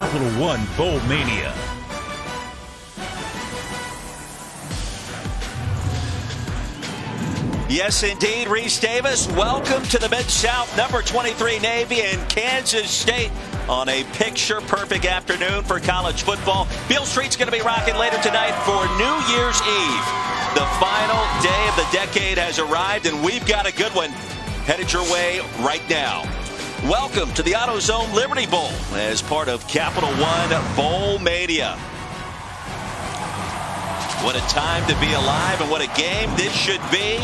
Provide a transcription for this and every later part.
Capital One Bowl Mania. Yes, indeed, Reese Davis. Welcome to the Mid-South, number 23 Navy in Kansas State on a picture-perfect afternoon for college football. Beale Street's going to be rocking later tonight for New Year's Eve. The final day of the decade has arrived, and we've got a good one headed your way right now. Welcome to the AutoZone Liberty Bowl as part of Capital One Bowl Mania. What a time to be alive, and what a game this should be.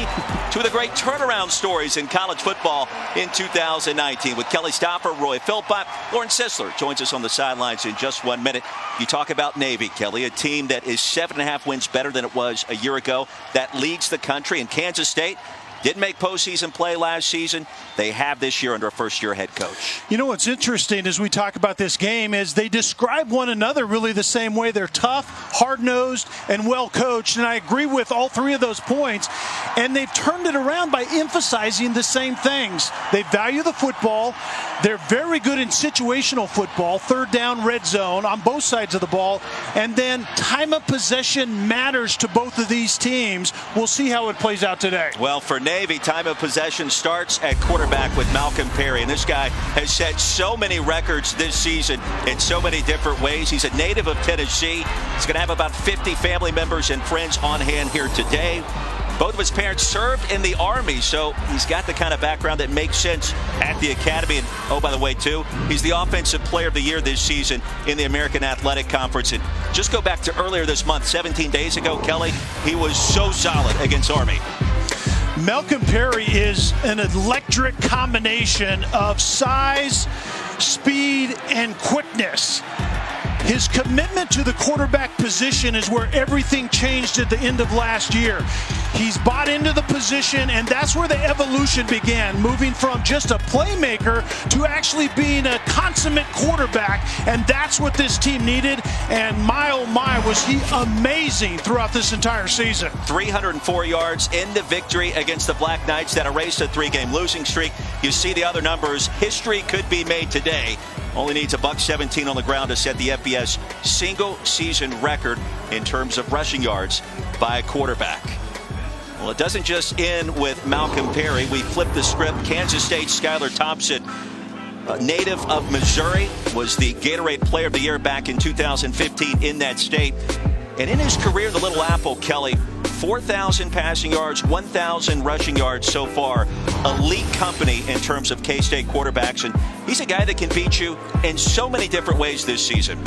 Two of the great turnaround stories in college football in 2019 with Kelly Stopper, Roy Philpott. Lauren Sisler joins us on the sidelines in just 1 minute. You talk about Navy, Kelly, a team that is 7.5 wins better than it was a year ago. That leads the country. In Kansas State, didn't make postseason play last season. They have this year under a first-year head coach. You know what's interesting as we talk about this game is they describe one another really the same way. They're tough, hard-nosed, and well-coached, and I agree with all three of those points. And they've turned it around by emphasizing the same things. They value the football. They're very good in situational football, third down, red zone, on both sides of the ball. And then time of possession matters to both of these teams. We'll see how it plays out today. Well, for Navy, time of possession starts at quarterback with Malcolm Perry. And this guy has set so many records this season in so many different ways. He's a native of Tennessee. He's going to have about 50 family members and friends on hand here today. Both of his parents served in the Army, so he's got the kind of background that makes sense at the academy. And, oh, by the way, too, he's the Offensive Player of the Year this season in the American Athletic Conference. And just go back to earlier this month, 17 days ago, Kelly, he was so solid against Army. Malcolm Perry is an electric combination of size, speed, and quickness. His commitment to the quarterback position is where everything changed at the end of last year. He's bought into the position, and that's where the evolution began, moving from just a playmaker to actually being a consummate quarterback, and that's what this team needed. And my, oh my, was he amazing throughout this entire season. 304 yards in the victory against the Black Knights that erased a 3-game losing streak. You see the other numbers. History could be made today. Only needs a $117 on the ground to set the FBS single-season record in terms of rushing yards by a quarterback. Well, it doesn't just end with Malcolm Perry. We flip the script. Kansas State's Skylar Thompson, a native of Missouri, was the Gatorade Player of the Year back in 2015 in that state. And in his career, the Little Apple, Kelly, 4,000 passing yards, 1,000 rushing yards so far. Elite company in terms of K-State quarterbacks. And he's a guy that can beat you in so many different ways this season.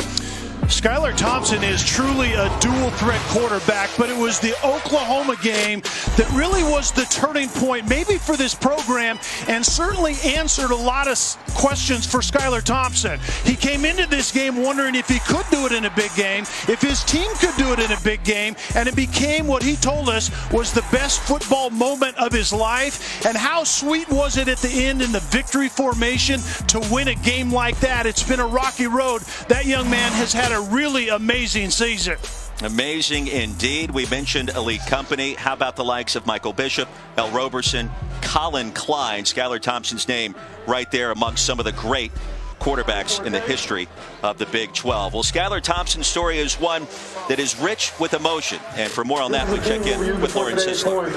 Skylar Thompson is truly a dual-threat quarterback, but it was the Oklahoma game that really was the turning point, maybe for this program, and certainly answered a lot of questions for Skylar Thompson. He came into this game wondering if he could do it in a big game, if his team could do it in a big game, and it became what he told us was the best football moment of his life. And how sweet was it at the end in the victory formation to win a game like that? It's been a rocky road. That young man has had a really amazing season. Amazing indeed. We mentioned elite company. How about the likes of Michael Bishop, L. Roberson, Colin Klein? Skylar Thompson's name right there amongst some of the great quarterbacks in the history of the Big 12. Well, Skylar Thompson's story is one that is rich with emotion. And for more on that, we check in with Lauren Sisler.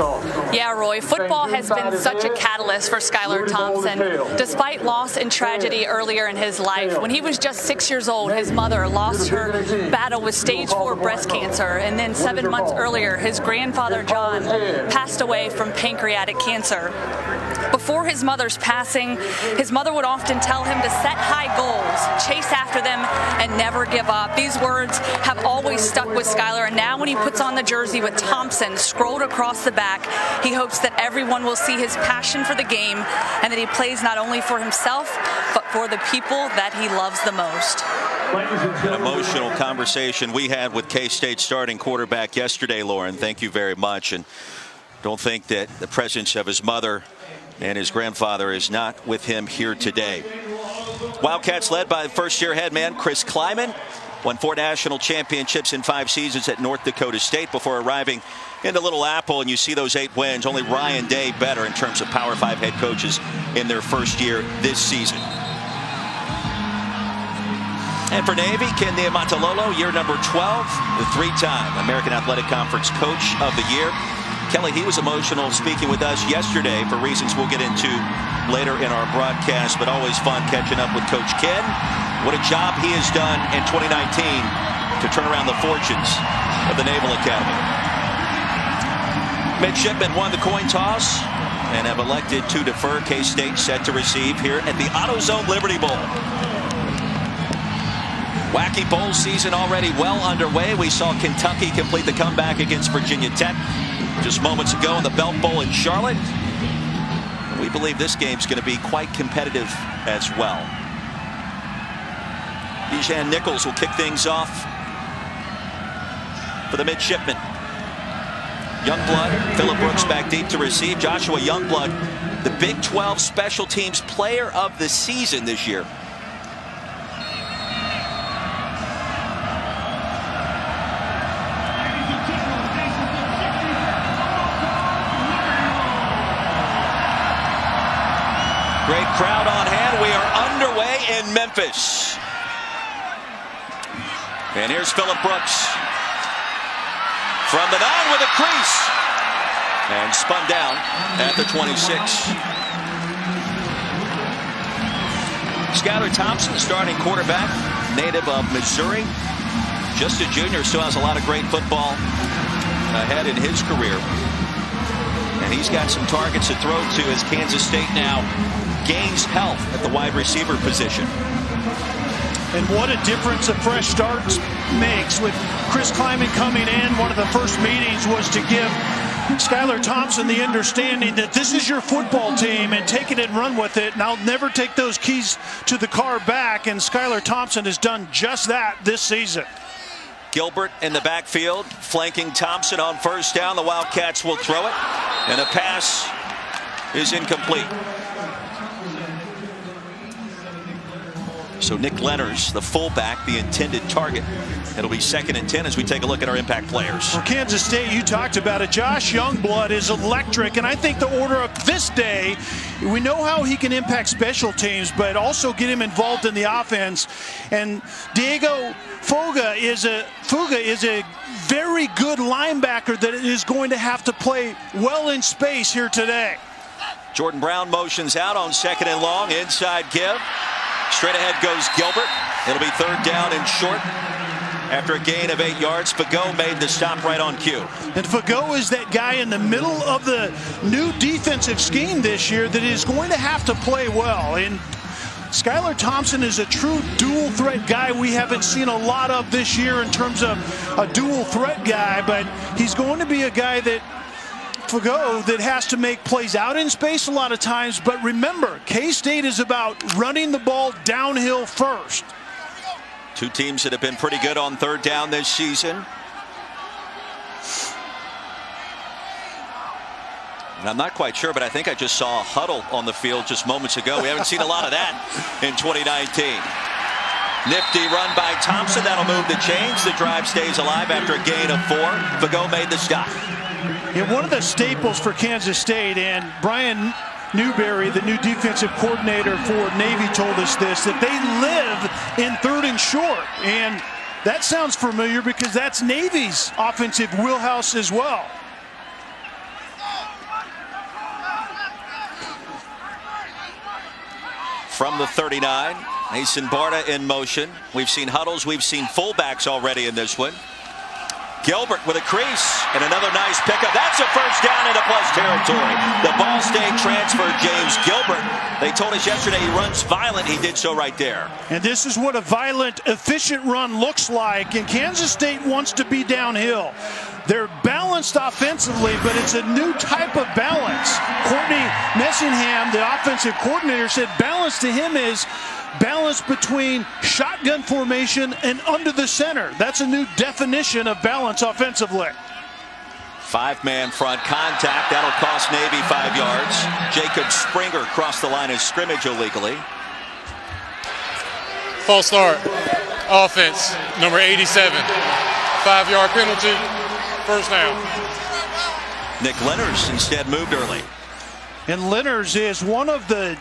Yeah, Roy, football has been such a catalyst for Skylar Thompson. Despite loss and tragedy earlier in his life, when he was just 6 years old, his mother lost her battle with stage 4 breast cancer. And then 7 months earlier, his grandfather, John, passed away from pancreatic cancer. Before his mother's passing, his mother would often tell him to set high goals, chase after them, and never give up. These words have always stuck with Skylar, and now when he puts on the jersey with Thompson scrolled across the back, he hopes that everyone will see his passion for the game and that he plays not only for himself, but for the people that he loves the most. An emotional conversation we had with K-State starting quarterback yesterday, Lauren. Thank you very much. And don't think that the presence of his mother and his grandfather is not with him here today. Wildcats led by first-year head man Chris Kleiman. Won 4 national championships in 5 seasons at North Dakota State before arriving into Little Apple. And you see those 8 wins. Only Ryan Day better in terms of Power 5 head coaches in their first year this season. And for Navy, Ken Niumatalolo, year number 12, the three-time American Athletic Conference Coach of the Year. Kelly, he was emotional speaking with us yesterday for reasons we'll get into later in our broadcast, but always fun catching up with Coach Ken. What a job he has done in 2019 to turn around the fortunes of the Naval Academy. Midshipmen won the coin toss and have elected to defer. K-State set to receive here at the AutoZone Liberty Bowl. Wacky bowl season already well underway. We saw Kentucky complete the comeback against Virginia Tech just moments ago in the Belk Bowl in Charlotte. We believe this game's going to be quite competitive as well. Bijan Nichols will kick things off for the midshipmen. Youngblood, Phillip Brooks back deep to receive. Joshua Youngblood, the Big 12 Special Teams Player of the Season this year. Great crowd on hand. We are underway in Memphis. And here's Phillip Brooks from the 9 with a crease. And spun down at the 26. Skylar Thompson, starting quarterback, native of Missouri. Just a junior, still has a lot of great football ahead in his career. And he's got some targets to throw to as Kansas State now gains health at the wide receiver position. And what a difference a fresh start makes with Chris Klieman coming in. One of the first meetings was to give Skylar Thompson the understanding that this is your football team and take it and run with it. And I'll never take those keys to the car back. And Skylar Thompson has done just that this season. Gilbert in the backfield, flanking Thompson on first down. The Wildcats will throw it. And a pass is incomplete. So Nick Lenners, the fullback, the intended target. It'll be 2nd and 10 as we take a look at our impact players. For Kansas State, you talked about it. Josh Youngblood is electric, and I think the order of this day, we know how he can impact special teams, but also get him involved in the offense. And Diego Fuga is a very good linebacker that is going to have to play well in space here today. Jordan Brown motions out on 2nd and long, inside give. Straight ahead goes Gilbert. It'll be 3rd down and short. After a gain of 8 yards, Fagot made the stop right on cue. And Fagot is that guy in the middle of the new defensive scheme this year that is going to have to play well. And Skylar Thompson is a true dual threat guy we haven't seen a lot of this year in terms of a dual threat guy, but he's going to be a guy that Fagot that has to make plays out in space a lot of times. But remember, K-State is about running the ball downhill first. Two teams that have been pretty good on 3rd down this season. And I'm not quite sure, but I think I just saw a huddle on the field just moments ago. We haven't seen a lot of that in 2019. Nifty run by Thompson. That'll move the chains. The drive stays alive after a gain of 4. Fagot made the stop. Yeah, one of the staples for Kansas State, and Brian Newberry, the new defensive coordinator for Navy, told us this, that they live in 3rd and short. And that sounds familiar because that's Navy's offensive wheelhouse as well. From the 39, Mason Barta in motion. We've seen huddles, we've seen fullbacks already in this one. Gilbert with a crease and another nice pickup. That's a 1st down into plus territory. The Ball State transfer, James Gilbert. They told us yesterday he runs violent. He did so right there. And this is what a violent, efficient run looks like. And Kansas State wants to be downhill. They're balanced offensively, but it's a new type of balance. Courtney Messingham, the offensive coordinator, said balance to him is balance between shotgun formation and under the center. That's a new definition of balance offensively. 5-man front contact. That'll cost Navy 5 yards. Jacob Springer crossed the line of scrimmage illegally. False start. Offense, number 87. 5-yard penalty. 1st down. Nick Lenners instead moved early. And Lenners is one of the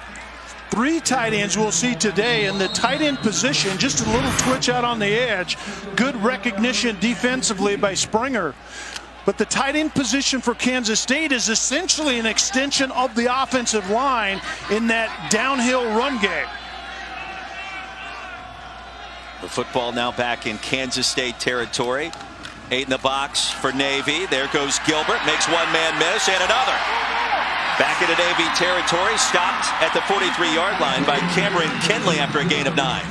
3 tight ends we'll see today in the tight end position. Just a little twitch out on the edge. Good recognition defensively by Springer. But the tight end position for Kansas State is essentially an extension of the offensive line in that downhill run game. The football now back in Kansas State territory. 8 in the box for Navy. There goes Gilbert. Makes one man miss and another. Back into Navy territory. Stopped at the 43-yard line by Cameron Kinley after a gain of 9.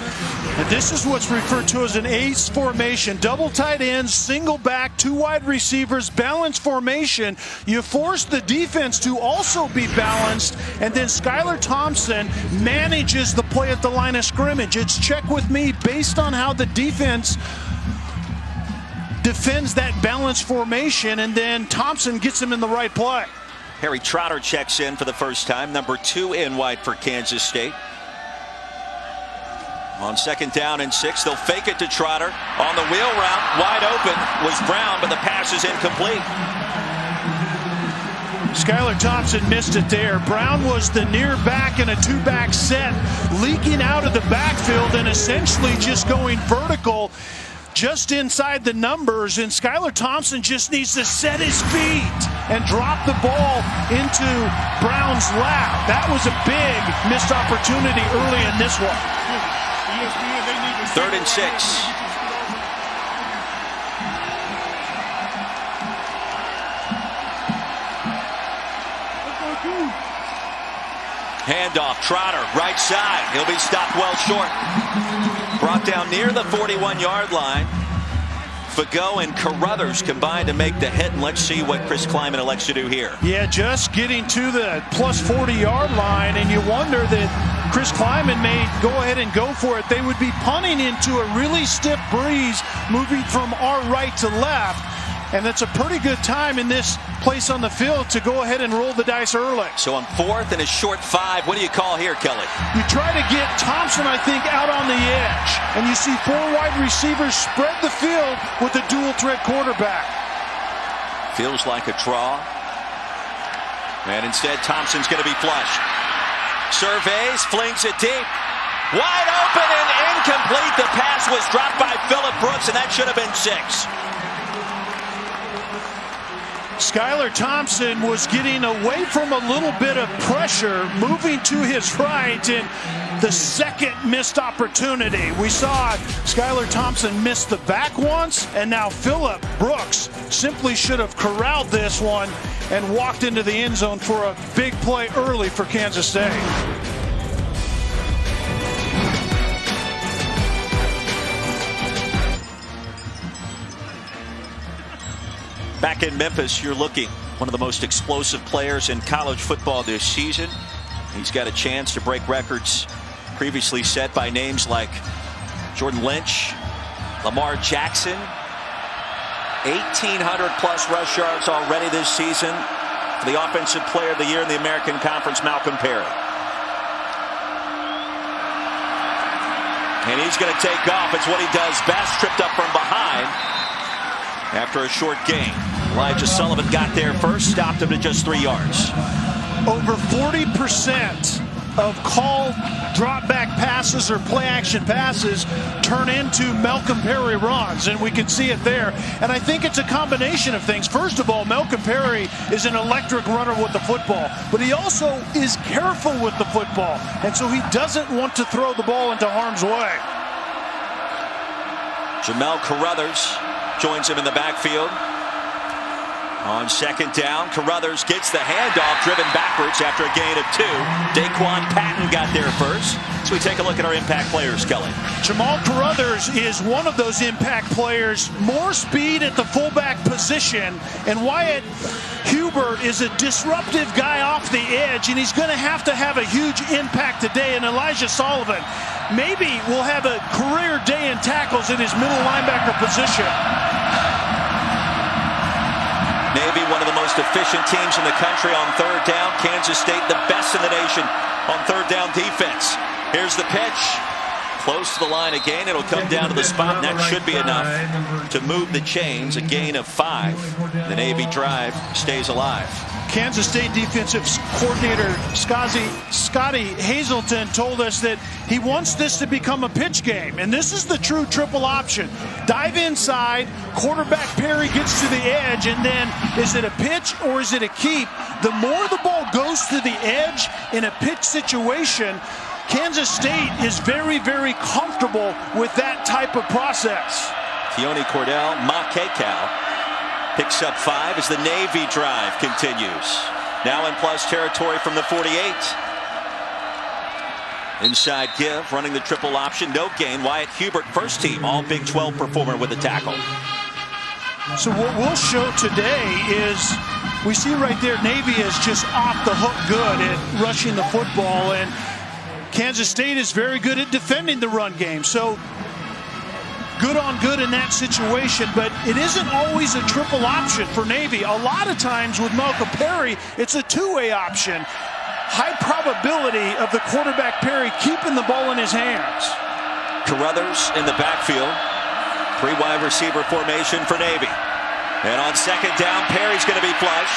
And this is what's referred to as an ace formation. Double tight ends, single back, 2 wide receivers, balanced formation. You force the defense to also be balanced, and then Skylar Thompson manages the play at the line of scrimmage. It's check with me based on how the defense defends that balanced formation, and then Thompson gets him in the right play. Harry Trotter checks in for the first time, number 2 in white for Kansas State. On 2nd down and 6, they'll fake it to Trotter. On the wheel route, wide open was Brown, but the pass is incomplete. Skylar Thompson missed it there. Brown was the near back in a 2-back set, leaking out of the backfield and essentially just going vertical just inside the numbers, and Skylar Thompson just needs to set his feet and drop the ball into Brown's lap. That was a big missed opportunity early in this one. 3rd and 6. Handoff, Trotter, right side. He'll be stopped well short. Brought down near the 41-yard line. Fago and Carruthers combined to make the hit, and let's see what Chris Kleiman elects to do here. Yeah, just getting to the plus 40-yard line, and you wonder that Chris Kleiman may go ahead and go for it. They would be punting into a really stiff breeze, moving from our right to left, and that's a pretty good time in this place on the field to go ahead and roll the dice early. So on 4th and a short 5, what do you call here, Kelly? You try to get Thompson, I think, out on the edge, and you see 4 wide receivers spread the field with a dual threat quarterback. Feels like a draw, and instead Thompson's going to be flushed. Surveys, flings it deep. Wide open and incomplete. The pass was dropped by Phillip Brooks, and that should have been 6. Skylar Thompson was getting away from a little bit of pressure, moving to his right, and the second missed opportunity. We saw Skylar Thompson miss the back once, and now Phillip Brooks simply should have corralled this one and walked into the end zone for a big play early for Kansas State. Back in Memphis, you're looking one of the most explosive players in college football this season. He's got a chance to break records previously set by names like Jordan Lynch, Lamar Jackson. 1,800 plus rush yards already this season for the Offensive Player of the Year in the American Conference, Malcolm Perry. And he's going to take off. It's what he does best, tripped up from behind after a short gain. Elijah Sullivan got there first, stopped him to just 3 yards. Over 40% of called drop back passes or play action passes turn into Malcolm Perry runs, and we can see it there. And I think it's a combination of things. First of all, Malcolm Perry is an electric runner with the football, but he also is careful with the football, and so he doesn't want to throw the ball into harm's way. Jamel Carruthers joins him in the backfield. On 2nd down, Carruthers gets the handoff, driven backwards after a gain of 2. Daquan Patton got there first. So we take a look at our impact players, Kelly. Jamal Carruthers is one of those impact players. More speed at the fullback position, and Wyatt Hubert is a disruptive guy off the edge, and he's going to have a huge impact today. And Elijah Sullivan maybe will have a career day in tackles in his middle linebacker position. Navy, one of the most efficient teams in the country on 3rd down. Kansas State, the best in the nation on 3rd down defense. Here's the pitch. Close to the line again. It'll come down to the spot, and that should be enough to move the chains. A gain of 5. The Navy drive stays alive. Kansas State defensive coordinator Scotty Hazelton told us that he wants this to become a pitch game, and this is the true triple option. Dive inside, quarterback Perry gets to the edge, and then is it a pitch or is it a keep? The more the ball goes to the edge in a pitch situation, Kansas State is very, very comfortable with that type of process. Keone Cordell, Makekau picks up 5 as the Navy drive continues. Now in plus territory from the 48. Inside give, running the triple option, no gain. Wyatt Hubert, first team, all Big 12 performer with a tackle. So what we'll show today is, we see right there, Navy is just off the hook good at rushing the football, and Kansas State is very good at defending the run game. So good on good in that situation, but it isn't always a triple option for Navy. A lot of times with Malcolm Perry, it's a two-way option. High probability of the quarterback Perry keeping the ball in his hands. Carruthers in the backfield. 3 wide receiver formation for Navy. And on second down, Perry's going to be flush.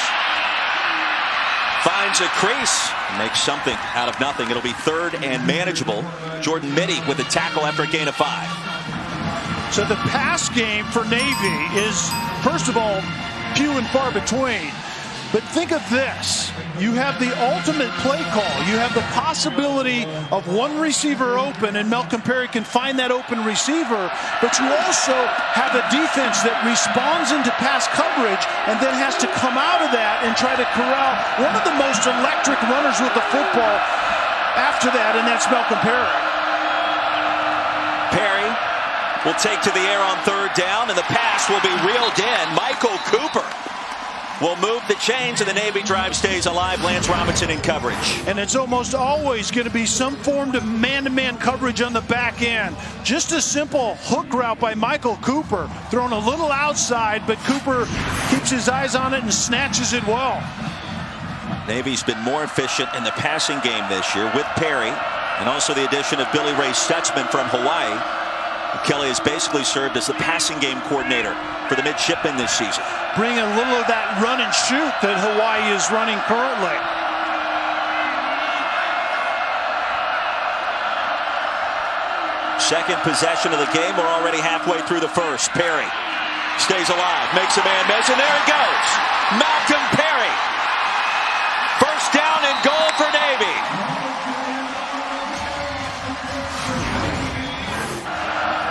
Finds a crease. Makes something out of nothing. It'll be 3rd and manageable. Jordan Mitty with a tackle after a gain of 5. So the pass game for Navy is, first of all, few and far between. But think of this. You have the ultimate play call. You have the possibility of one receiver open, and Malcolm Perry can find that open receiver. But you also have a defense that responds into pass coverage and then has to come out of that and try to corral one of the most electric runners with the football after that, and that's Malcolm Perry. Perry will take to the air on 3rd down, and the pass will be reeled in. Michael Cooper will move the chains, and the Navy drive stays alive. Lance Robinson in coverage. And it's almost always going to be some form of man-to-man coverage on the back end. Just a simple hook route by Michael Cooper. Thrown a little outside, but Cooper keeps his eyes on it and snatches it well. Navy's been more efficient in the passing game this year with Perry, and also the addition of Billy Ray Stutzman from Hawaii. Kelly has basically served as the passing game coordinator for the midshipmen this season. Bring a little of that run and shoot that Hawaii is running currently. Second possession of the game. We're already halfway through the first. Perry stays alive, makes a man miss, and there he goes. Malcolm Perry. First down and goal for Navy.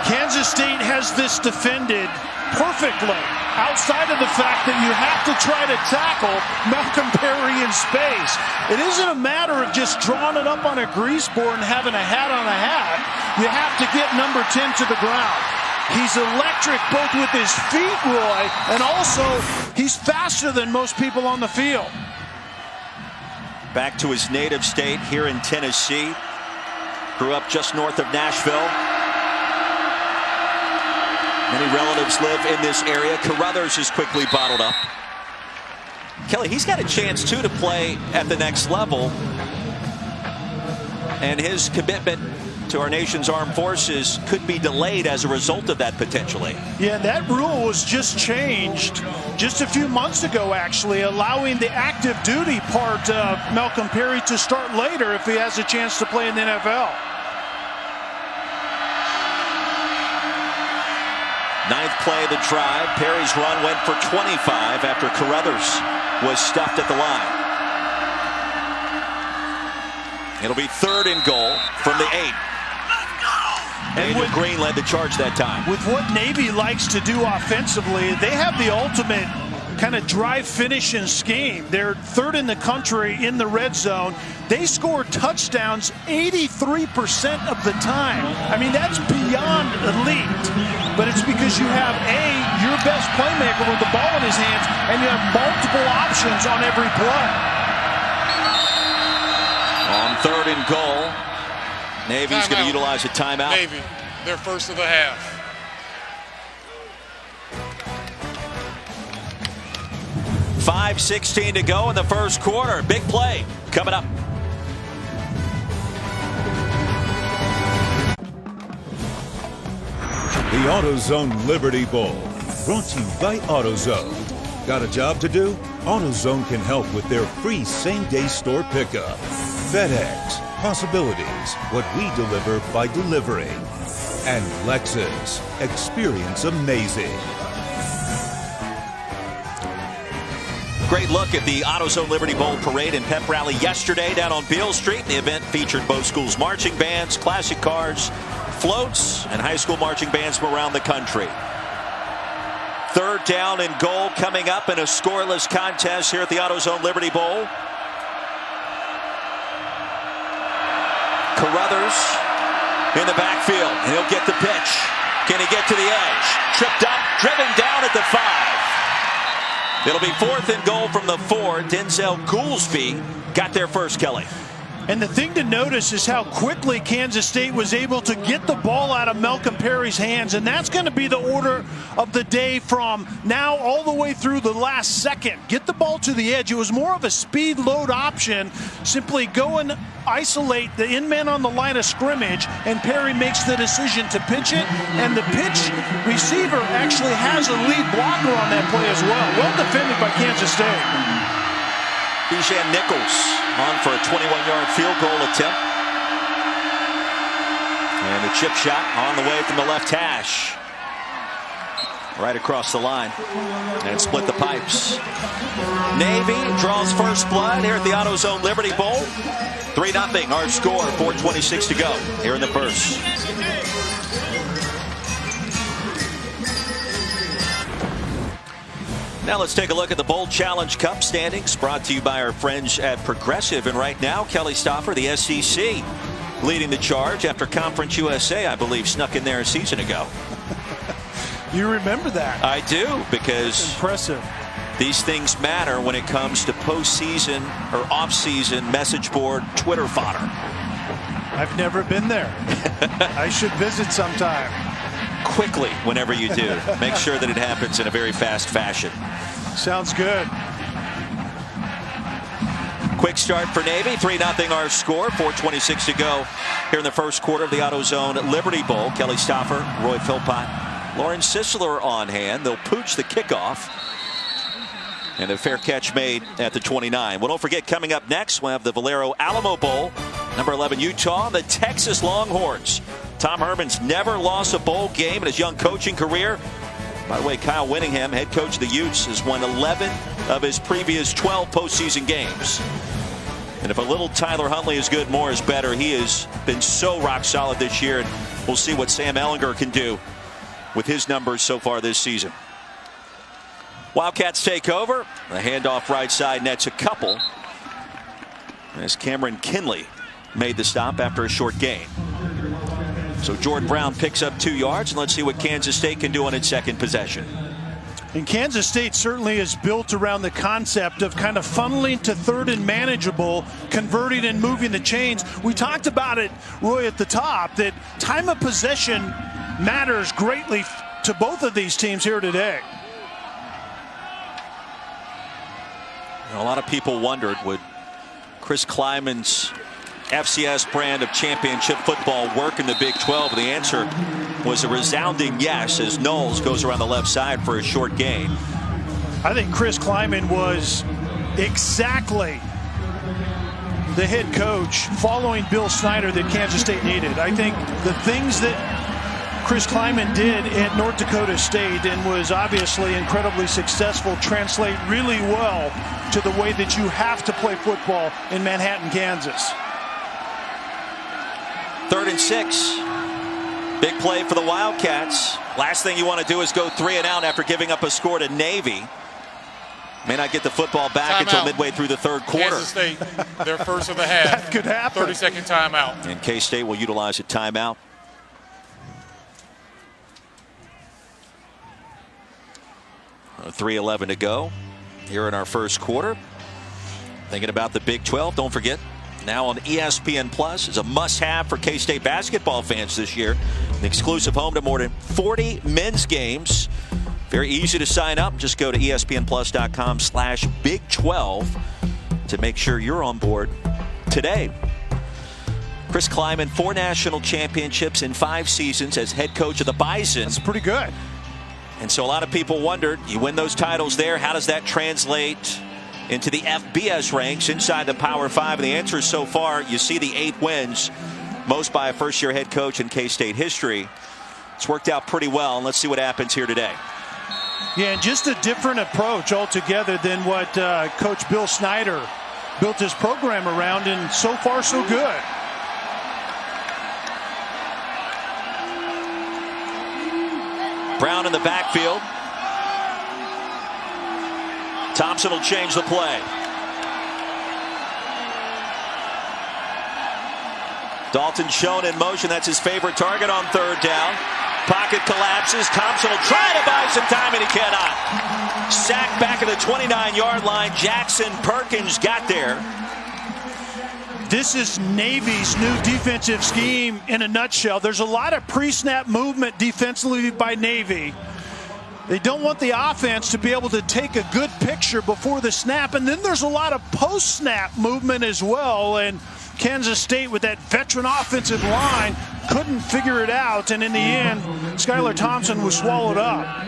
Kansas State has this defended perfectly, outside of the fact that you have to try to tackle Malcolm Perry in space. It isn't a matter of just drawing it up on a grease board and having a hat on a hat. You have to get number 10 to the ground. He's electric both with his feet, Roy, and also he's faster than most people on the field. Back to his native state here in Tennessee. Grew up just north of Nashville. Many relatives live in this area. Carruthers is quickly bottled up. Kelly, he's got a chance, too, to play at the next level. And his commitment to our nation's armed forces could be delayed as a result of that, potentially. Yeah, that rule was just changed just a few months ago, actually, allowing the active duty part of Malcolm Perry to start later if he has a chance to play in the NFL. 9th play of the drive. Perry's run went for 25 after Carruthers was stuffed at the line. It'll be 3rd and goal from the 8. And Green led the charge that time. With what Navy likes to do offensively, they have the ultimate kind of drive finish and scheme. They're 3rd in the country in the red zone. They score touchdowns 83% of the time. I mean, that's beyond elite. But it's because you have your best playmaker with the ball in his hands, and you have multiple options on every play. On 3rd and goal, Navy's going to utilize a timeout. Navy, their first of the half. .5:16 to go in the first quarter. Big play coming up. The AutoZone Liberty Bowl, brought to you by AutoZone. Got a job to do? AutoZone can help with their free same-day store pickup. FedEx, possibilities, what we deliver by delivering. And Lexus, experience amazing. Great look at the AutoZone Liberty Bowl parade and pep rally yesterday down on Beale Street. The event featured both schools' marching bands, classic cars, floats, and high school marching bands from around the country. Third down and goal coming up in a scoreless contest here at the AutoZone Liberty Bowl. Carruthers in the backfield, and he'll get the pitch. Can he get to the edge? Tripped up, driven down at the 5. It'll be 4th and goal from the 4. Denzel Goolsby got there first, Kelly. And the thing to notice is how quickly Kansas State was able to get the ball out of Malcolm Perry's hands, and that's going to be the order of the day from now all the way through the last second. Get the ball to the edge. It was more of a speed load option. Simply go and isolate the in-man on the line of scrimmage, and Perry makes the decision to pitch it, and the pitch receiver actually has a lead blocker on that play as well. Well defended by Kansas State. Bijan Nichols on for a 21-yard field goal attempt. And a chip shot on the way from the left hash. Right across the line. And split the pipes. Navy draws first blood here at the AutoZone Liberty Bowl. 3-0 our score, 4:26 to go here in the first. Now let's take a look at the Bowl Challenge Cup standings, brought to you by our friends at Progressive. And right now, Kelly Stoffer, the SEC, leading the charge after Conference USA, I believe, snuck in there a season ago. You remember that? I do, because impressive. These things matter when it comes to postseason or off-season message board Twitter fodder. I've never been there. I should visit sometime. Quickly, whenever you do. Make sure that it happens in a very fast fashion. Sounds good. Quick start for Navy. 3-0 our score. 4:26 to go here in the first quarter of the AutoZone Liberty Bowl. Kelly Stoffer, Roy Philpott, Lauren Sisler on hand. They'll pooch the kickoff. And a fair catch made at the 29. Well, don't forget, coming up next, we'll have the Valero Alamo Bowl. Number 11, Utah, the Texas Longhorns. Tom Herman's never lost a bowl game in his young coaching career. By the way, Kyle Whittingham, head coach of the Utes, has won 11 of his previous 12 postseason games. And if a little Tyler Huntley is good, more is better. He has been so rock solid this year, and we'll see what Sam Ehlinger can do with his numbers so far this season. Wildcats take over. The handoff right side nets a couple, as Cameron Kinley made the stop after a short gain. So Jordan Brown picks up 2 yards, and let's see what Kansas State can do on its second possession. And Kansas State certainly is built around the concept of kind of funneling to third and manageable, converting and moving the chains. We talked about it, Roy, at the top, that time of possession matters greatly to both of these teams here today. A lot of people wondered, would Chris Kleiman's FCS brand of championship football work in the Big 12? The answer was a resounding yes, as Knowles goes around the left side for a short gain. I think Chris Klieman was exactly the head coach following Bill Snyder that Kansas State needed. I think the things that Chris Klieman did at North Dakota State, and was obviously incredibly successful, translate really well to the way that you have to play football in Manhattan, Kansas. 3rd and 6. Big play for the Wildcats. Last thing you want to do is go 3 and out after giving up a score to Navy. May not get the football back until midway through the third quarter. Kansas State, their first of the half. That could happen. 30-second timeout. And K-State will utilize a timeout. .3:11 to go here in our first quarter. Thinking about the Big 12, don't forget, now on ESPN Plus is a must-have for K-State basketball fans this year. An exclusive home to more than 40 men's games. Very easy to sign up. Just go to ESPNplus.com/Big12 to make sure you're on board today. Chris Klieman, 4 national championships in 5 seasons as head coach of the Bison. That's pretty good. And so a lot of people wondered, you win those titles there, how does that translate into the FBS ranks inside the Power 5? And the answer is so far, you see the 8 wins, most by a first-year head coach in K-State history. It's worked out pretty well, and let's see what happens here today. Yeah, and just a different approach altogether than what Coach Bill Snyder built his program around, and so far so good. Brown in the backfield. Thompson will change the play. Dalton Schoen in motion. That's his favorite target on 3rd down. Pocket collapses. Thompson will try to buy some time, and he cannot. Sacked back at the 29-yard line. Jackson Perkins got there. This is Navy's new defensive scheme in a nutshell. There's a lot of pre-snap movement defensively by Navy. They don't want the offense to be able to take a good picture before the snap, and then there's a lot of post-snap movement as well. And Kansas State, with that veteran offensive line, couldn't figure it out, and in the end, Skylar Thompson was swallowed up.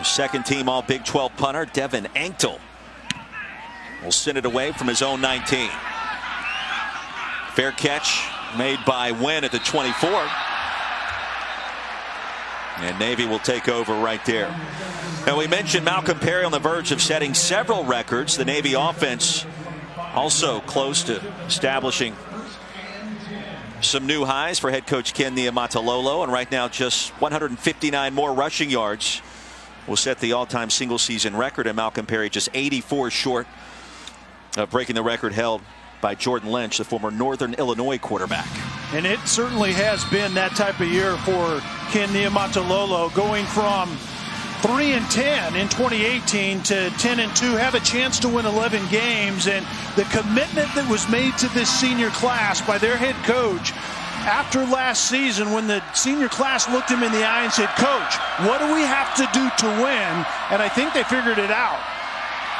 Second team all Big 12 punter Devin Anktel will send it away from his own 19. Fair catch made by Wynn at the 24. And Navy will take over right there. And we mentioned Malcolm Perry on the verge of setting several records. The Navy offense also close to establishing some new highs for head coach Ken Niumatalolo. And right now just 159 more rushing yards will set the all-time single-season record. And Malcolm Perry just 84 short of breaking the record held by Jordan Lynch, the former Northern Illinois quarterback. And it certainly has been that type of year for Ken Niumatalolo, going from 3-10 in 2018 to 10-2, have a chance to win 11 games. And the commitment that was made to this senior class by their head coach after last season, when the senior class looked him in the eye and said, "Coach, what do we have to do to win?" And I think they figured it out.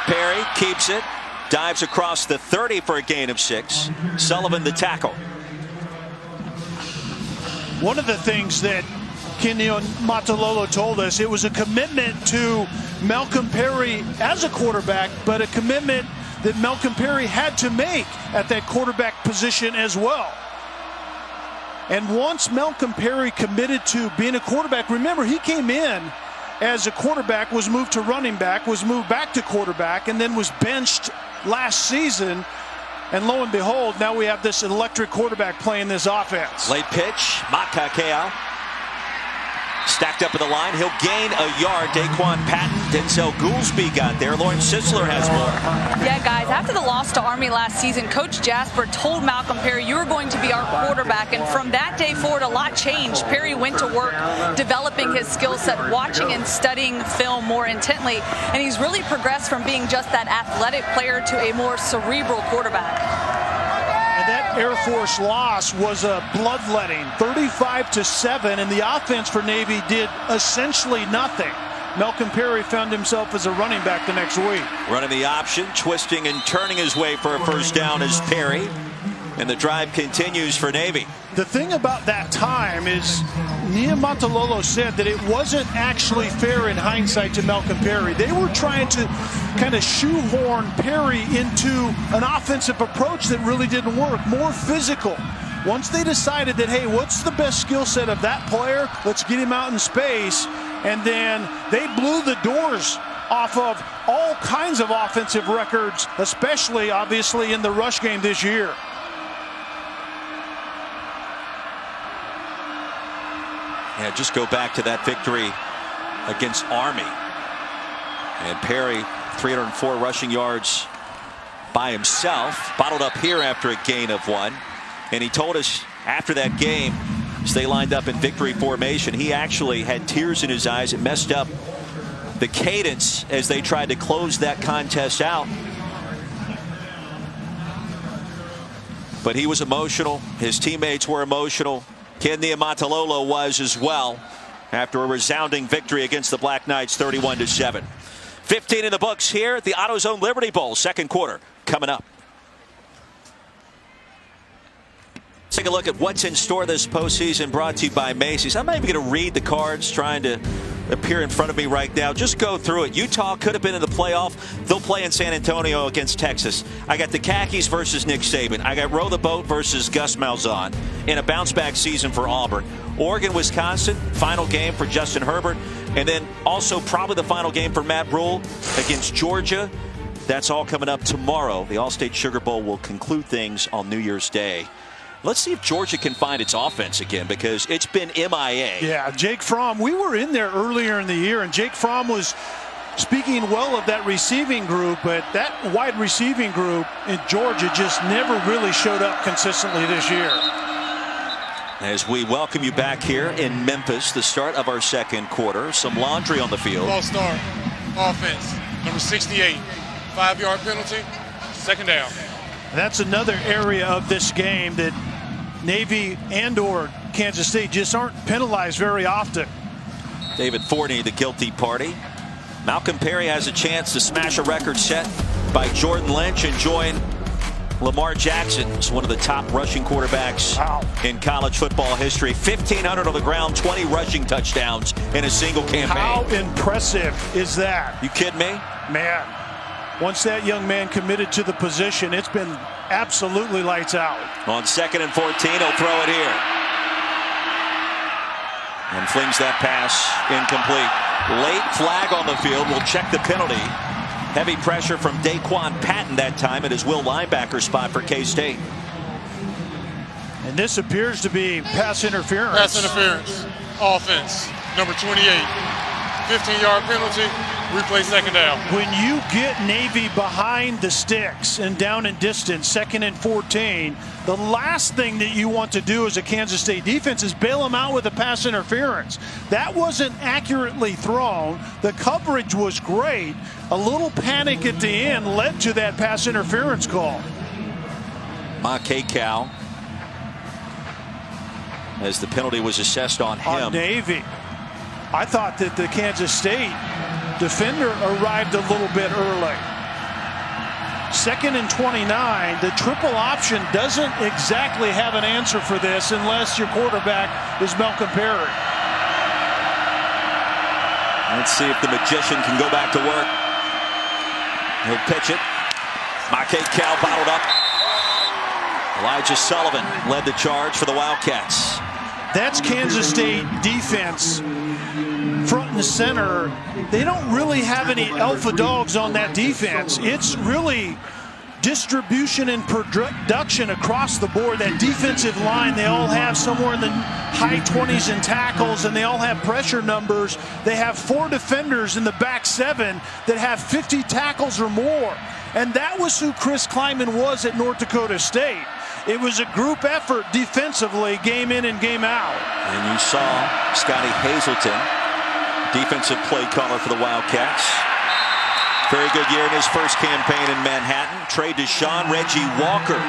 Perry keeps it. Dives across the 30 for a gain of 6. Sullivan the tackle. One of the things that Ken Niumatalolo told us, it was a commitment to Malcolm Perry as a quarterback, but a commitment that Malcolm Perry had to make at that quarterback position as well. And once Malcolm Perry committed to being a quarterback, remember, he came in as a quarterback, was moved to running back, was moved back to quarterback, and then was benched last season. And lo and behold, now we have this electric quarterback playing this offense. Late pitch, Makakea stacked up at the line. He'll gain a yard. Daquan Patton, Denzel Goolsby got there. Lauren Sisler has more. Yeah, guys, after the loss to Army last season, Coach Jasper told Malcolm Perry, "You are going to be our quarterback." And from that day forward, a lot changed. Perry went to work developing his skill set, watching and studying film more intently. And he's really progressed from being just that athletic player to a more cerebral quarterback. That Air Force loss was a bloodletting, 35-7, and the offense for Navy did essentially nothing. Malcolm Perry found himself as a running back the next week. Running the option, twisting and turning his way for a first down is Perry. And the drive continues for Navy. The thing about that time is Niumatalolo said that it wasn't actually fair in hindsight to Malcolm Perry. They were trying to kind of shoehorn Perry into an offensive approach that really didn't work, more physical. Once they decided that, hey, what's the best skill set of that player? Let's get him out in space. And then they blew the doors off of all kinds of offensive records, especially, obviously, in the rush game this year. Yeah, just go back to that victory against Army. And Perry, 304 rushing yards by himself, bottled up here after a gain of 1. And he told us after that game, as they lined up in victory formation, he actually had tears in his eyes. It messed up the cadence as they tried to close that contest out. But he was emotional. His teammates were emotional. Ken Niumatalolo was as well after a resounding victory against the Black Knights, 31-7. 15 in the books here at the AutoZone Liberty Bowl. Second quarter coming up. Let's take a look at what's in store this postseason, brought to you by Macy's. I'm not even going to read the cards, trying to appear in front of me right now. Just go through it. Utah could have been in the playoff. They'll play in San Antonio against Texas. I got the Khakis versus Nick Saban. I got Row the Boat versus Gus Malzahn in a bounce-back season for Auburn. Oregon, Wisconsin, final game for Justin Herbert. And then also probably the final game for Matt Rhule against Georgia. That's all coming up tomorrow. The All-State Sugar Bowl will conclude things on New Year's Day. Let's see if Georgia can find its offense again, because it's been MIA. Yeah, Jake Fromm, we were in there earlier in the year, and Jake Fromm was speaking well of that receiving group, but that wide receiving group in Georgia just never really showed up consistently this year. As we welcome you back here in Memphis, the start of our second quarter. Some laundry on the field. False start. Offense. Number 68. 5-yard penalty. Second down. That's another area of this game that Navy and/or Kansas State just aren't penalized very often. David Forney, the guilty party. Malcolm Perry has a chance to smash a record set by Jordan Lynch and join Lamar Jackson as one of the top rushing quarterbacks in college football history. 1,500 on the ground, 20 rushing touchdowns in a single campaign. How impressive is that? You kidding me? Man. Once that young man committed to the position, it's been absolutely lights out. On 2nd and 14, he'll throw it here. And flings that pass incomplete. Late flag on the field. We'll check the penalty. Heavy pressure from Daquan Patton that time at his will linebacker spot for K-State. And this appears to be pass interference. Pass interference. Offense. Number 28. 15-yard penalty. Replay second down. When you get Navy behind the sticks and down in distance, 2nd and 14, the last thing that you want to do as a Kansas State defense is bail them out with a pass interference. That wasn't accurately thrown. The coverage was great. A little panic at the end led to that pass interference call. Makay as the penalty was assessed on him. On Navy. I thought that the Kansas State defender arrived a little bit early. 2nd and 29. The triple option doesn't exactly have an answer for this unless your quarterback is Malcolm Perry. Let's see if the magician can go back to work. He'll pitch it. Makay bottled up. Elijah Sullivan led the charge for the Wildcats. That's Kansas State defense front and center. They don't really have any alpha dogs on that defense. It's really distribution and production across the board. That defensive line, they all have somewhere in the high 20s in tackles, and they all have pressure numbers. They have 4 defenders in the back 7 that have 50 tackles or more. And that was who Chris Klieman was at North Dakota State. It was a group effort defensively, game in and game out. And you saw Scotty Hazelton, defensive play caller for the Wildcats. Very good year in his first campaign in Manhattan. Trey Deshaun, Reggie Walker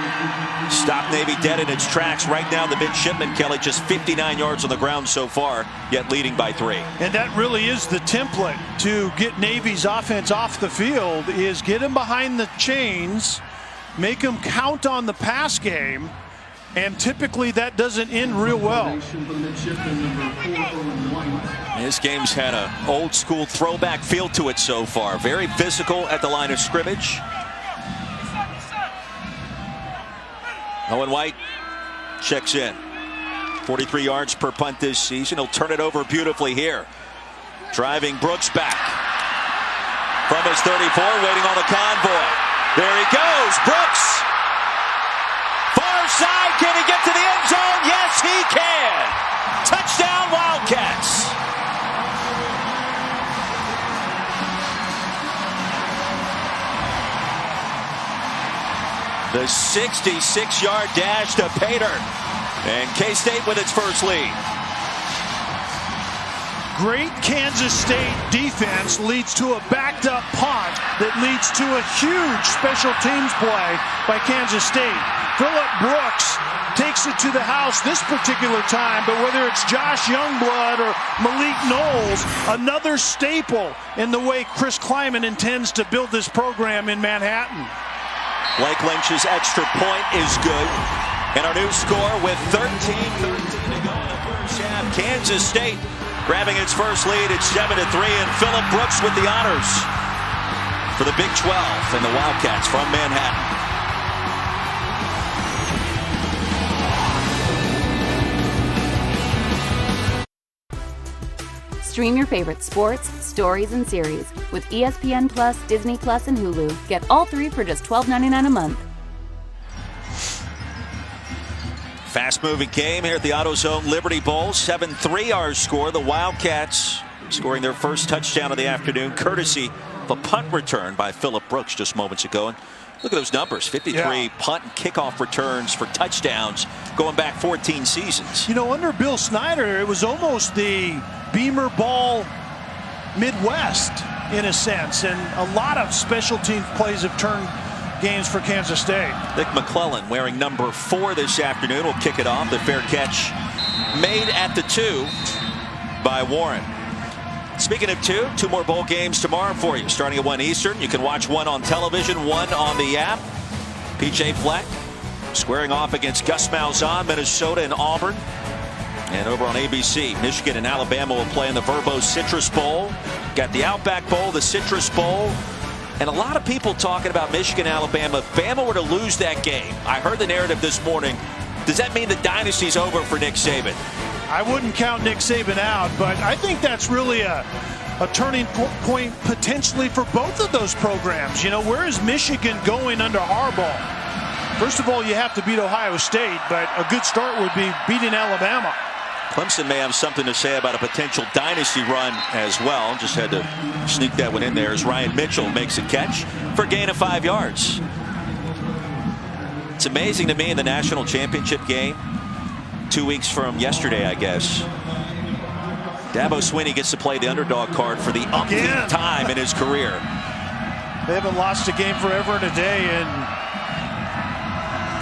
stopped Navy dead in its tracks. Right now, the midshipman, Kelly, just 59 yards on the ground so far, yet leading by 3. And that really is the template to get Navy's offense off the field, is get them behind the chains, make them count on the pass game, and typically that doesn't end real well. This game's had an old school throwback feel to it so far. Very physical at the line of scrimmage. Owen White checks in. 43 yards per punt this season. He'll turn it over beautifully here. Driving Brooks back. From his 34, waiting on the convoy. There he goes, Brooks. Far side, can he get to the end zone? Yes, he can. Touchdown, Wildcats. The 66-yard dash to Pater. And K-State with its first lead. Great Kansas State defense leads to a backed up punt that leads to a huge special teams play by Kansas State. Phillip Brooks takes it to the house this particular time, but whether it's Josh Youngblood or Malik Knowles, another staple in the way Chris Klieman intends to build this program in Manhattan. Blake Lynch's extra point is good. And our new score with 13-13 to go in the first half. Kansas State grabbing its first lead at 7-3, and Phillip Brooks with the honors for the Big 12 and the Wildcats from Manhattan. Stream your favorite sports, stories, and series with ESPN Plus, Disney Plus, and Hulu. Get all three for just $12.99 a month. Fast-moving game here at the AutoZone Liberty Bowl. 7-3 our score. The Wildcats scoring their first touchdown of the afternoon, courtesy of a punt return by Phillip Brooks just moments ago. And look at those numbers, 53 punt and kickoff returns for touchdowns going back 14 seasons. You know, under Bill Snyder, it was almost the Beamer Ball Midwest in a sense, and a lot of special team plays have turned games for Kansas State. Nick McClellan wearing number 4 this afternoon will kick it off. The fair catch made at the 2 by Warren. Speaking of 2 more bowl games tomorrow for you, starting at 1 Eastern. You can watch one on television, one on the app. PJ Fleck squaring off against Gus Malzahn, Minnesota and Auburn. And over on ABC, Michigan and Alabama will play in the Verbo Citrus Bowl. Got the Outback Bowl, the Citrus Bowl. And a lot of people talking about Michigan, Alabama. If Bama were to lose that game, I heard the narrative this morning. Does that mean the dynasty's over for Nick Saban? I wouldn't count Nick Saban out, but I think that's really a turning point potentially for both of those programs. You know, where is Michigan going under Harbaugh? First of all, you have to beat Ohio State, but a good start would be beating Alabama. Clemson may have something to say about a potential dynasty run as well. Just had to sneak that one in there as Ryan Mitchell makes a catch for a gain of 5 yards. It's amazing to me in the national championship game, 2 weeks from yesterday, I guess, Dabo Swinney gets to play the underdog card for the umpteenth time in his career. They haven't lost a game forever and a day, and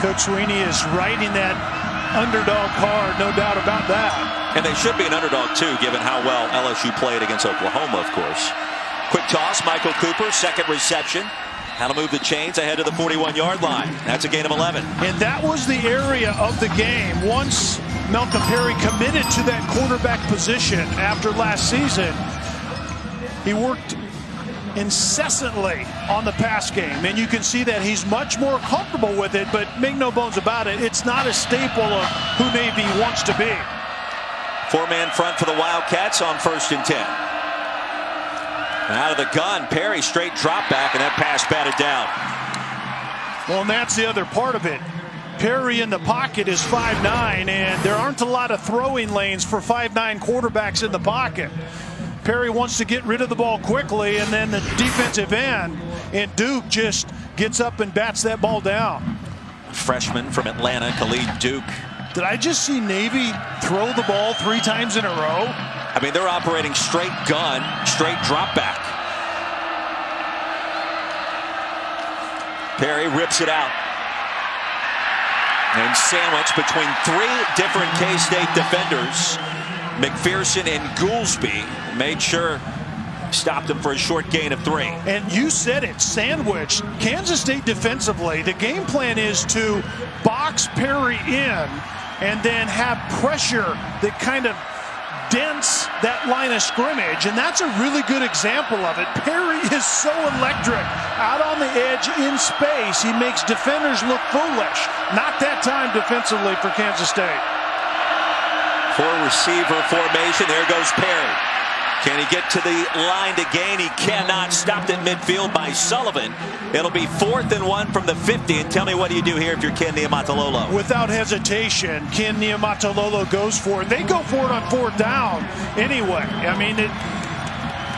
Coach Swinney is riding that underdog card, no doubt about that. And they should be an underdog too, given how well LSU played against Oklahoma, of course. Quick toss, Michael Cooper, second reception. How to move the chains ahead of the 41-yard line. That's a gain of 11. And that was the area of the game. Once Malcolm Perry committed to that quarterback position after last season, he worked incessantly on the pass game, and you can see that he's much more comfortable with it, but make no bones about it, it's not a staple of who Navy wants to be. 4-man front for the Wildcats on 1st and 10. And out of the gun, Perry straight drop back, and that pass batted down. Well, and that's the other part of it. Perry in the pocket is 5'9", and there aren't a lot of throwing lanes for 5'9" quarterbacks in the pocket. Perry wants to get rid of the ball quickly, and then the defensive end and Duke just gets up and bats that ball down. Freshman from Atlanta, Khalid Duke. Did I just see Navy throw the ball 3 times in a row? I mean, they're operating straight gun, straight drop back. Perry rips it out. And sandwiched between 3 different K-State defenders. McPherson and Goolsby made sure stopped him for a short gain of 3. And you said it, sandwiched. Kansas State defensively, the game plan is to box Perry in and then have pressure that kind of dents that line of scrimmage, and that's a really good example of it. Perry is so electric out on the edge in space. He makes defenders look foolish. Not that time defensively for Kansas State. 4-receiver formation. There goes Perry. Can he get to the line to gain? He cannot. Stopped at midfield by Sullivan. It'll be 4th and 1 from the 50. And tell me, what do you do here if you're Ken Niumatalolo? Without hesitation, Ken Niumatalolo goes for it. They go for it on 4th down anyway. I mean,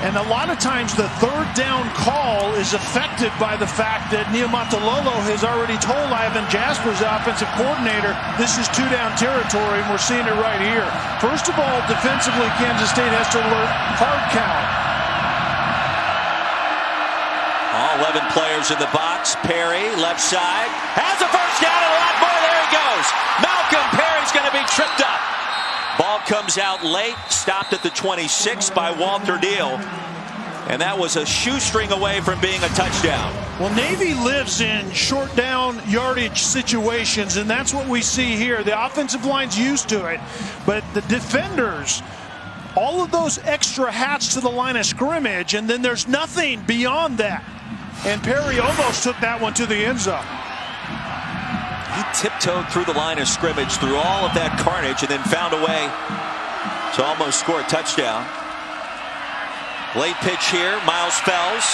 and a lot of times the 3rd down call is affected by the fact that Niumatalolo has already told Ivan Jasper's offensive coordinator, this is 2-down territory, and we're seeing it right here. First of all, defensively, Kansas State has to learn hard count. All 11 players in the box. Perry, left side, has a first down and a lot more. There he goes. Malcolm Perry's going to be tripped up. Ball comes out late, stopped at the 26 by Walter Neal. And that was a shoestring away from being a touchdown. Well, Navy lives in short down yardage situations, and that's what we see here. The offensive line's used to it, but the defenders all of those extra hats to the line of scrimmage, and then there's nothing beyond that. And Perry almost took that one to the end zone. He tiptoed through the line of scrimmage, through all of that carnage, and then found a way to almost score a touchdown. Late pitch here, Miles Fells.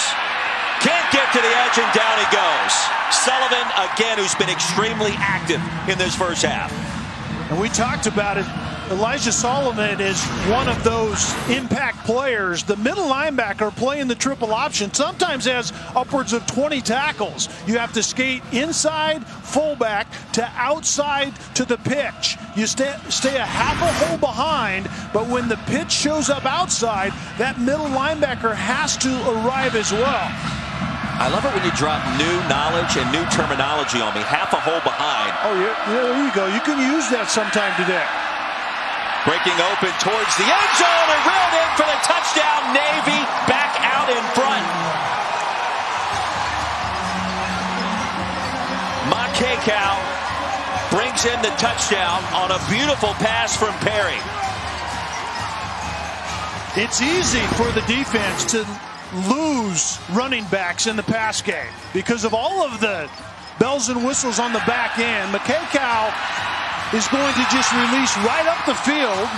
Can't get to the edge, and down he goes. Sullivan, again, who's been extremely active in this first half. And we talked about it. Elijah Sullivan is one of those impact players. The middle linebacker playing the triple option sometimes has upwards of 20 tackles. You have to skate inside fullback to outside to the pitch. You stay a half a hole behind, but when the pitch shows up outside, that middle linebacker has to arrive as well. I love it when you drop new knowledge and new terminology on me. Half a hole behind. Oh, yeah, there you go. You can use that sometime today. Breaking open towards the end zone and reeled in for the touchdown. Navy back out in front. Makekau brings in the touchdown on a beautiful pass from Perry. It's easy for the defense to lose running backs in the pass game because of all of the bells and whistles on the back end. Makekau is going to just release right up the field,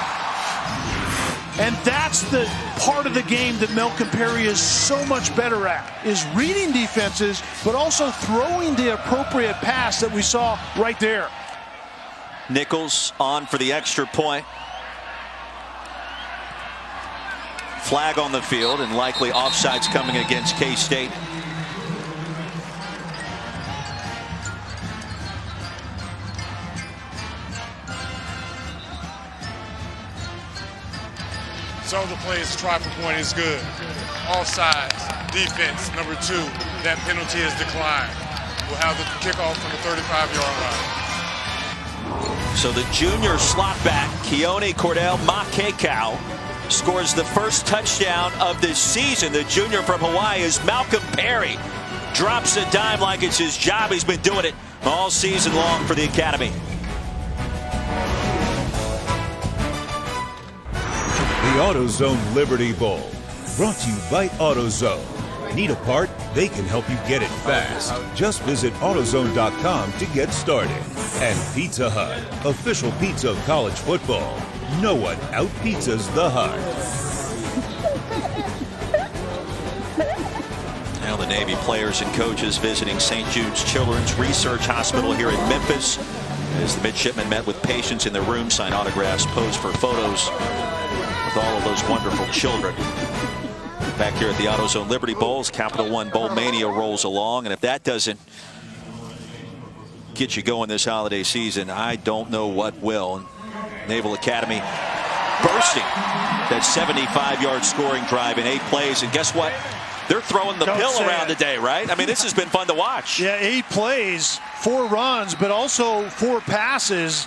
and that's the part of the game that Malcolm Perry is so much better at, is reading defenses but also throwing the appropriate pass that we saw right there. Nichols on for the extra point. Flag on the field, and likely offsides coming against K-State. So the plays, try for point is good. Offsides, defense, number 2. That penalty is declined. We'll have the kickoff from the 35-yard line. So the junior slot back, Keone Cordell Makekau, scores the first touchdown of this season. The junior from Hawaii is Malcolm Perry. Drops a dime like it's his job. He's been doing it all season long for the Academy. The AutoZone Liberty Bowl, brought to you by AutoZone. Need a part? They can help you get it fast. Just visit AutoZone.com to get started. And Pizza Hut, official pizza of college football. No one out-pizzas the Hut. Now the Navy players and coaches visiting St. Jude's Children's Research Hospital here in Memphis as the midshipmen met with patients in their room, signed autographs, posed for photos with all of those wonderful children. Back here at the AutoZone Liberty Bowls, Capital One Bowl Mania rolls along, and if that doesn't get you going this holiday season, I don't know what will. Naval Academy bursting that 75-yard scoring drive in 8 plays, and guess what? They're throwing the pill around today, right? I mean, this has been fun to watch. Yeah, 8 plays, 4 runs, but also 4 passes.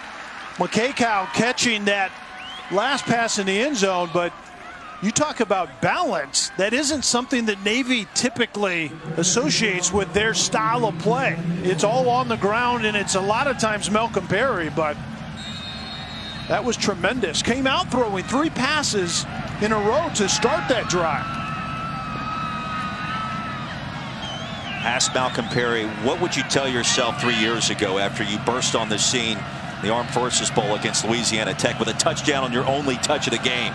Makekau catching that last pass in the end zone, but you talk about balance. That isn't something that Navy typically associates with their style of play. It's all on the ground, and it's a lot of times Malcolm Perry, but that was tremendous. Came out throwing 3 passes in a row to start that drive. Ask Malcolm Perry, what would you tell yourself 3 years ago after you burst on the scene, the Armed Forces Bowl against Louisiana Tech with a touchdown on your only touch of the game?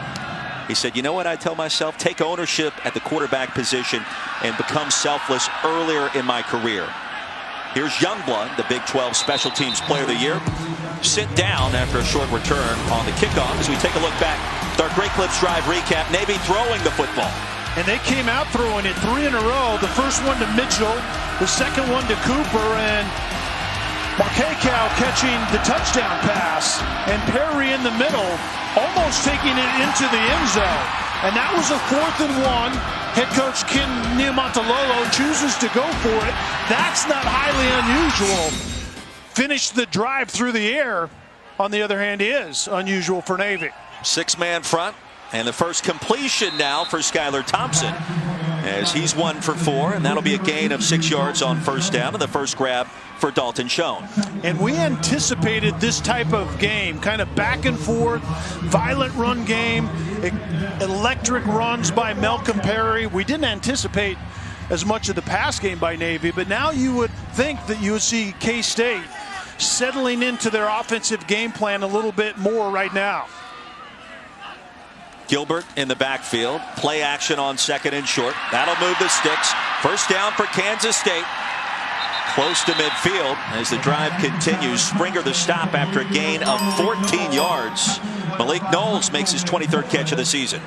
He said, you know what I tell myself? Take ownership at the quarterback position and become selfless earlier in my career. Here's Youngblood, the Big 12 Special Teams Player of the Year, sit down after a short return on the kickoff as we take a look back at our Great Clips Drive recap. Navy throwing the football. And they came out throwing it 3 in a row. The first one to Mitchell, the second one to Cooper, and Makekau catching the touchdown pass, and Perry in the middle, almost taking it into the end zone. And that was a 4th and 1. Head coach Ken Niumatalolo chooses to go for it. That's not highly unusual. Finish the drive through the air, on the other hand, is unusual for Navy. 6-man front, and the first completion now for Skylar Thompson, as he's 1 for 4, and that'll be a gain of 6 yards on first down, and the first grab for Dalton Schoen. And we anticipated this type of game, kind of back and forth, violent run game, electric runs by Malcolm Perry. We didn't anticipate as much of the pass game by Navy, but now you would think that you would see K-State settling into their offensive game plan a little bit more right now. Gilbert in the backfield. Play action on second and short. That'll move the sticks. First down for Kansas State. Close to midfield as the drive continues. Springer the stop after a gain of 14 yards. Malik Knowles makes his 23rd catch of the season.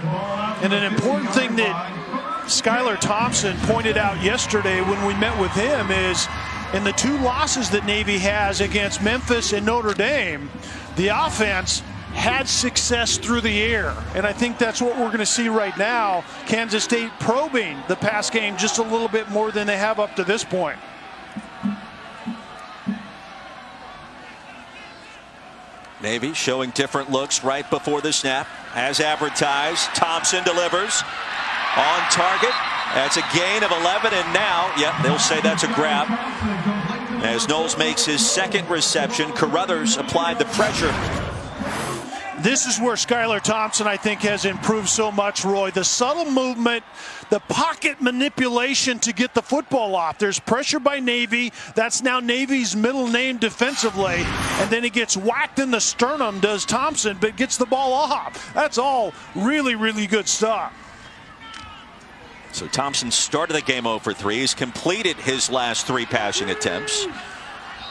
And an important thing that Skylar Thompson pointed out yesterday when we met with him is in the 2 losses that Navy has against Memphis and Notre Dame, the offense had success through the air. And I think that's what we're going to see right now. Kansas State probing the pass game just a little bit more than they have up to this point. Navy showing different looks right before the snap. As advertised, Thompson delivers on target. That's a gain of 11, and now, they'll say that's a grab. As Knowles makes his second reception, Carruthers applied the pressure. This is where Skylar Thompson, I think, has improved so much, Roy. The subtle movement, the pocket manipulation to get the football off. There's pressure by Navy. That's now Navy's middle name defensively. And then he gets whacked in the sternum, does Thompson, but gets the ball off. That's all really, really good stuff. So Thompson started the game 0 for 3. He's completed his last 3 passing attempts.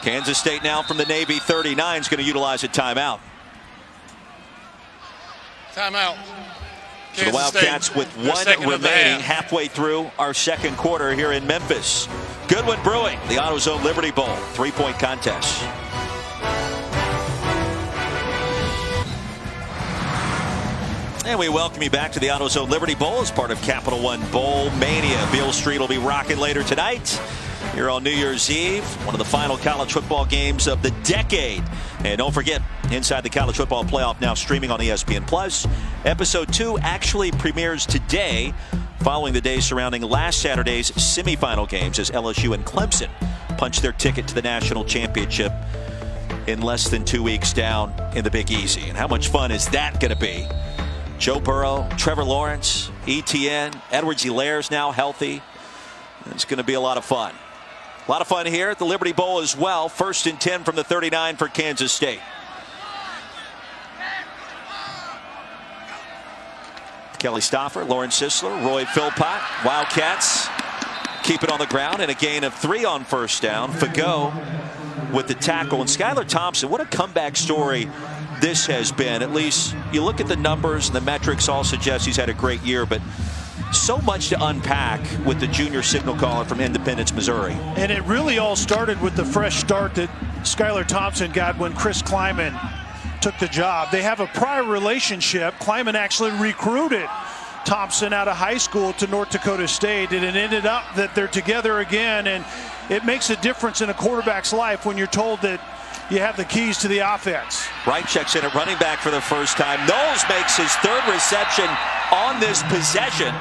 Kansas State now from the Navy 39 is going to utilize a timeout. Timeout. So the Wildcats with 1 remaining halfway through our second quarter here in Memphis. Goodwin Brewing, the AutoZone Liberty Bowl, 3-point contest. And we welcome you back to the AutoZone Liberty Bowl as part of Capital One Bowl Mania. Beale Street will be rocking later tonight here on New Year's Eve. One of the final college football games of the decade. And don't forget, Inside the College Football Playoff now streaming on ESPN+. Episode 2 actually premieres today, following the day surrounding last Saturday's semifinal games as LSU and Clemson punched their ticket to the national championship in less than 2 weeks down in the Big Easy. And how much fun is that going to be? Joe Burrow, Trevor Lawrence, Etienne, Edwards-Hilaire's now healthy. It's going to be a lot of fun. A lot of fun here at the Liberty Bowl as well. 1st and 10 from the 39 for Kansas State. Kelly Stoffer, Lauren Sisler, Roy Philpott. Wildcats keep it on the ground and a gain of 3 on first down. Fagot with the tackle. And Skylar Thompson, what a comeback story this has been. At least you look at the numbers and the metrics all suggest he's had a great year, but so much to unpack with the junior signal caller from Independence, Missouri. And it really all started with the fresh start that Skylar Thompson got when Chris Kleiman took the job. They have a prior relationship. Kleiman actually recruited Thompson out of high school to North Dakota State, and it ended up that they're together again, and it makes a difference in a quarterback's life when you're told that you have the keys to the offense. Wright checks in at running back for the first time. Knowles makes his 3rd reception on this possession.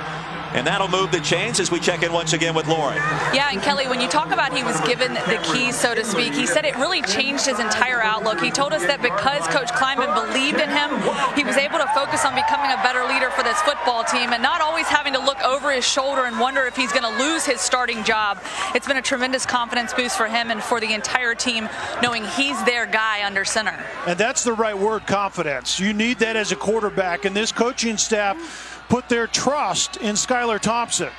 And that'll move the chains as we check in once again with Lauren. Yeah, and Kelly, when you talk about he was given the keys, so to speak, he said it really changed his entire outlook. He told us that because Coach Kleiman believed in him, he was able to focus on becoming a better leader for this football team and not always having to look over his shoulder and wonder if he's going to lose his starting job. It's been a tremendous confidence boost for him and for the entire team, knowing he's their guy under center. And that's the right word, confidence. You need that as a quarterback, and this coaching staff put their trust in Skylar Thompson.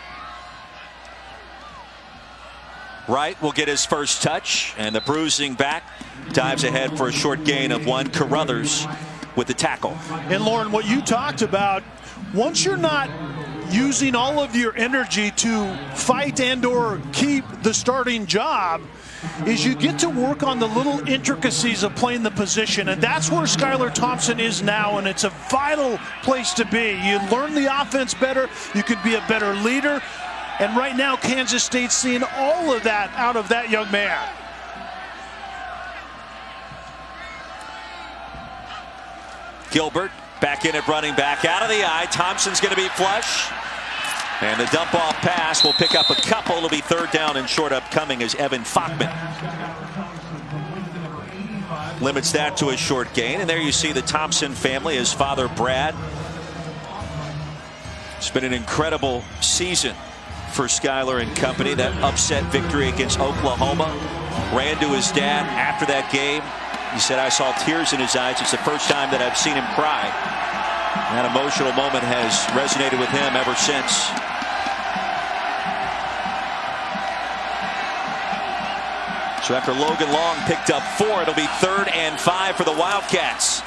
Wright will get his first touch, and the bruising back dives ahead for a short gain of 1. Carruthers with the tackle. And Lauren, what you talked about, once you're not using all of your energy to fight and or keep the starting job, is you get to work on the little intricacies of playing the position, and that's where Skylar Thompson is now, and it's a vital place to be. You learn the offense better, you could be a better leader, and right now Kansas State's seeing all of that out of that young man. Gilbert back in at running back, out of the eye. Thompson's going to be flush. And the dump off pass will pick up a couple. It'll be third down and short upcoming as Evan Fockman limits that to a short gain. And there you see the Thompson family, his father Brad. It's been an incredible season for Skylar and company. That upset victory against Oklahoma. Ran to his dad after that game. He said, "I saw tears in his eyes. It's the first time that I've seen him cry." That emotional moment has resonated with him ever since. So after Logan Long picked up 4, it'll be 3rd and 5 for the Wildcats.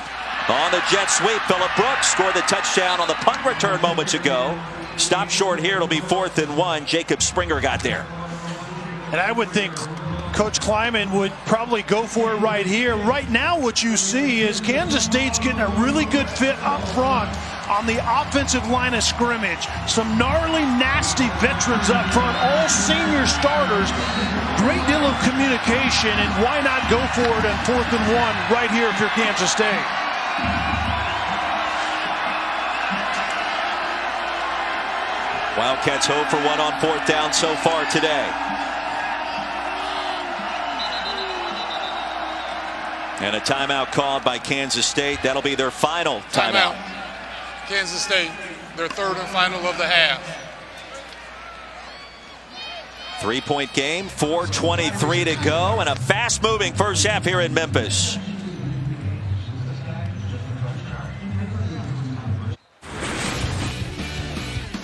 On the jet sweep, Phillip Brooks scored the touchdown on the punt return moments ago. Stop short here. It'll be 4th and 1. Jacob Springer got there. And I would think Coach Kleiman would probably go for it right here. Right now what you see is Kansas State's getting a really good fit up front on the offensive line of scrimmage. Some gnarly, nasty veterans up front, all senior starters. Great deal of communication, and why not go for it on 4th and 1 right here if you're Kansas State? Wildcats 0 for 1 on 4th down so far today. And a timeout called by Kansas State. That'll be their final timeout. Kansas State, their 3rd and final of the half. 3-point game, 4:23 to go, and a fast-moving first half here in Memphis.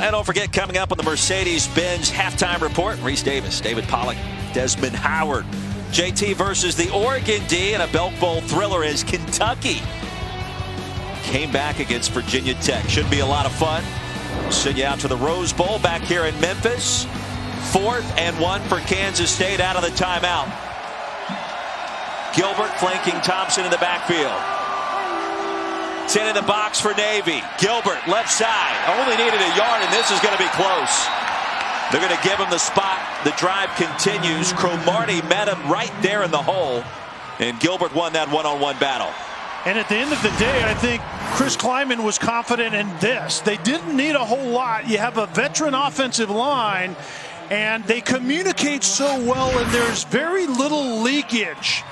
And don't forget, coming up on the Mercedes-Benz halftime report, Reese Davis, David Pollack, Desmond Howard. JT versus the Oregon D in a Belk Bowl thriller as Kentucky came back against Virginia Tech. Should be a lot of fun. We'll send you out to the Rose Bowl back here in Memphis. 4th and 1 for Kansas State out of the timeout. Gilbert flanking Thompson in the backfield. 10 in the box for Navy. Gilbert left side. Only needed a yard, and this is going to be close. They're going to give him the spot. The drive continues. Cromartie met him right there in the hole, and Gilbert won that one-on-one battle. And at the end of the day, I think Chris Kleiman was confident in this. They didn't need a whole lot. You have a veteran offensive line, and they communicate so well, and there's very little leakage.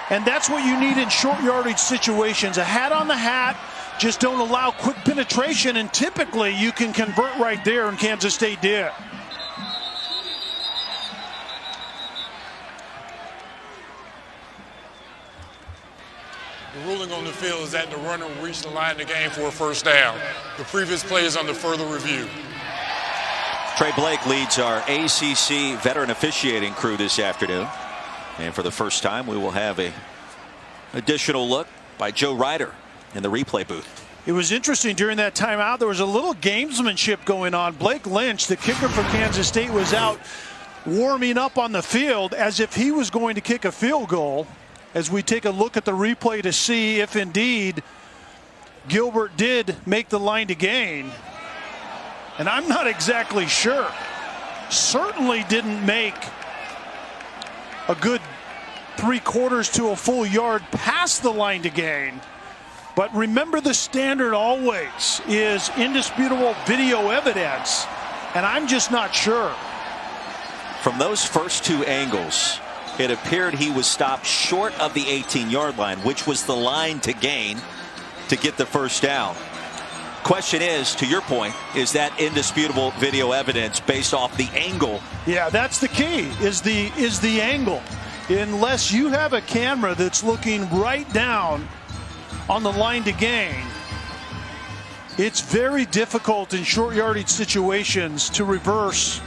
And that's what you need in short yardage situations. A hat on the hat, just don't allow quick penetration, and typically you can convert right there, and Kansas State did. The ruling on the field is that the runner reached the line of the game for a first down. The previous play is under further review. Trey Blake leads our ACC veteran officiating crew this afternoon. And for the first time, we will have an additional look by Joe Ryder in the replay booth. It was interesting during that timeout. There was a little gamesmanship going on. Blake Lynch, the kicker for Kansas State, was out warming up on the field as if he was going to kick a field goal. As we take a look at the replay to see if indeed Gilbert did make the line to gain. And I'm not exactly sure. Certainly didn't make a good 3/4 to a full yard past the line to gain. But remember, the standard always is indisputable video evidence, and I'm just not sure. From those first 2 angles, it appeared he was stopped short of the 18-yard line, which was the line to gain to get the first down. Question is, to your point, is that indisputable video evidence based off the angle? Yeah, that's the key, is the angle. Unless you have a camera that's looking right down on the line to gain, it's very difficult in short yardage situations to reverse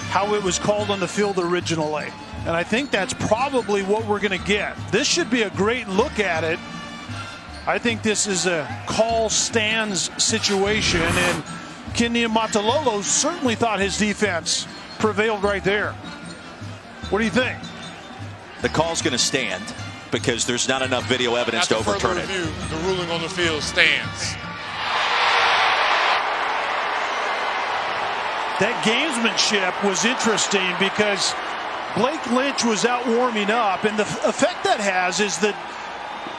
how it was called on the field originally. And I think that's probably what we're going to get. This should be a great look at it. I think this is a call stands situation, and Kenny Matalolo certainly thought his defense prevailed right there. What do you think? The call's going to stand because there's not enough video evidence to overturn it. Review, the ruling on the field stands. That gamesmanship was interesting because Blake Lynch was out warming up, and the effect that has is that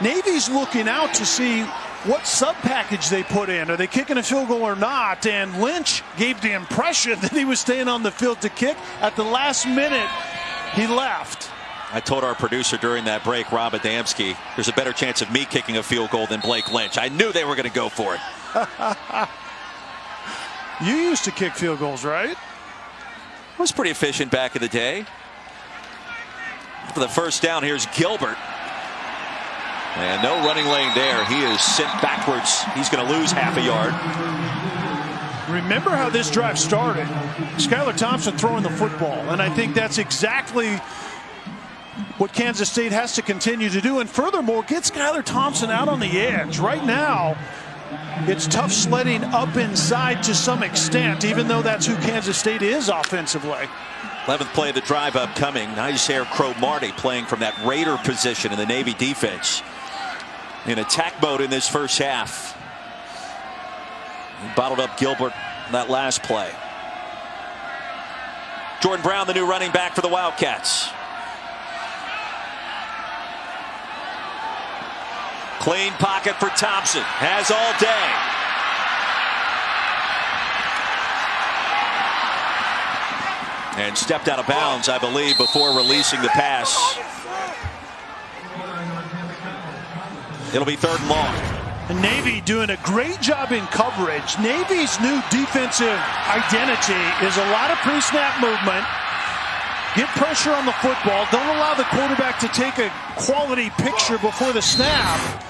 Navy's looking out to see what sub package they put in. Are they kicking a field goal or not? And Lynch gave the impression that he was staying on the field to kick. At the last minute, he left. I told our producer during that break, Rob Adamski, there's a better chance of me kicking a field goal than Blake Lynch. I knew they were going to go for it. You used to kick field goals, right? I was pretty efficient back in the day. For the first down, here's Gilbert. And no running lane there. He is sent backwards. He's going to lose half a yard. Remember how this drive started? Skylar Thompson throwing the football. And I think that's exactly what Kansas State has to continue to do. And furthermore, get Skylar Thompson out on the edge. Right now, it's tough sledding up inside to some extent, even though that's who Kansas State is offensively. 11th play of the drive upcoming. Nizair Cromartie playing from that Raider position in the Navy defense. In attack mode in this first half. He bottled up Gilbert that last play. Jordan Brown, the new running back for the Wildcats. Clean pocket for Thompson. Has all day. And stepped out of bounds, I believe, before releasing the pass. It'll be 3rd and long. And Navy doing a great job in coverage. Navy's new defensive identity is a lot of pre-snap movement. Get pressure on the football. Don't allow the quarterback to take a quality picture before the snap.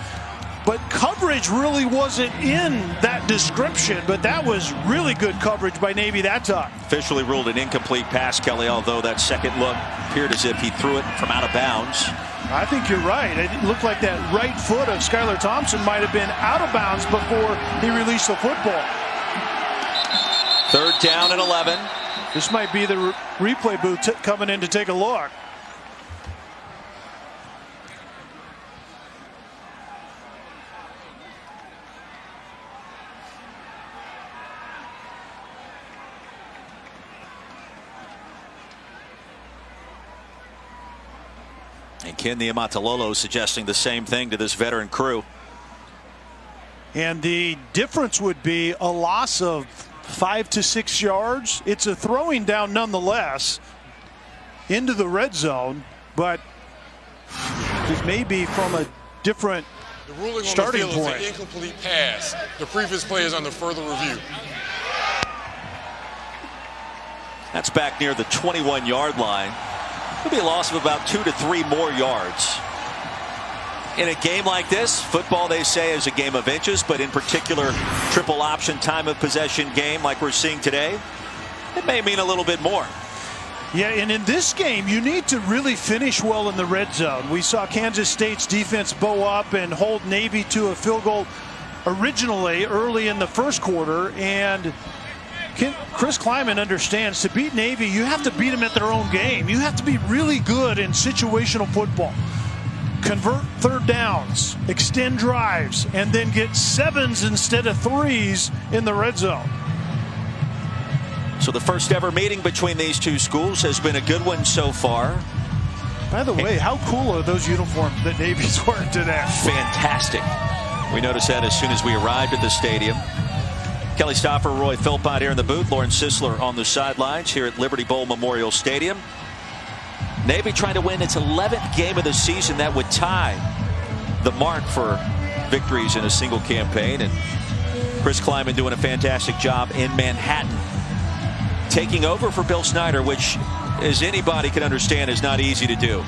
But coverage really wasn't in that description, but that was really good coverage by Navy that time. Officially ruled an incomplete pass, Kelly, although that second look appeared as if he threw it from out of bounds. I think you're right. It looked like that right foot of Skylar Thompson might have been out of bounds before he released the football. 3rd down and 11. This might be the replay booth coming in to take a look. And Ken Niumatalolo suggesting the same thing to this veteran crew. And the difference would be a loss of 5 to 6 yards. It's a throwing down nonetheless into the red zone, but it may be from a different starting point. The ruling on the field is an incomplete pass. The previous play is under further review. That's back near the 21-yard line. It'll be a loss of about 2 to 3 more yards. In a game like this, football, they say, is a game of inches, but in particular, triple option time of possession game like we're seeing today, it may mean a little bit more. Yeah, and in this game, you need to really finish well in the red zone. We saw Kansas State's defense bow up and hold Navy to a field goal originally early in the first quarter, and Chris Klieman understands to beat Navy, you have to beat them at their own game. You have to be really good in situational football. Convert 3rd downs, extend drives, and then get 7s instead of 3s in the red zone. So the first ever meeting between these two schools has been a good one so far. By the way, how cool are those uniforms that Navy's wearing today? Fantastic. We noticed that as soon as we arrived at the stadium. Kelly Stoffer, Roy Philpott here in the booth. Lawrence Sisler on the sidelines here at Liberty Bowl Memorial Stadium. Navy trying to win its 11th game of the season. That would tie the mark for victories in a single campaign. And Chris Klieman doing a fantastic job in Manhattan, taking over for Bill Snyder, which, as anybody can understand, is not easy to do.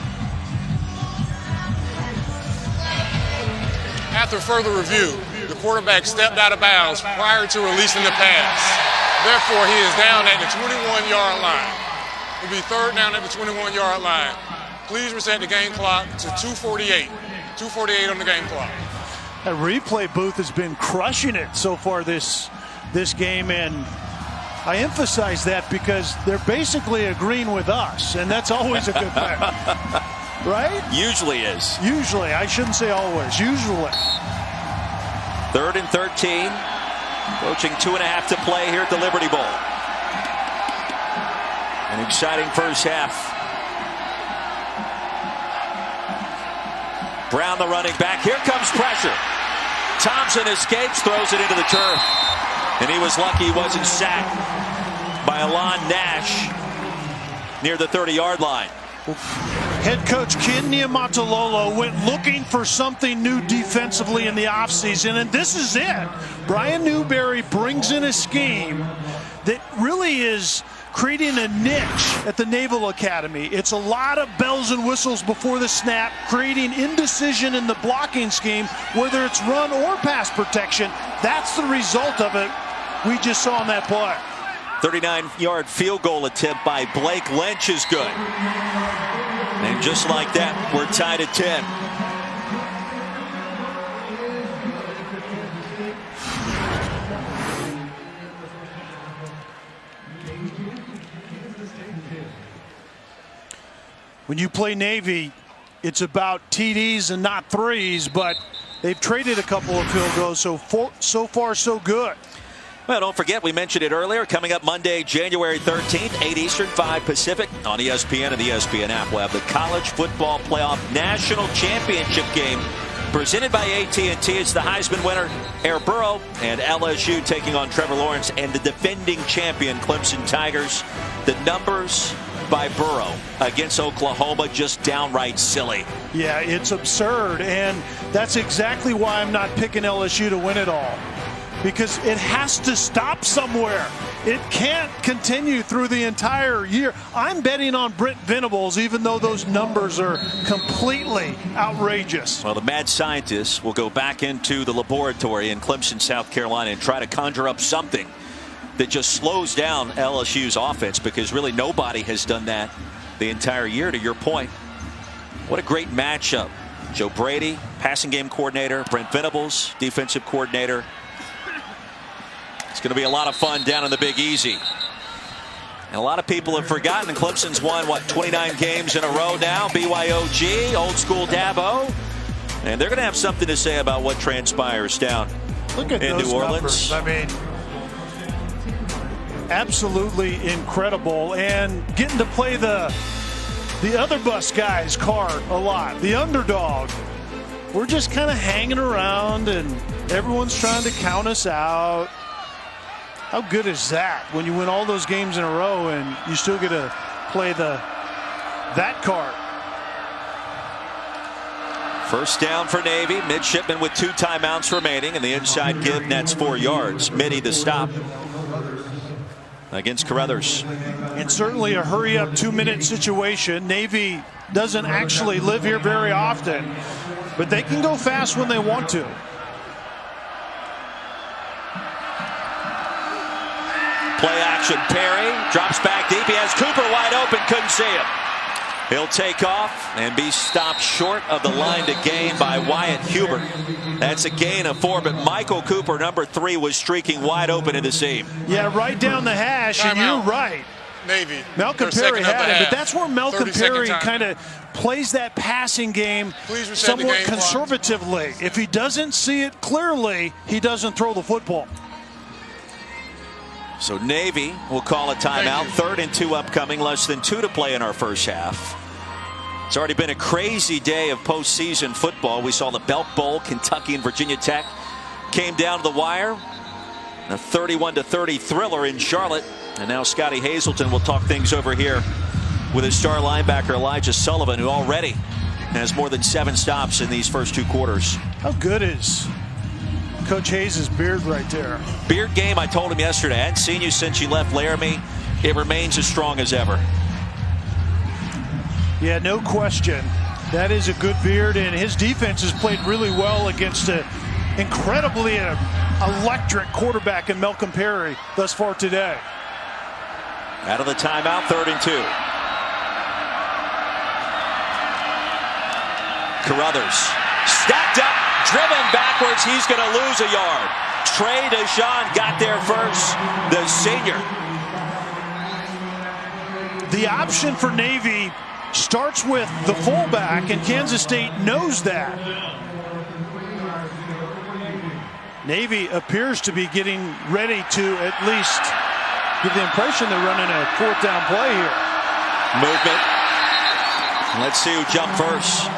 After further review, the quarterback stepped out of bounds prior to releasing the pass. Therefore, he is down at the 21-yard line. It'll be 3rd down at the 21-yard line. Please reset the game clock to 2:48. 2:48 on the game clock. A replay booth has been crushing it so far this game, and I emphasize that because they're basically agreeing with us, and that's always a good thing. Right? Usually is. Usually. I shouldn't say always. Usually. 3rd and 13. Approaching 2.5 to play here at the Liberty Bowl. An exciting first half. Brown, the running back. Here comes pressure. Thompson escapes, throws it into the turf. And he was lucky he wasn't sacked by Alon Nash near the 30-yard line. Head coach Ken Niumatalolo went looking for something new defensively in the offseason, and this is it. Brian Newberry brings in a scheme that really is creating a niche at the Naval Academy. It's a lot of bells and whistles before the snap, creating indecision in the blocking scheme, whether it's run or pass protection. That's the result of it we just saw on that play. 39-yard field goal attempt by Blake Lynch is good. And just like that, we're tied at 10. When you play Navy, it's about TDs and not threes, but they've traded a couple of field goals, so far so good. Well, don't forget, we mentioned it earlier, coming up Monday, January 13th, 8 Eastern, 5 Pacific, on ESPN and the ESPN app. We'll have the College Football Playoff National Championship game presented by AT&T. It's the Heisman winner, Air Burrow, and LSU taking on Trevor Lawrence and the defending champion, Clemson Tigers. The numbers by Burrow against Oklahoma, just downright silly. Yeah, it's absurd, and that's exactly why I'm not picking LSU to win it all. Because it has to stop somewhere. It can't continue through the entire year. I'm betting on Brent Venables, even though those numbers are completely outrageous. Well, the mad scientists will go back into the laboratory in Clemson, South Carolina, and try to conjure up something that just slows down LSU's offense, because really nobody has done that the entire year, to your point. What a great matchup. Joe Brady, passing game coordinator, Brent Venables, defensive coordinator. It's going to be a lot of fun down in the Big Easy. And a lot of people have forgotten Clemson's won, 29 games in a row now. BYOG, old school Dabo. And they're going to have something to say about what transpires down Look at in those New Orleans. Numbers. I mean, absolutely incredible. And getting to play the other bus guy's card a lot, the underdog. We're just kind of hanging around, and everyone's trying to count us out. How good is that when you win all those games in a row and you still get to play that card? First down for Navy. Midshipman with 2 timeouts remaining, and the inside give nets 4 yards. Mitty the stop against Carruthers. It's certainly a hurry-up 2-minute situation. Navy doesn't actually live here very often, but they can go fast when they want to. Play action. Perry drops back deep. He has Cooper wide open. Couldn't see him. He'll take off and be stopped short of the line to gain by Wyatt Hubert. That's a gain of 4, but Michael Cooper, number 3, was streaking wide open in the seam. Yeah, right down the hash, and you're right. Navy. Malcolm Perry had it, but that's where Malcolm Perry kind of plays that passing game somewhat conservatively. If he doesn't see it clearly, he doesn't throw the football. So Navy will call a timeout. 3rd and 2 upcoming. Less than 2 to play in our first half. It's already been a crazy day of postseason football. We saw the Belk Bowl. Kentucky and Virginia Tech came down to the wire. A 31-30 thriller in Charlotte. And now Scotty Hazelton will talk things over here with his star linebacker Elijah Sullivan, who already has more than 7 stops in these first 2 quarters. How good is Coach Hayes' beard right there? Beard game, I told him yesterday. I hadn't seen you since you left Laramie. It remains as strong as ever. Yeah, no question. That is a good beard, and his defense has played really well against an incredibly electric quarterback in Malcolm Perry thus far today. Out of the timeout, 3rd and 2. Carruthers stacked up. Driven backwards, he's going to lose a yard. Trey Deshawn got there first, the senior. The option for Navy starts with the fullback, and Kansas State knows that. Navy appears to be getting ready to at least give the impression they're running a 4th down play here. Movement. Let's see who jumped first.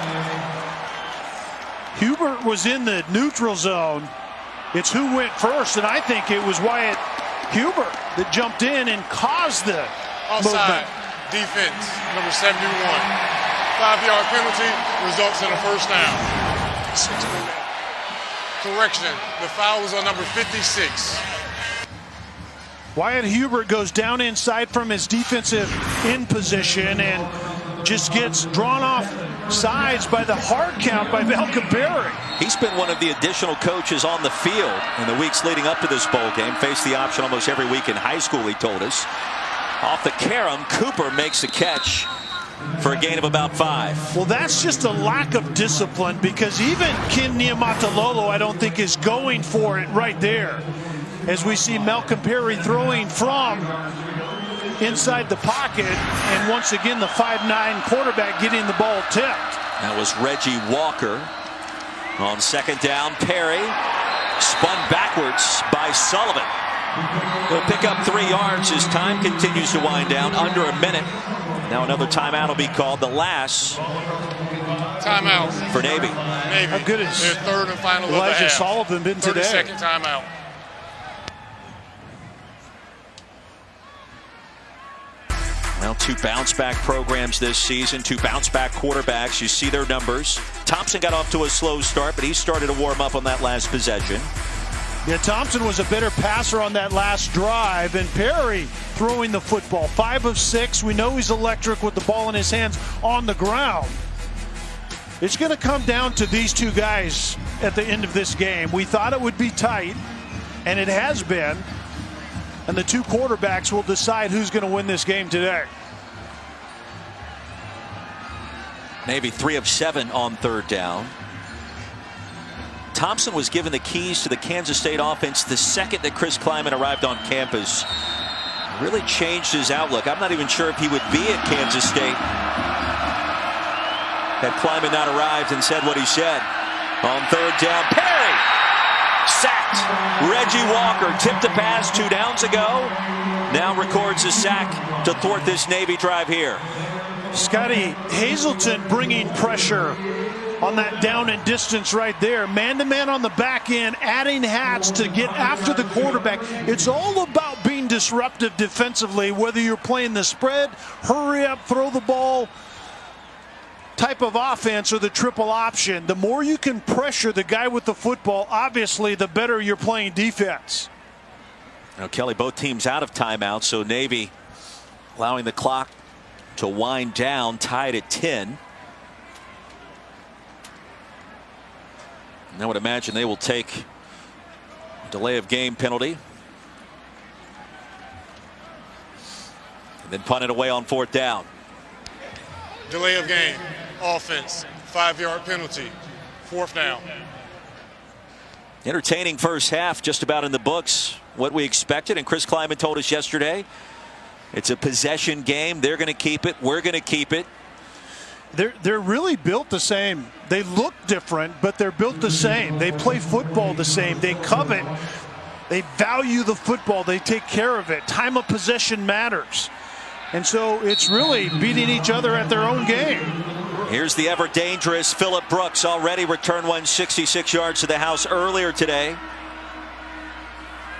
Hubert was in the neutral zone. It's who went first, and I think it was Wyatt Hubert that jumped in and caused the Offside. movement. Defense, number 71. 5-yard penalty results in a first down. Correction, the foul was on number 56. Wyatt Hubert goes down inside from his defensive end position and just gets drawn off sides by the hard count by Malcolm Perry. He's been one of the additional coaches on the field in the weeks leading up to this bowl game. Faced the option almost every week in high school, he told us. Off the carom, Cooper makes the catch for a gain of about 5. Well, that's just a lack of discipline, because even Ken Niumatalolo, I don't think, is going for it right there. As we see Malcolm Perry throwing from inside the pocket, and once again the 5'9" quarterback getting the ball tipped. That was Reggie Walker. On second down, Perry spun backwards by Sullivan. He'll pick up 3 yards as time continues to wind down. Under a minute. Now another timeout will be called. The last Timeout for Navy. How good is Their third and final Elijah of the half. Sullivan been today? 30-second timeout. Well, 2 bounce-back programs this season, 2 bounce-back quarterbacks. You see their numbers. Thompson got off to a slow start, but he started to warm up on that last possession. Yeah, Thompson was a better passer on that last drive, and Perry throwing the football. 5 of 6. We know he's electric with the ball in his hands on the ground. It's going to come down to these 2 guys at the end of this game. We thought it would be tight, and it has been. And the 2 quarterbacks will decide who's going to win this game today. Navy 3 of 7 on third down. Thompson was given the keys to the Kansas State offense the second that Chris Klieman arrived on campus. Really changed his outlook. I'm not even sure if he would be at Kansas State had Klieman not arrived and said what he said. On third down, Perry sacked. Reggie Walker tipped a pass 2 downs ago. Now records a sack to thwart this Navy drive here. Scotty Hazelton bringing pressure on that down and distance right there. Man-to-man on the back end, adding hats to get after the quarterback. It's all about being disruptive defensively, whether you're playing the spread, hurry up, throw the ball type of offense or the triple option. The more you can pressure the guy with the football, obviously, the better you're playing defense. Now, Kelly, both teams out of timeout, so Navy allowing the clock to wind down, tied at 10. And I would imagine they will take a delay of game penalty. And then punt it away on fourth down. Delay of game. Offense. 5-yard penalty. Fourth down. Entertaining first half, just about in the books. What we expected, and Chris Klieman told us yesterday, it's a possession game. They're going to keep it. We're going to keep it. They're really built the same. They look different, but they're built the same. They play football the same. They covet. They value the football. They take care of it. Time of possession matters. And so it's really beating each other at their own game. Here's the ever dangerous Phillip Brooks, already returned 166 yards to the house earlier today.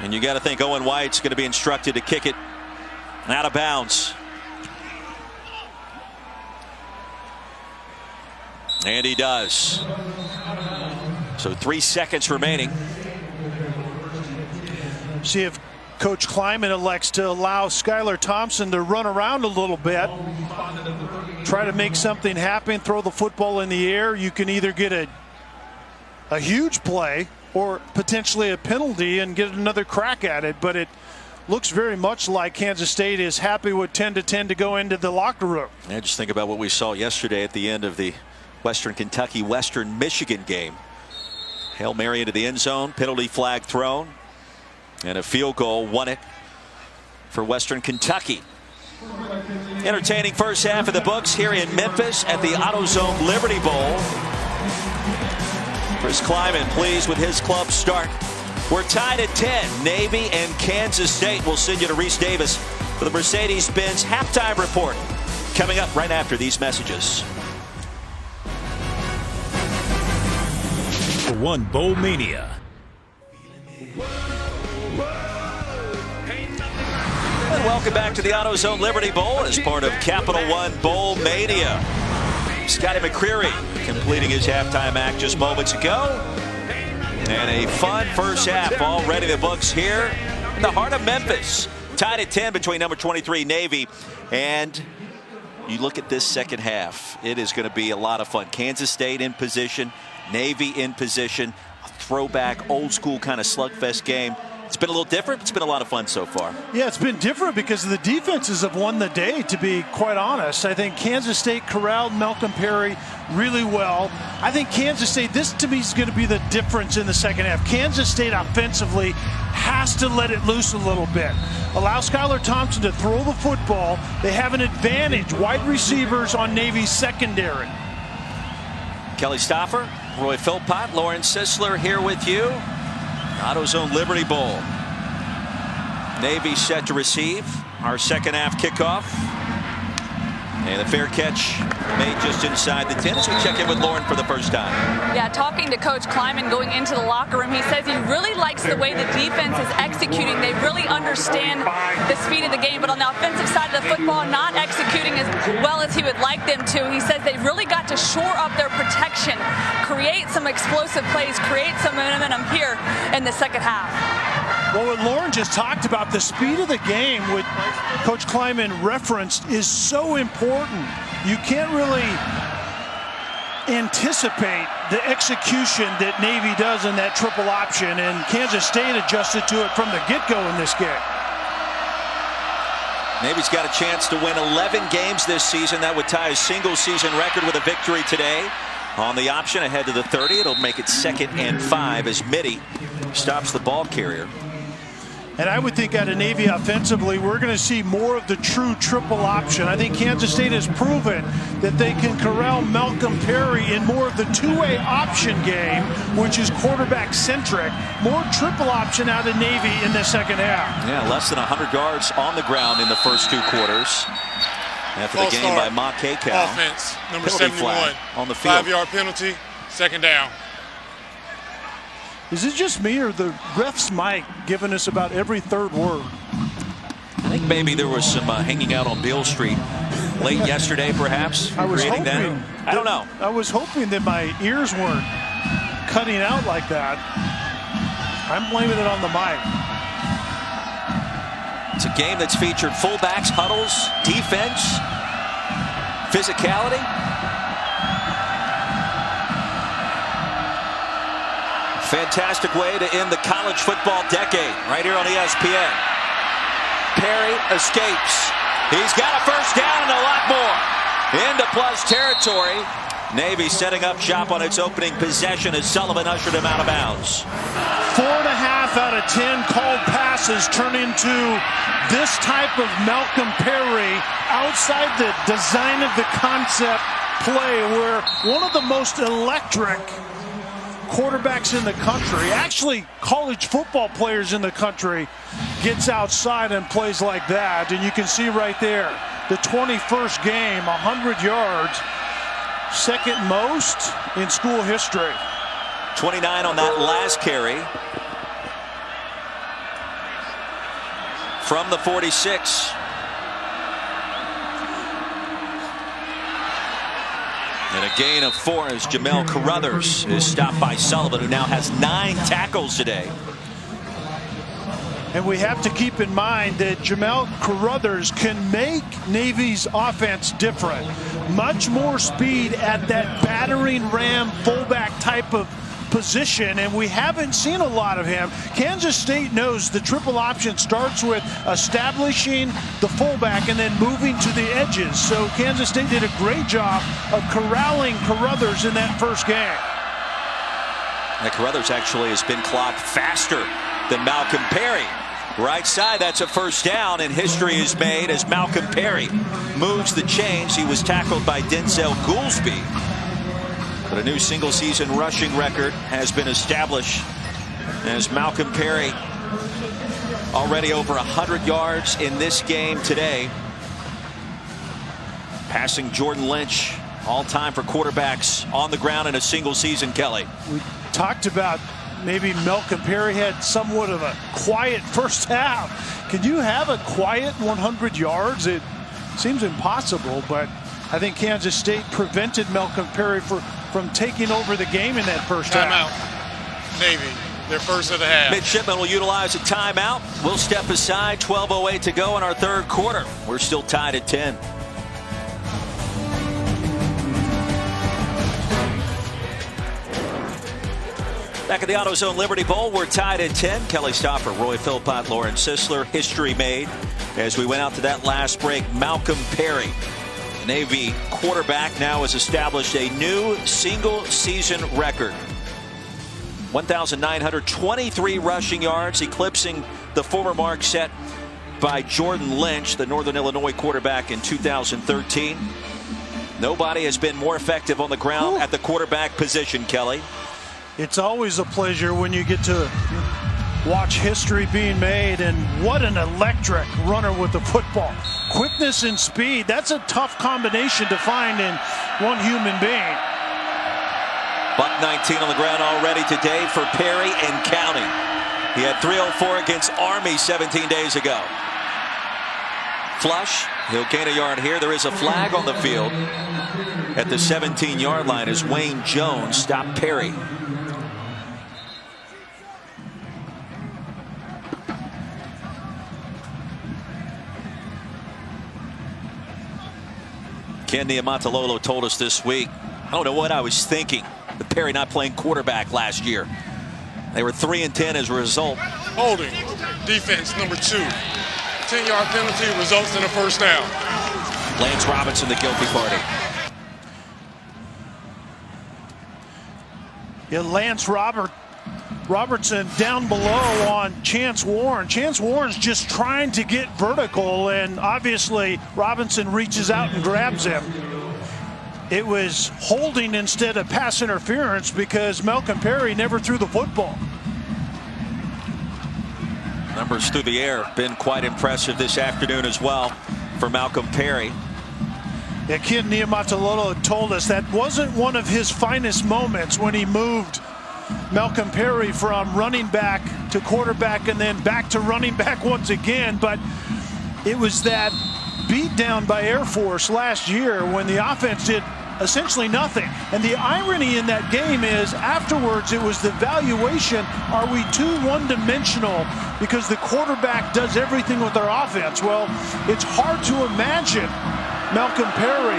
And you got to think Owen White's going to be instructed to kick it out of bounds. And he does. So 3 seconds remaining. See if Coach Klieman elects to allow Skylar Thompson to run around a little bit. Try to make something happen, throw the football in the air. You can either get a huge play or potentially a penalty and get another crack at it. But it looks very much like Kansas State is happy with 10-10 to go into the locker room. Yeah, just think about what we saw yesterday at the end of the Western Kentucky Western Michigan game. Hail Mary into the end zone, penalty flag thrown, and a field goal won it for Western Kentucky. Entertaining first half of the books here in Memphis at the AutoZone Liberty Bowl. Chris Klieman pleased with his club start. We're tied at 10. Navy and Kansas State will send you to Reese Davis for the Mercedes-Benz halftime report. Coming up right after these messages. Capital One Bowl Mania. And welcome back to the AutoZone Liberty Bowl as part of Capital One Bowl Mania. Scotty McCreery completing his halftime act just moments ago. And a fun first half already in the books here in the heart of Memphis. Tied at 10 between number 23 Navy, and you look at this second half, it is going to be a lot of fun. Kansas State in position, Navy in position, a throwback old school kind of slugfest game. It's been a little different. It's been a lot of fun so far. Yeah, it's been different because the defenses have won the day, to be quite honest. I think Kansas State corralled Malcolm Perry really well. I think Kansas State, this to me is going to be the difference in the second half. Kansas State offensively has to let it loose a little bit. Allow Skylar Thompson to throw the football. They have an advantage. Wide receivers on Navy's secondary. Kelly Stoffer, Roy Philpott, Lauren Sisler here with you. AutoZone Liberty Bowl. Navy set to receive our second half kickoff. And the fair catch made just inside the 10 as we check in with Lauren for the first time. Yeah, talking to Coach Kleiman going into the locker room, he says he really likes the way the defense is executing. They really understand the speed of the game, but on the offensive side of the football, not executing as well as he would like them to. He says they really got to shore up their protection, create some explosive plays, create some momentum here in the second half. Well, what Lauren just talked about, the speed of the game, what Coach Kleiman referenced, is so important. You can't really anticipate the execution that Navy does in that triple option, and Kansas State adjusted to it from the get-go in this game. Navy's got a chance to win 11 games this season. That would tie a single season record with a victory today. On the option ahead to the 30, it'll make it 2nd and 5 as Mitty stops the ball carrier. And I would think out of Navy offensively, we're going to see more of the true triple option. I think Kansas State has proven that they can corral Malcolm Perry in more of the two-way option game, which is quarterback-centric. More triple option out of Navy in the second half. Yeah, less than 100 yards on the ground in the first two quarters. After the game by Ma Kekau. Offense, number 71. On the field. 5-yard penalty, second down. Is it just me, or the ref's mic giving us about every third word? I think maybe there was some hanging out on Beale Street late yesterday, perhaps. I was hoping. That. I don't know. I was hoping that my ears weren't cutting out like that. I'm blaming it on the mic. It's a game that's featured fullbacks, huddles, defense, physicality. Fantastic way to end the college football decade right here on ESPN. Perry escapes. He's got a first down and a lot more. Into plus territory. Navy setting up shop on its opening possession as Sullivan ushered him out of bounds. 4.5 out of 10 called passes turn into this type of Malcolm Perry outside the design of the concept play, where one of the most electric quarterbacks in the country, actually college football players in the country, gets outside and plays like that. And you can see right there, the 21st game, 100 yards, second most in school history. 29 on that last carry. From the 46. And a gain of 4 as Jamel Carruthers is stopped by Sullivan, who now has 9 tackles today. And we have to keep in mind that Jamel Carruthers can make Navy's offense different. Much more speed at that battering ram fullback type of position, and we haven't seen a lot of him. Kansas State knows the triple option starts with establishing the fullback and then moving to the edges. So Kansas State did a great job of corralling Carruthers in that first game. And Carruthers actually has been clocked faster than Malcolm Perry. Right side, that's a first down, and history is made as Malcolm Perry moves the chains. He was tackled by Denzel Goolsby. But a new single-season rushing record has been established as Malcolm Perry already over 100 yards in this game today. Passing Jordan Lynch, all-time for quarterbacks on the ground in a single season, Kelly. talked about maybe Malcolm Perry had somewhat of a quiet first half. Can you have a quiet 100 yards? It seems impossible, but I think Kansas State prevented Malcolm Perry from taking over the game in that first half. Timeout. Navy, their first of the half. Midshipmen will utilize a timeout. We'll step aside. 12:08 to go in our third quarter. We're still tied at 10. Back at the AutoZone Liberty Bowl, we're tied at 10. Kelly Stoffer, Roy Philpott, Lauren Sisler. History made as we went out to that last break. Malcolm Perry, Navy quarterback, now has established a new single-season record. 1,923 rushing yards, eclipsing the former mark set by Jordan Lynch, the Northern Illinois quarterback in 2013. Nobody has been more effective on the ground at the quarterback position, Kelly. It's always a pleasure when you get to watch history being made, and what an electric runner with the football. Quickness and speed, that's a tough combination to find in one human being. Buck 19 on the ground already today for Perry and counting. He had 304 against Army 17 days ago. Flush, he'll gain a yard here. There is a flag on the field at the 17-yard line as Wayne Jones stopped Perry. Ken Niumatalolo told us this week, I don't know what I was thinking with Perry not playing quarterback last year. They were 3-10 as a result. Holding. Defense number 2. 10-yard penalty results in a first down. Lance Robinson, the guilty party. Yeah, Lance Robertson down below on Chance Warren. Chance Warren's just trying to get vertical, and obviously Robinson reaches out and grabs him. It was holding instead of pass interference because Malcolm Perry never threw the football. Numbers through the air been quite impressive this afternoon as well for Malcolm Perry. Yeah, Ken Niumatalolo told us that wasn't one of his finest moments when he moved Malcolm Perry from running back to quarterback and then back to running back once again, but it was that beat down by Air Force last year when the offense did essentially nothing. And the irony in that game is afterwards it was the valuation, are we too one-dimensional because the quarterback does everything with our offense? Well, it's hard to imagine Malcolm Perry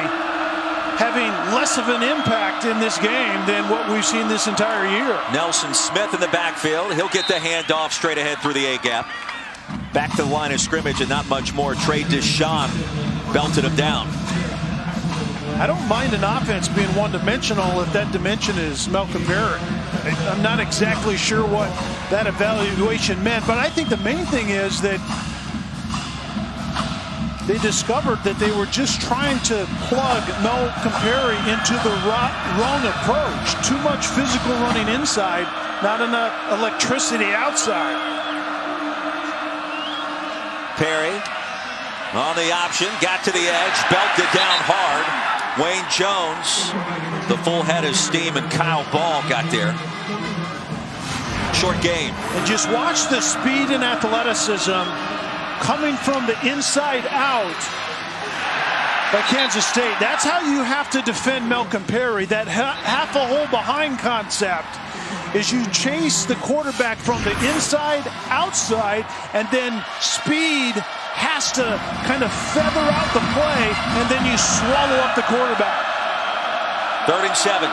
having less of an impact in this game than what we've seen this entire year. Nelson Smith in the backfield. He'll get the handoff straight ahead through the A-gap. Back to the line of scrimmage and not much more. Trey Deshawn belted him down. I don't mind an offense being one-dimensional if that dimension is Malcolm Perry. I'm not exactly sure what that evaluation meant, but I think the main thing is that they discovered that they were just trying to plug Malcolm Perry into the wrong approach. Too much physical running inside, not enough electricity outside. Perry on the option, got to the edge, belted down hard. Wayne Jones, the full head of steam, and Kyle Ball got there. Short game. And just watch the speed and athleticism coming from the inside out by Kansas State. That's how you have to defend Malcolm Perry. That half a hole behind concept is you chase the quarterback from the inside outside, and then speed has to kind of feather out the play, and then you swallow up the quarterback. 3rd and 7.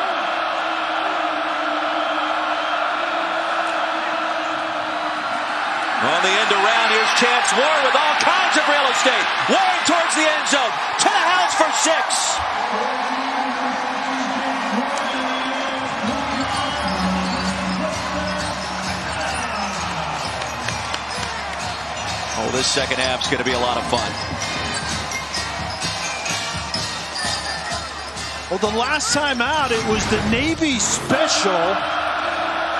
On the end around, here's Chance Warren with all kinds of real estate. Warren towards the end zone, to the house for 6. Oh, this second half's going to be a lot of fun. Well, the last time out, it was the Navy special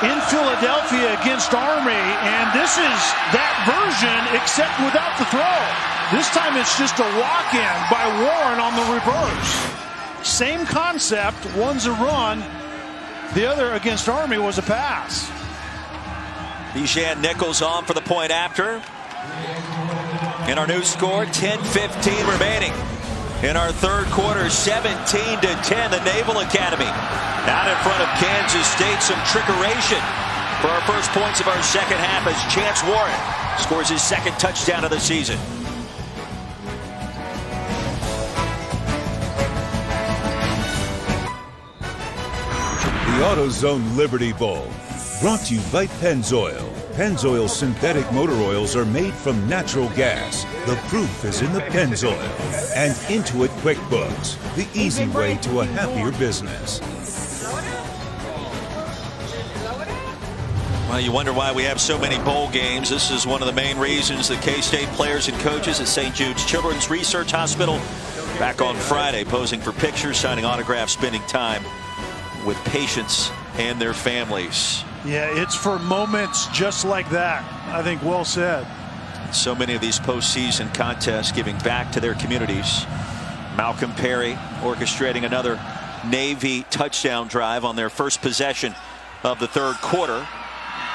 in Philadelphia against Army, and this is that version except without the throw. This time it's just a walk-in by Warren on the reverse. Same concept, one's a run, The other against Army was a pass. Bijan Nichols on for the point after. In our new score, 10:15 remaining. In our third quarter, 17-10, the Naval Academy out in front of Kansas State. Some trickeration for our first points of our second half as Chance Warren scores his second touchdown of the season. The AutoZone Liberty Bowl, brought to you by Pennzoil. Pennzoil synthetic motor oils are made from natural gas. The proof is in the Pennzoil. And Intuit QuickBooks, the easy way to a happier business. Well, you wonder why we have so many bowl games. This is one of the main reasons that K-State players and coaches at St. Jude's Children's Research Hospital back on Friday, posing for pictures, signing autographs, spending time with patients and their families. Yeah, it's for moments just like that. I think well said. So many of these postseason contests giving back to their communities. Malcolm Perry orchestrating another Navy touchdown drive on their first possession of the third quarter.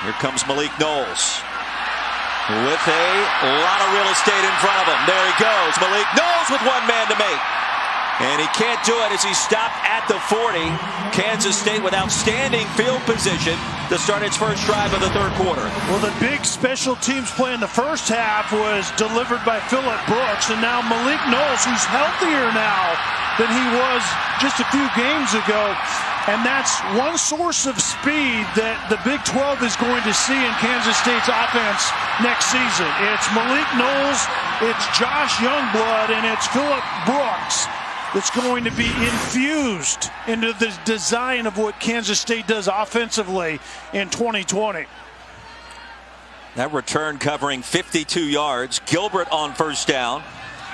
Here comes Malik Knowles with a lot of real estate in front of him. There he goes. Malik Knowles with one man to make. And he can't do it as he stopped at the 40. Kansas State with outstanding field position to start its first drive of the third quarter. Well, the big special teams play in the first half was delivered by Phillip Brooks, and now Malik Knowles, who's healthier now than he was just a few games ago. And that's one source of speed that the Big 12 is going to see in Kansas State's offense next season. It's Malik Knowles, it's Josh Youngblood, and it's Phillip Brooks that's going to be infused into the design of what Kansas State does offensively in 2020. That return covering 52 yards. Gilbert on first down.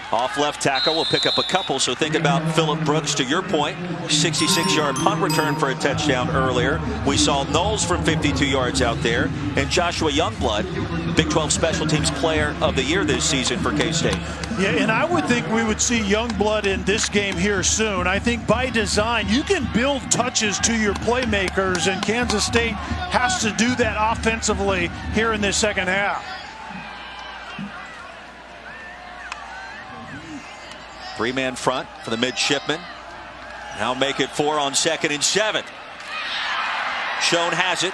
Off left tackle will pick up a couple, so think about Phillip Brooks, to your point. 66-yard punt return for a touchdown earlier. We saw Knowles from 52 yards out there, and Joshua Youngblood, Big 12 Special Teams Player of the Year this season for K-State. Yeah, and I would think we would see Youngblood in this game here soon. I think by design, you can build touches to your playmakers, and Kansas State has to do that offensively here in this second half. Three-man front for the midshipmen. Now make it 4 on 2nd and 7. Schoen has it.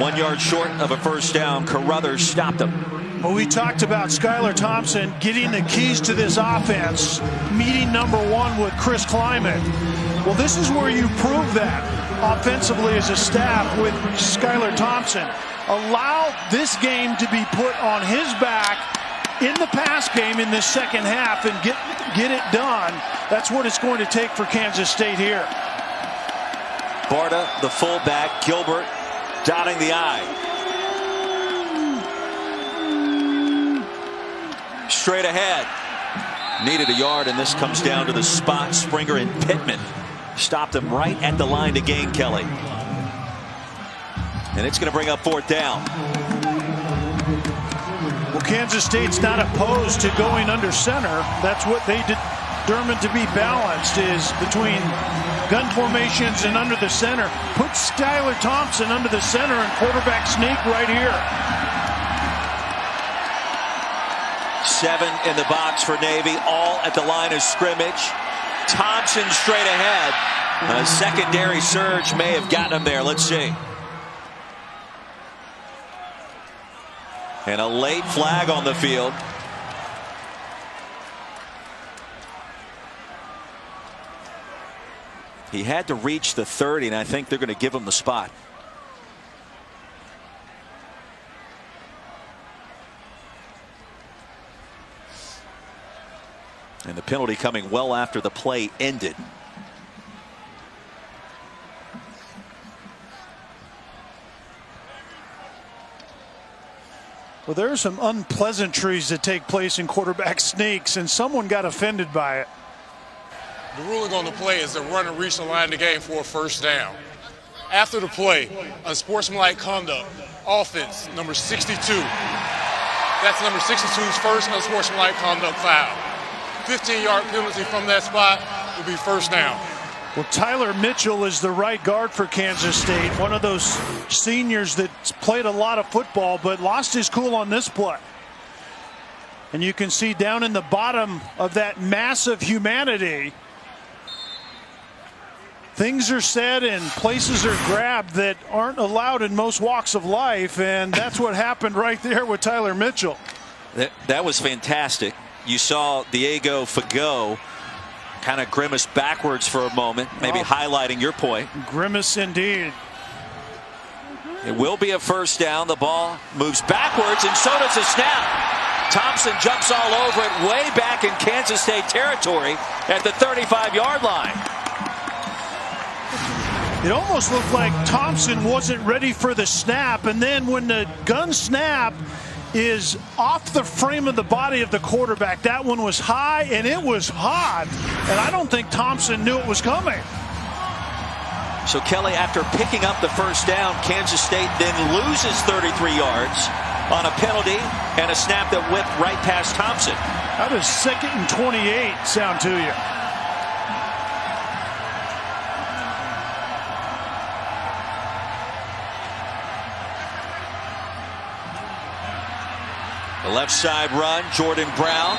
1 yard short of a first down. Carruthers stopped him. Well, we talked about Skylar Thompson getting the keys to this offense, meeting number one with Chris Kleiman. Well, this is where you prove that offensively as a staff with Skylar Thompson. Allow this game to be put on his back in the pass game in this second half and get it done. That's what it's going to take for Kansas State here. Barta, the fullback, Gilbert dotting the I. Straight ahead. Needed a yard, and this comes down to the spot. Springer and Pittman stopped him right at the line to gain Kelly. And it's going to bring up 4th down. Well, Kansas State's not opposed to going under center. That's what they determined to be balanced, is between gun formations and under the center. Put Skylar Thompson under the center and quarterback sneak right here. 7 in the box for Navy, all at the line of scrimmage. Thompson straight ahead. A secondary surge may have gotten him there. Let's see. And a late flag on the field. He had to reach the 30, and I think they're going to give him the spot. And the penalty coming well after the play ended. Well, there are some unpleasantries that take place in quarterback sneaks, and someone got offended by it. The ruling on the play is the runner reached the line of the game for a first down. After the play, unsportsmanlike conduct, offense, number 62. That's number 62's first unsportsmanlike conduct foul. 15-yard penalty from that spot will be first down. Well, Tyler Mitchell is the right guard for Kansas State. One of those seniors that played a lot of football but lost his cool on this play. And you can see down in the bottom of that mass of humanity, things are said and places are grabbed that aren't allowed in most walks of life, and that's what happened right there with Tyler Mitchell. That was fantastic. You saw Diego Fagot kind of grimace backwards for a moment, maybe highlighting your point. Grimace indeed. It will be a first down. The ball moves backwards, and so does the snap. Thompson jumps all over it way back in Kansas State territory at the 35-yard line. It almost looked like Thompson wasn't ready for the snap, and then when the gun snap is off the frame of the body of the quarterback, that one was high and it was hot, and I don't think Thompson knew it was coming. So Kelly, after picking up the first down, Kansas State then loses 33 yards on a penalty and a snap that whipped right past Thompson. How does 2nd and 28 sound to you? The left side run, Jordan Brown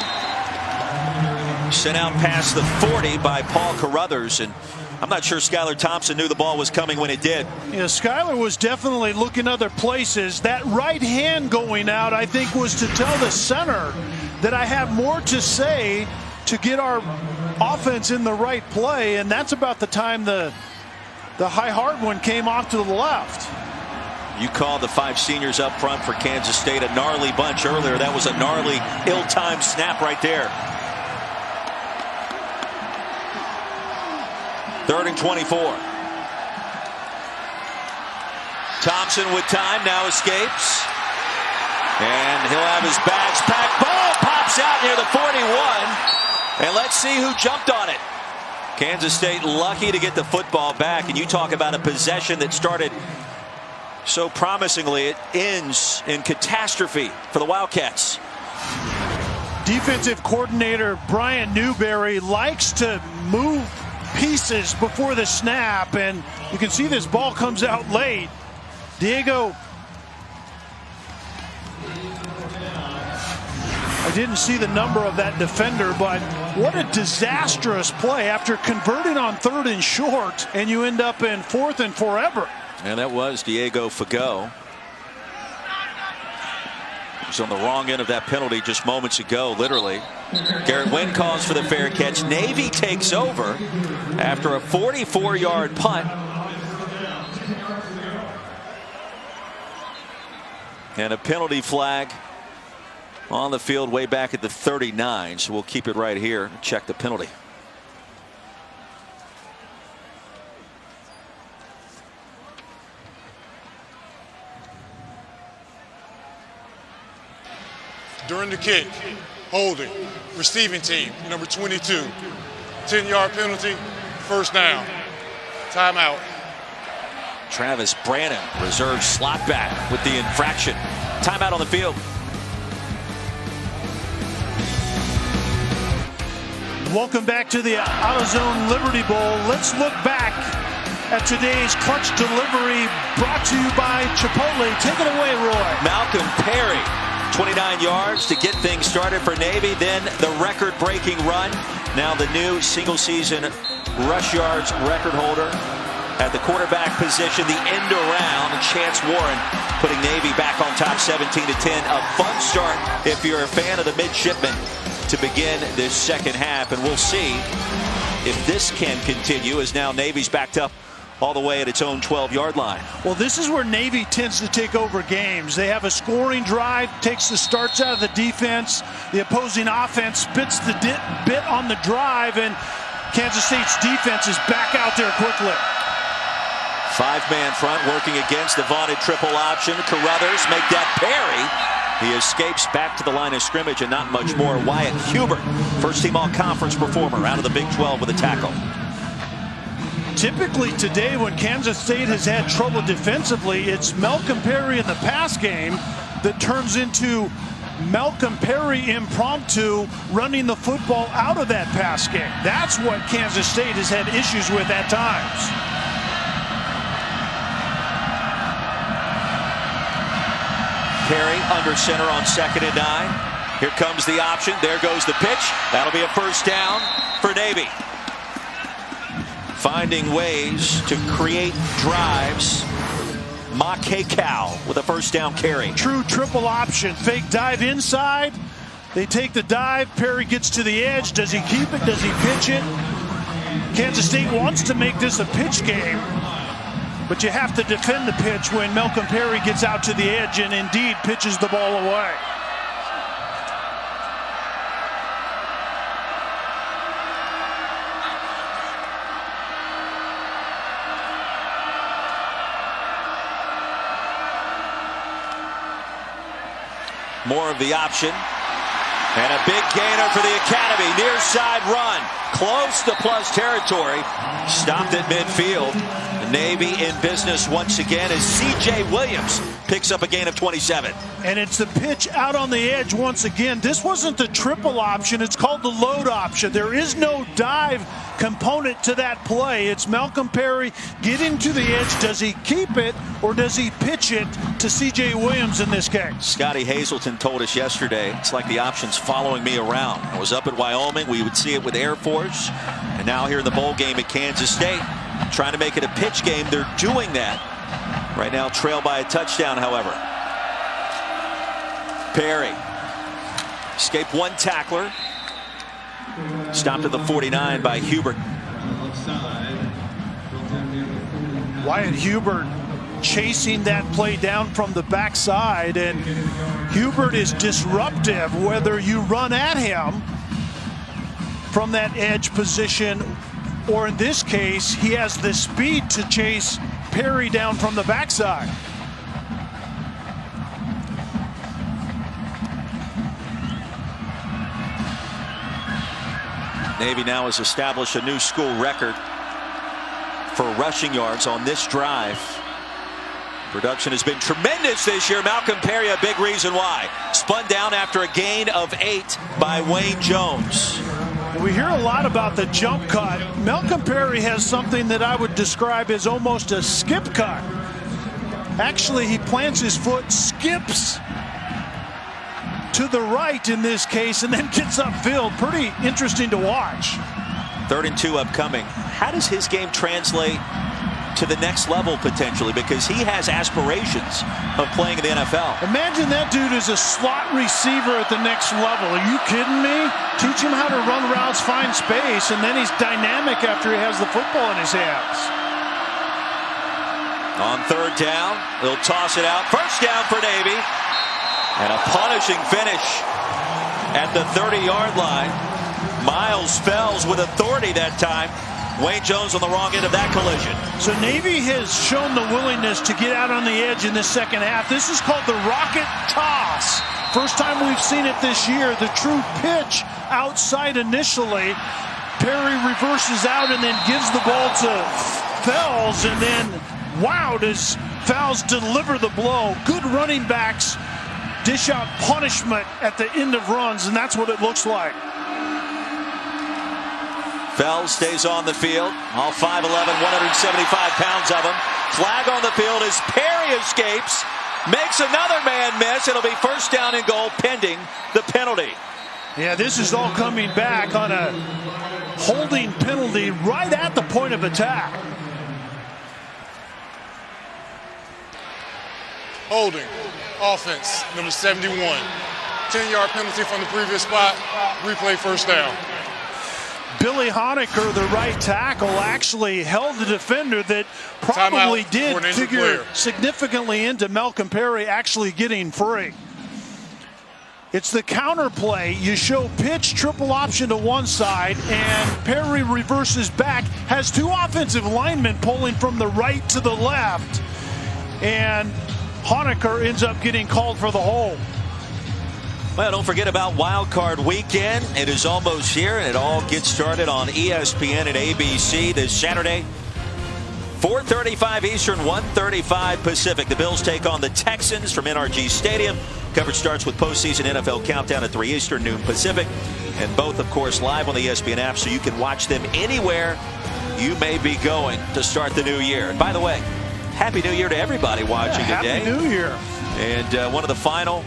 sent out past the 40 by Paul Carruthers, and I'm not sure Skylar Thompson knew the ball was coming when it did. Yeah, Skylar was definitely looking other places. That right hand going out, I think, was to tell the center that I have more to say to get our offense in the right play, and that's about the time the high hard one came off to the left. You called the 5 seniors up front for Kansas State a gnarly bunch earlier. That was a gnarly, ill-timed snap right there. 3rd and 24. Thompson with time now escapes. And he'll have his bags packed. Ball pops out near the 41. And let's see who jumped on it. Kansas State lucky to get the football back. And you talk about a possession that started so promisingly, it ends in catastrophe for the Wildcats. Defensive coordinator Brian Newberry likes to move pieces before the snap, and you can see this ball comes out late. Diego, I didn't see the number of that defender, but what a disastrous play after converting on 3rd and short, and you end up in 4th and forever. And that was Diego Fagot. He was on the wrong end of that penalty just moments ago, literally. Garrett Wynn calls for the fair catch. Navy takes over after a 44-yard punt. And a penalty flag on the field way back at the 39. So we'll keep it right here and check the penalty. During the kick, holding, receiving team, number 22. 10-yard penalty, first down. Timeout. Travis Branham, reserve slot back with the infraction. Timeout on the field. Welcome back to the AutoZone Liberty Bowl. Let's look back at today's clutch delivery brought to you by Chipotle. Take it away, Roy. Malcolm Perry. 29 yards to get things started for Navy. Then the record-breaking run. Now the new single-season rush yards record holder at the quarterback position. The end around, Chance Warren putting Navy back on top 17-10. A fun start if you're a fan of the midshipmen to begin this second half. And we'll see if this can continue as now Navy's backed up all the way at its own 12-yard line. Well, this is where Navy tends to take over games. They have a scoring drive, takes the starts out of the defense. The opposing offense spits the bit on the drive, and Kansas State's defense is back out there quickly. 5-man front working against the vaunted triple option. Carruthers make that Perry. He escapes back to the line of scrimmage and not much more. Wyatt Hubert, first-team all-conference performer out of the Big 12 with a tackle. Typically today when Kansas State has had trouble defensively, it's Malcolm Perry in the pass game that turns into Malcolm Perry impromptu running the football out of that pass game. That's what Kansas State has had issues with at times. Perry under center on 2nd and 9. Here comes the option. There goes the pitch. That'll be a first down for Navy. Finding ways to create drives. Makekau with a first down carry. True triple option. Fake dive inside. They take the dive. Perry gets to the edge. Does he keep it? Does he pitch it? Kansas State wants to make this a pitch game, but you have to defend the pitch when Malcolm Perry gets out to the edge and indeed pitches the ball away. More of the option. And a big gainer for the Academy. Near side run. Close to plus territory. Stopped at midfield. The Navy in business once again as C.J. Williams picks up a gain of 27. And it's the pitch out on the edge once again. This wasn't the triple option. It's called the load option. There is no dive component to that play. It's Malcolm Perry getting to the edge. Does he keep it or does he pitch it to C.J. Williams in this case? Scotty Hazelton told us yesterday, it's like the option's following me around. I was up at Wyoming. We would see it with Air Force. And now here in the bowl game at Kansas State, trying to make it a pitch game. They're doing that. Right now trailed by a touchdown, however. Perry escaped one tackler. Stopped at the 49 by Hubert. Wyatt Hubert chasing that play down from the backside, and Hubert is disruptive whether you run at him from that edge position, or in this case, he has the speed to chase Perry down from the backside. Navy now has established a new school record for rushing yards on this drive. Production has been tremendous this year. Malcolm Perry, a big reason why. Spun down after a gain of 8 by Wayne Jones. We hear a lot about the jump cut. Malcolm Perry has something that I would describe as almost a skip cut. Actually, he plants his foot, skips to the right in this case, and then gets upfield. Pretty interesting to watch. 3rd and 2 upcoming. How does his game translate to the next level potentially? Because he has aspirations of playing in the NFL. Imagine that dude is a slot receiver at the next level. Are you kidding me? Teach him how to run routes, find space, and then he's dynamic after he has the football in his hands. On 3rd down, they'll toss it out. First down for Navy. And a punishing finish at the 30-yard line. Miles Fells with authority that time. Wayne Jones on the wrong end of that collision. So Navy has shown the willingness to get out on the edge in the second half. This is called the rocket toss. First time we've seen it this year. The true pitch outside initially. Perry reverses out and then gives the ball to Fells. And then, wow, does Fells deliver the blow. Good running backs dish out punishment at the end of runs, and that's what it looks like. Fells stays on the field. All 5'11", 175 pounds of him. Flag on the field as Perry escapes. Makes another man miss. It'll be first down and goal pending the penalty. Yeah, this is all coming back on a holding penalty right at the point of attack. Holding. Offense, number 71. 10-yard penalty from the previous spot. Replay first down. Billy Honecker, the right tackle, actually held the defender that probably did figure significantly into Malcolm Perry actually getting free. It's the counter play. You show pitch, triple option to one side, and Perry reverses back, has 2 offensive linemen pulling from the right to the left, and Honecker ends up getting called for the hold. Well, don't forget about Wild Card Weekend. It is almost here, and it all gets started on ESPN and ABC this Saturday. 4:35 Eastern, 1:35 Pacific. The Bills take on the Texans from NRG Stadium. Coverage starts with postseason NFL Countdown at 3 Eastern, noon Pacific. And both, of course, live on the ESPN app, so you can watch them anywhere you may be going to start the new year. And by the way, Happy New Year to everybody watching today. Happy New Year. And one of the final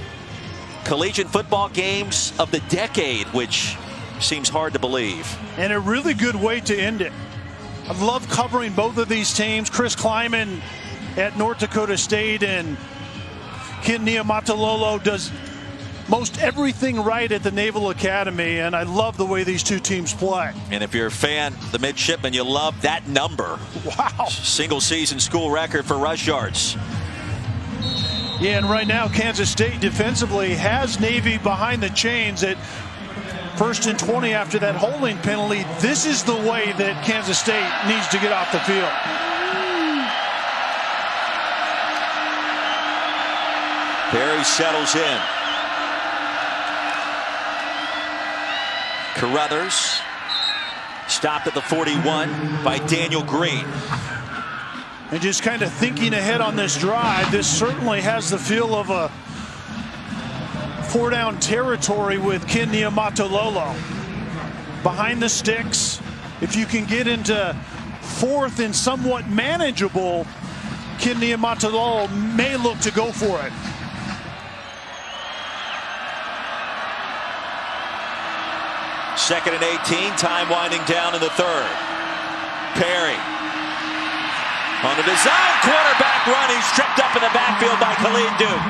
collegiate football games of the decade, which seems hard to believe. And a really good way to end it. I love covering both of these teams. Chris Kleiman at North Dakota State and Ken Niumatalolo does most everything right at the Naval Academy, and I love the way these two teams play. And if you're a fan, the midshipman, you love that number. Wow. Single season school record for rush yards. Yeah, and right now Kansas State defensively has Navy behind the chains at 1st and 20 after that holding penalty. This is the way that Kansas State needs to get off the field. Perry settles in. Carruthers stopped at the 41 by Daniel Green. And just kind of thinking ahead on this drive, this certainly has the feel of a 4-down territory with Ken Niumatalolo. Behind the sticks, if you can get into 4th and somewhat manageable, Ken Niumatalolo may look to go for it. Second and 18, time winding down in the 3rd. Perry on the design quarterback run. He's tripped up in the backfield by Khalid Duke.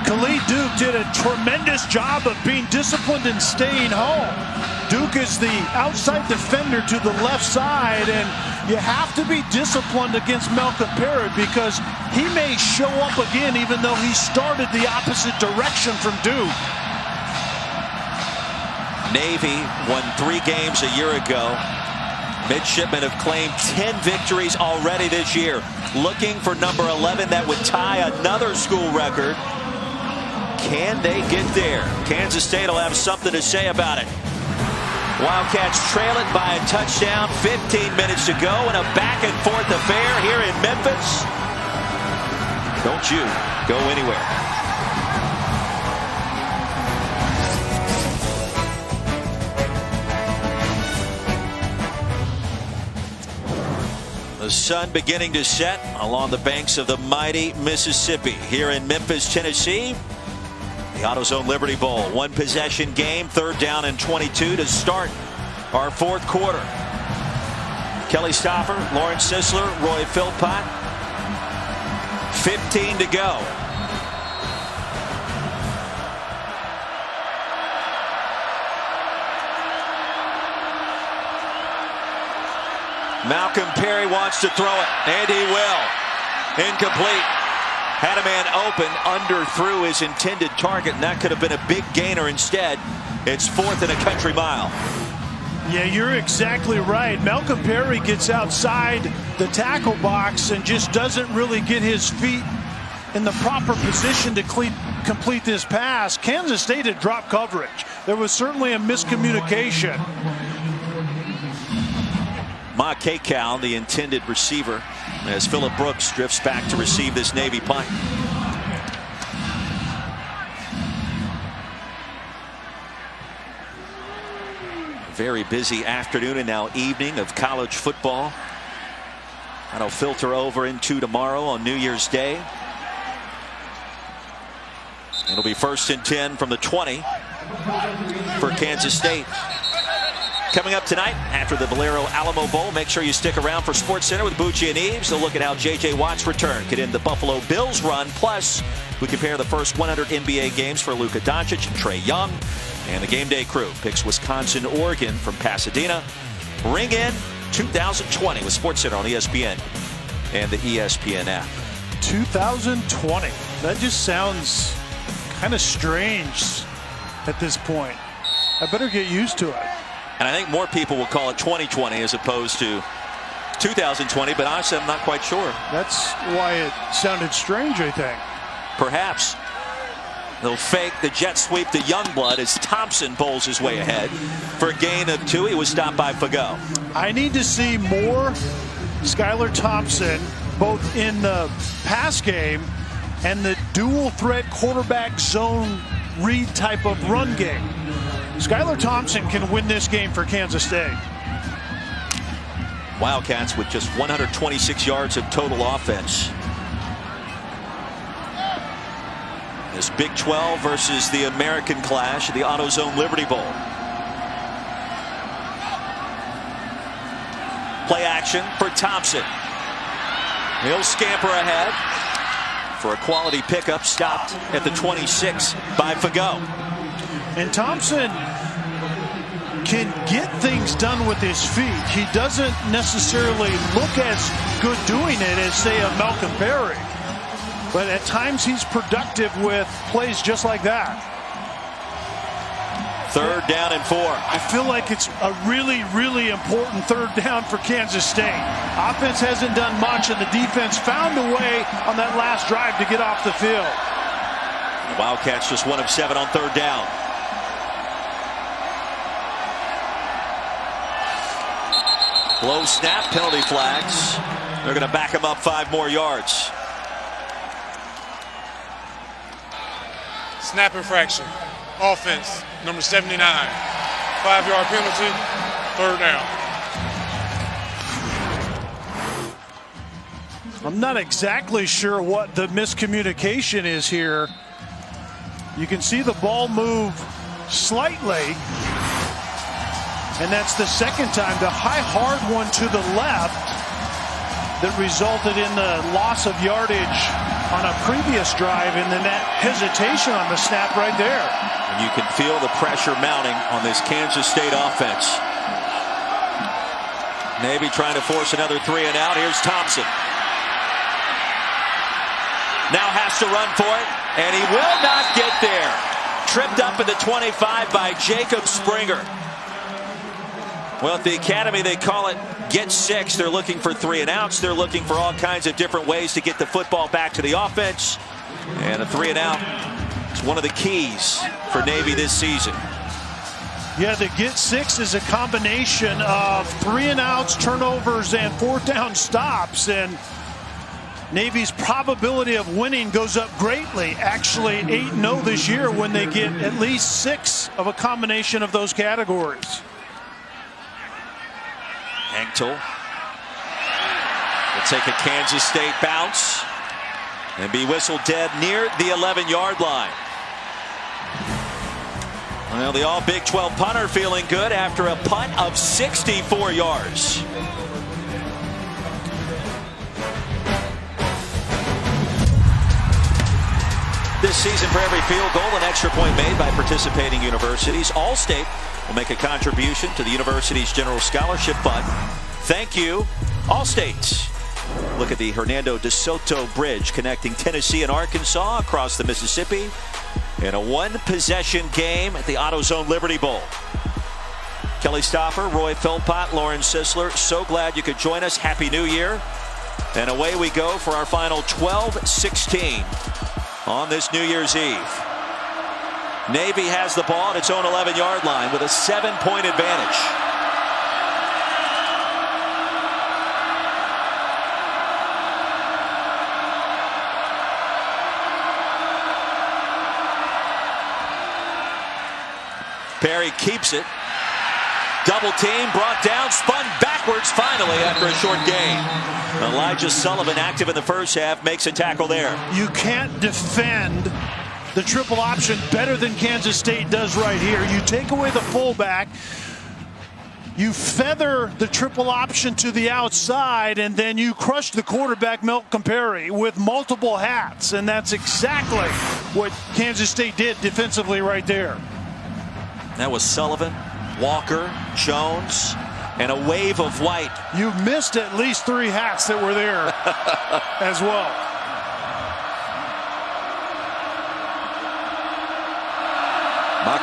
Khalid Duke did a tremendous job of being disciplined and staying home. Duke is the outside defender to the left side, and you have to be disciplined against Malcolm Perry because he may show up again even though he started the opposite direction from Duke. Navy won 3 games a year ago. Midshipmen have claimed 10 victories already this year. Looking for number 11 that would tie another school record. Can they get there? Kansas State will have something to say about it. Wildcats trail it by a touchdown. 15 minutes to go in a back-and-forth affair here in Memphis. Don't you go anywhere. The sun beginning to set along the banks of the mighty Mississippi here in Memphis, Tennessee. The AutoZone Liberty Bowl, 1 possession game, 3rd down and 22 to start our 4th quarter. Kelly Stopper, Lawrence Sisler, Roy Philpott. 15 to go. Malcolm Perry wants to throw it, and he will. Incomplete. Had a man open, underthrew his intended target, and that could have been a big gainer. Instead, it's 4th and a country mile. Yeah, you're exactly right. Malcolm Perry gets outside the tackle box and just doesn't really get his feet in the proper position to complete this pass. Kansas State had dropped coverage. There was certainly a miscommunication. Ma Kekal, the intended receiver, as Phillip Brooks drifts back to receive this Navy punt. Very busy afternoon and now evening of college football. That'll filter over into tomorrow on New Year's Day. It'll be 1st and 10 from the 20 for Kansas State. Coming up tonight after the Valero Alamo Bowl, make sure you stick around for SportsCenter with Bucci and Eaves. They'll look at how J.J. Watt's return could end the Buffalo Bills run. Plus, we compare the first 100 NBA games for Luka Doncic and Trae Young. And the Game Day crew picks Wisconsin, Oregon from Pasadena. Ring in 2020 with SportsCenter on ESPN and the ESPN app. 2020. That just sounds kind of strange at this point. I better get used to it. And I think more people will call it 2020 as opposed to 2020, but honestly, I'm not quite sure. That's why it sounded strange, I think. Perhaps. They'll fake the jet sweep to Youngblood as Thompson bowls his way ahead. For a gain of 2, he was stopped by Fago. I need to see more Skylar Thompson, both in the pass game and the dual threat quarterback zone read type of run game. Skylar Thompson can win this game for Kansas State. Wildcats with just 126 yards of total offense. This Big 12 versus the American Clash of the AutoZone Liberty Bowl. Play action for Thompson. He'll scamper ahead for a quality pickup, stopped at the 26 by Fagot. And Thompson can get things done with his feet. He doesn't necessarily look as good doing it as, say, a Malcolm Perry. But at times he's productive with plays just like that. 3rd down and 4. I feel like it's a really, really important 3rd down for Kansas State. Offense hasn't done much, and the defense found a way on that last drive to get off the field. The Wildcats just 1 of 7 on 3rd down. Low snap, penalty flags. They're going to back him up 5 more yards. Snap infraction. Offense, number 79. 5-yard penalty, 3rd down. I'm not exactly sure what the miscommunication is here. You can see the ball move slightly. And that's the second time. The high hard one to the left that resulted in the loss of yardage on a previous drive, and then that hesitation on the snap right there. And you can feel the pressure mounting on this Kansas State offense. Navy trying to force another 3 and out. Here's Thompson. Now has to run for it, and he will not get there. Tripped up at the 25 by Jacob Springer. Well, at the academy, they call it get 6. They're looking for 3 and outs. They're looking for all kinds of different ways to get the football back to the offense. And a 3 and out is one of the keys for Navy this season. Yeah, the get 6 is a combination of 3 and outs, turnovers, and 4th down stops. And Navy's probability of winning goes up greatly. Actually, 8-0 this year when they get at least 6 of a combination of those categories. Anktel will take a Kansas State bounce and be whistled dead near the 11-yard line. Well, the all Big 12 punter feeling good after a punt of 64 yards. This season, for every field goal, an extra point made by participating universities. Allstate will make a contribution to the university's general scholarship fund. Thank you, Allstate. Look at the Hernando de Soto Bridge connecting Tennessee and Arkansas across the Mississippi in a 1-possession game at the AutoZone Liberty Bowl. Kelly Stoffer, Roy Philpott, Lauren Sisler, so glad you could join us. Happy New Year. And away we go for our final 12-16 on this New Year's Eve. Navy has the ball at its own 11-yard line with a 7-point advantage. Perry keeps it. Double team, brought down, spun backwards finally after a short gain. Elijah Sullivan, active in the first half, makes a tackle there. You can't defend the triple option better than Kansas State does right here. You take away the fullback, you feather the triple option to the outside, and then you crush the quarterback, Malcolm Perry, with multiple hats. And that's exactly what Kansas State did defensively right there. That was Sullivan, Walker, Jones, and a wave of white. You missed at least 3 hats that were there as well.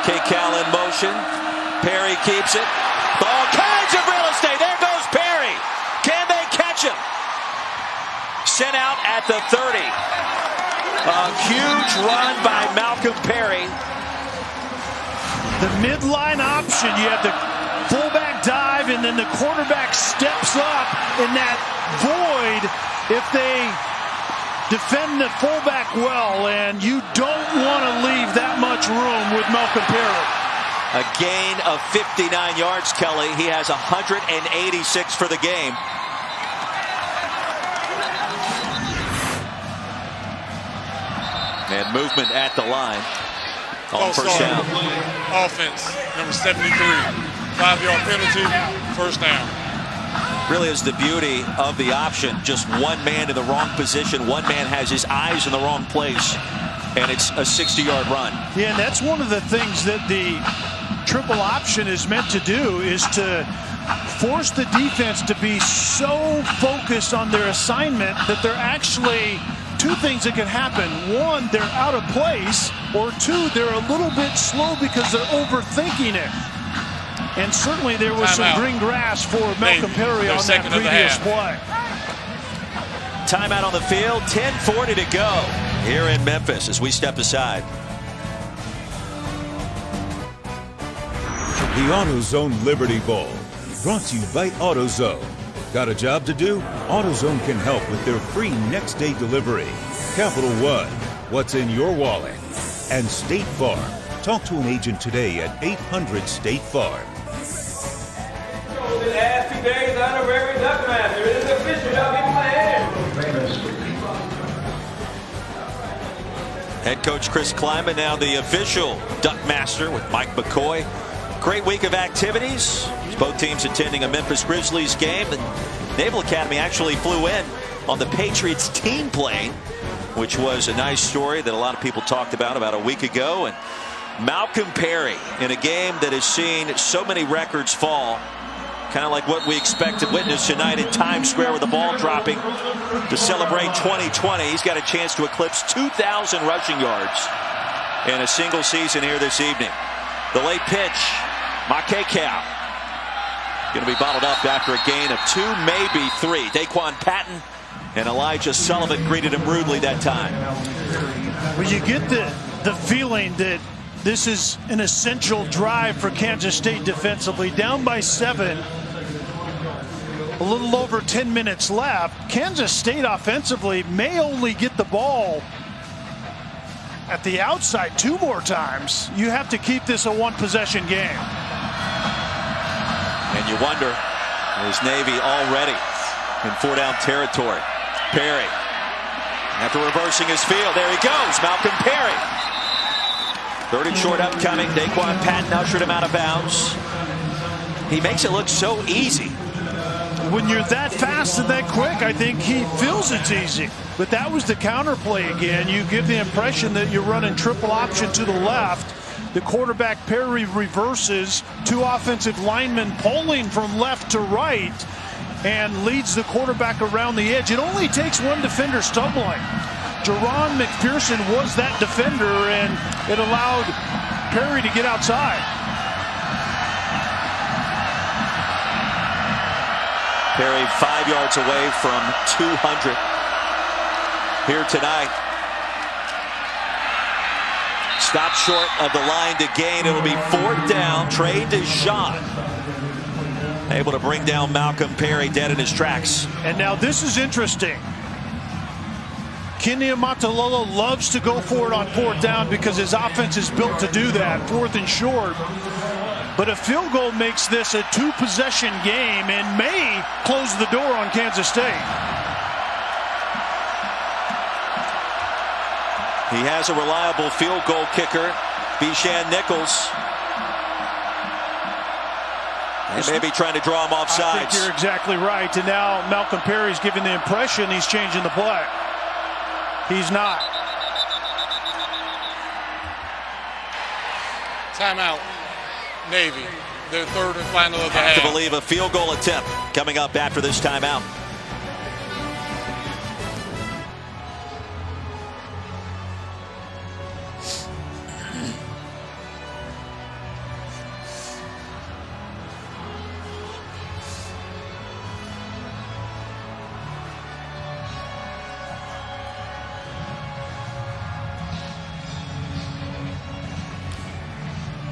Cal in motion. Perry keeps it. All kinds of real estate. There goes Perry. Can they catch him? Sent out at the 30. A huge run by Malcolm Perry. The midline option, you have the fullback dive, and then the quarterback steps up in that void. If they defend the fullback well, and you don't want to leave that much room with Malcolm Perry. A gain of 59 yards, Kelly. He has 186 for the game. And movement at the line on first down. Offense, number 73. 5-yard penalty, first down. Really is the beauty of the option. Just one man in the wrong position. One man has his eyes in the wrong place. And it's a 60-yard run. Yeah, and that's one of the things that the triple option is meant to do, is to force the defense to be so focused on their assignment that they're actually two things that can happen. One, they're out of place, or two, they're a little bit slow because they're overthinking it. And certainly there was some green grass for Malcolm Perry on that previous play. Timeout on the field, 10:40 to go here in Memphis as we step aside. The AutoZone Liberty Bowl, brought to you by AutoZone. Got a job to do? AutoZone can help with their free next-day delivery. Capital One, what's in your wallet? And State Farm. Talk to an agent today at 800-STATE-FARM. The last 2 days, honorary duck master. It is official. Y'all give me my hand. Head coach Chris Klieman now the official duck master with Mike McCoy. Great week of activities. Both teams attending a Memphis Grizzlies game. The Naval Academy actually flew in on the Patriots team plane, which was a nice story that a lot of people talked about a week ago. And Malcolm Perry in a game that has seen so many records fall, kind of like what we expect to witness tonight in Times Square with the ball dropping to celebrate 2020. He's got a chance to eclipse 2,000 rushing yards in a single season here this evening. The late pitch, Makekau, going to be bottled up after a gain of 2, maybe 3. Daquan Patton and Elijah Sullivan greeted him rudely that time. Well, you get the feeling that this is an essential drive for Kansas State defensively. Down by 7, a little over 10 minutes left. Kansas State offensively may only get the ball at the outside 2 more times. You have to keep this a 1-possession game. And you wonder, is Navy already in 4-down territory? Perry, after reversing his field, there he goes, Malcolm Perry. 3rd and short upcoming. Daquan Patton ushered him out of bounds. He makes it look so easy. When you're that fast and that quick, I think he feels it's easy. But that was the counterplay again. You give the impression that you're running triple option to the left. The quarterback Perry reverses, 2 offensive linemen pulling from left to right, and leads the quarterback around the edge. It only takes 1 defender stumbling. Jerron McPherson was that defender, and it allowed Perry to get outside. Perry 5 yards away from 200 here tonight. Stop short of the line to gain. It'll be 4th down. Trey Deshawn able to bring down Malcolm Perry dead in his tracks. And now this is interesting. Kenny Amatololo loves to go for it on 4th down because his offense is built to do that, 4th and short. But a field goal makes this a 2-possession game and may close the door on Kansas State. He has a reliable field goal kicker, Bishan Nichols. And maybe trying to draw him off sides. I think you're exactly right. And now Malcolm Perry's giving the impression he's changing the play. He's not. Timeout. Navy, their 3rd and final of the half. Have to believe a field goal attempt coming up after this timeout.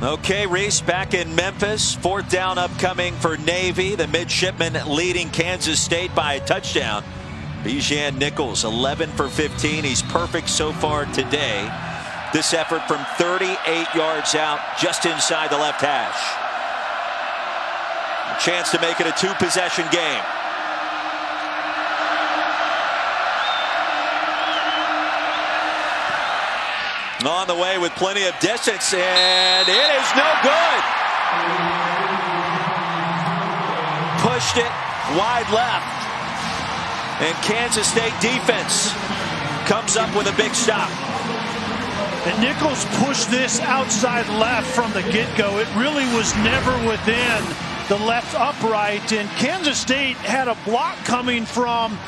Okay, Reese, back in Memphis. 4th down upcoming for Navy. The midshipmen leading Kansas State by a touchdown. Bijan Nichols, 11 for 15. He's perfect so far today. This effort from 38 yards out, just inside the left hash. A chance to make it a two-possession game. On the way with plenty of distance, and it is no good. Pushed it wide left. And Kansas State defense comes up with a big stop. And Nichols pushed this outside left from the get-go. It really was never within the left upright. And Kansas State had a block coming from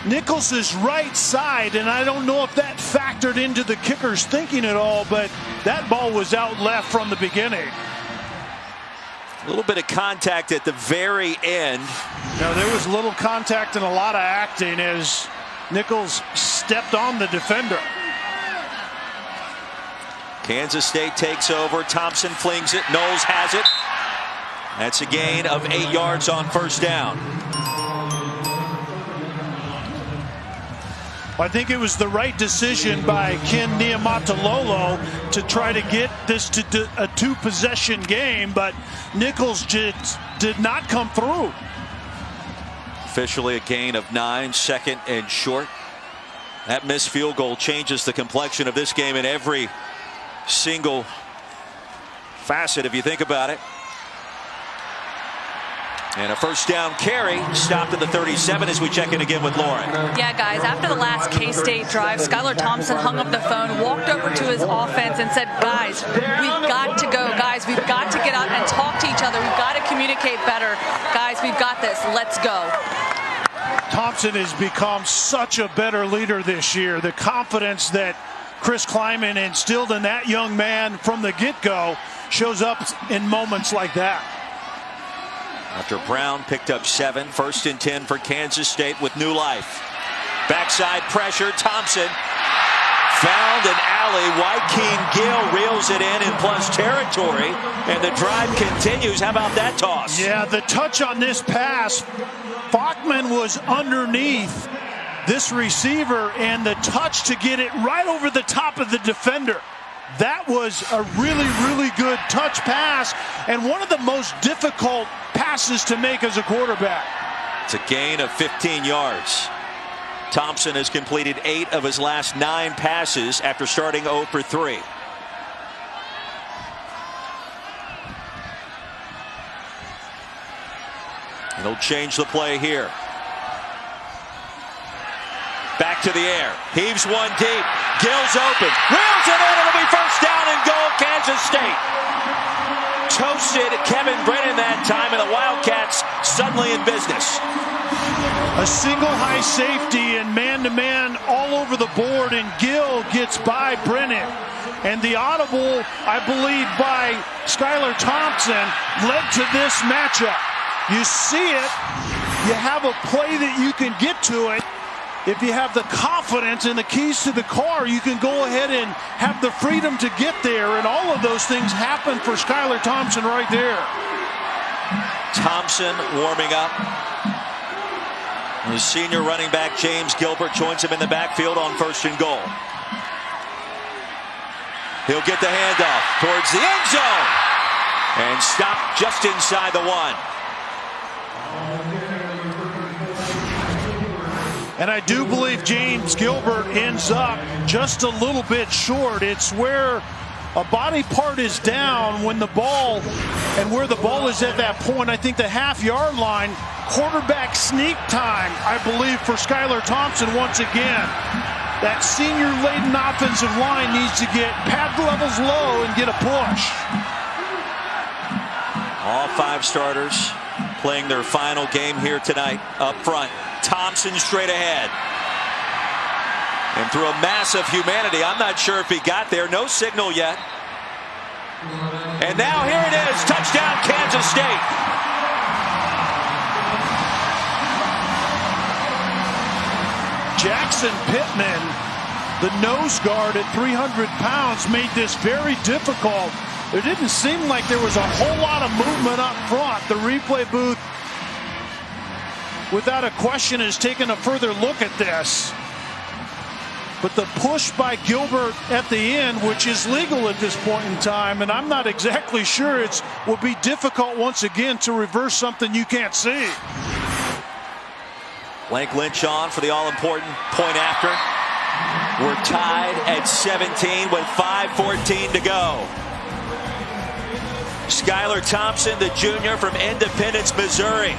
Nichols' right side, and I don't know if that factored into the kicker's thinking at all, but that ball was out left from the beginning. A little bit of contact at the very end. No, there was little contact and a lot of acting as Nichols stepped on the defender. Kansas State takes over. Thompson flings it. Knowles has it. That's a gain of 8 yards on first down. I think it was the right decision by Ken Niumatalolo to try to get this to a two-possession game, but Nichols did not come through. Officially a gain of 9, second and short. That missed field goal changes the complexion of this game in every single facet, if you think about it. And a first down carry stopped at the 37 as we check in again with Lauren. Yeah, guys, after the last K-State drive, Skylar Thompson hung up the phone, walked over to his offense and said, guys, we've got to go. Guys, we've got to get out and talk to each other. We've got to communicate better. Guys, we've got this. Let's go. Thompson has become such a better leader this year. The confidence that Chris Klieman instilled in that young man from the get-go shows up in moments like that. After Brown picked up 7, first and 10 for Kansas State with new life. Backside pressure, Thompson found an alley. Joaquin Gill reels it in plus territory, and the drive continues. How about that toss? Yeah, the touch on this pass, Bachman was underneath this receiver, and the touch to get it right over the top of the defender. That was a really, really good touch pass, and one of the most difficult passes to make as a quarterback. It's a gain of 15 yards. Thompson has completed 8 of his last 9 passes after starting 0 for 3. And he'll change the play here. Back to the air. Heaves one deep. Gill's open. Reels it in. It'll be first down and goal, Kansas State. Toasted Kevin Brennan that time, and the Wildcats suddenly in business. A single high safety and man-to-man all over the board, and Gill gets by Brennan. And the audible, I believe, by Skylar Thompson led to this matchup. You see it. You have a play that you can get to it. If you have the confidence and the keys to the car, you can go ahead and have the freedom to get there. And all of those things happen for Skylar Thompson right there. Thompson warming up. The senior running back James Gilbert joins him in the backfield on first and goal. He'll get the handoff towards the end zone and stop just inside the 1. And I do believe James Gilbert ends up just a little bit short. It's where a body part is down when the ball, and where the ball is at that point, I think the half-yard line, quarterback sneak time, I believe, for Skylar Thompson once again. That senior-laden offensive line needs to get pad levels low and get a push. All 5 starters playing their final game here tonight up front. Thompson straight ahead. And through a mass of humanity, I'm not sure if he got there. No signal yet. And now here it is. Touchdown, Kansas State. Jackson Pittman, the nose guard at 300 pounds, made this very difficult. It didn't seem like there was a whole lot of movement up front. The replay booth without a question, has taken a further look at this. But the push by Gilbert at the end, which is legal at this point in time, and I'm not exactly sure it will be difficult once again to reverse something you can't see. Blake Lynch on for the all-important point after. We're tied at 17 with 5:14 to go. Skylar Thompson, the junior from Independence, Missouri.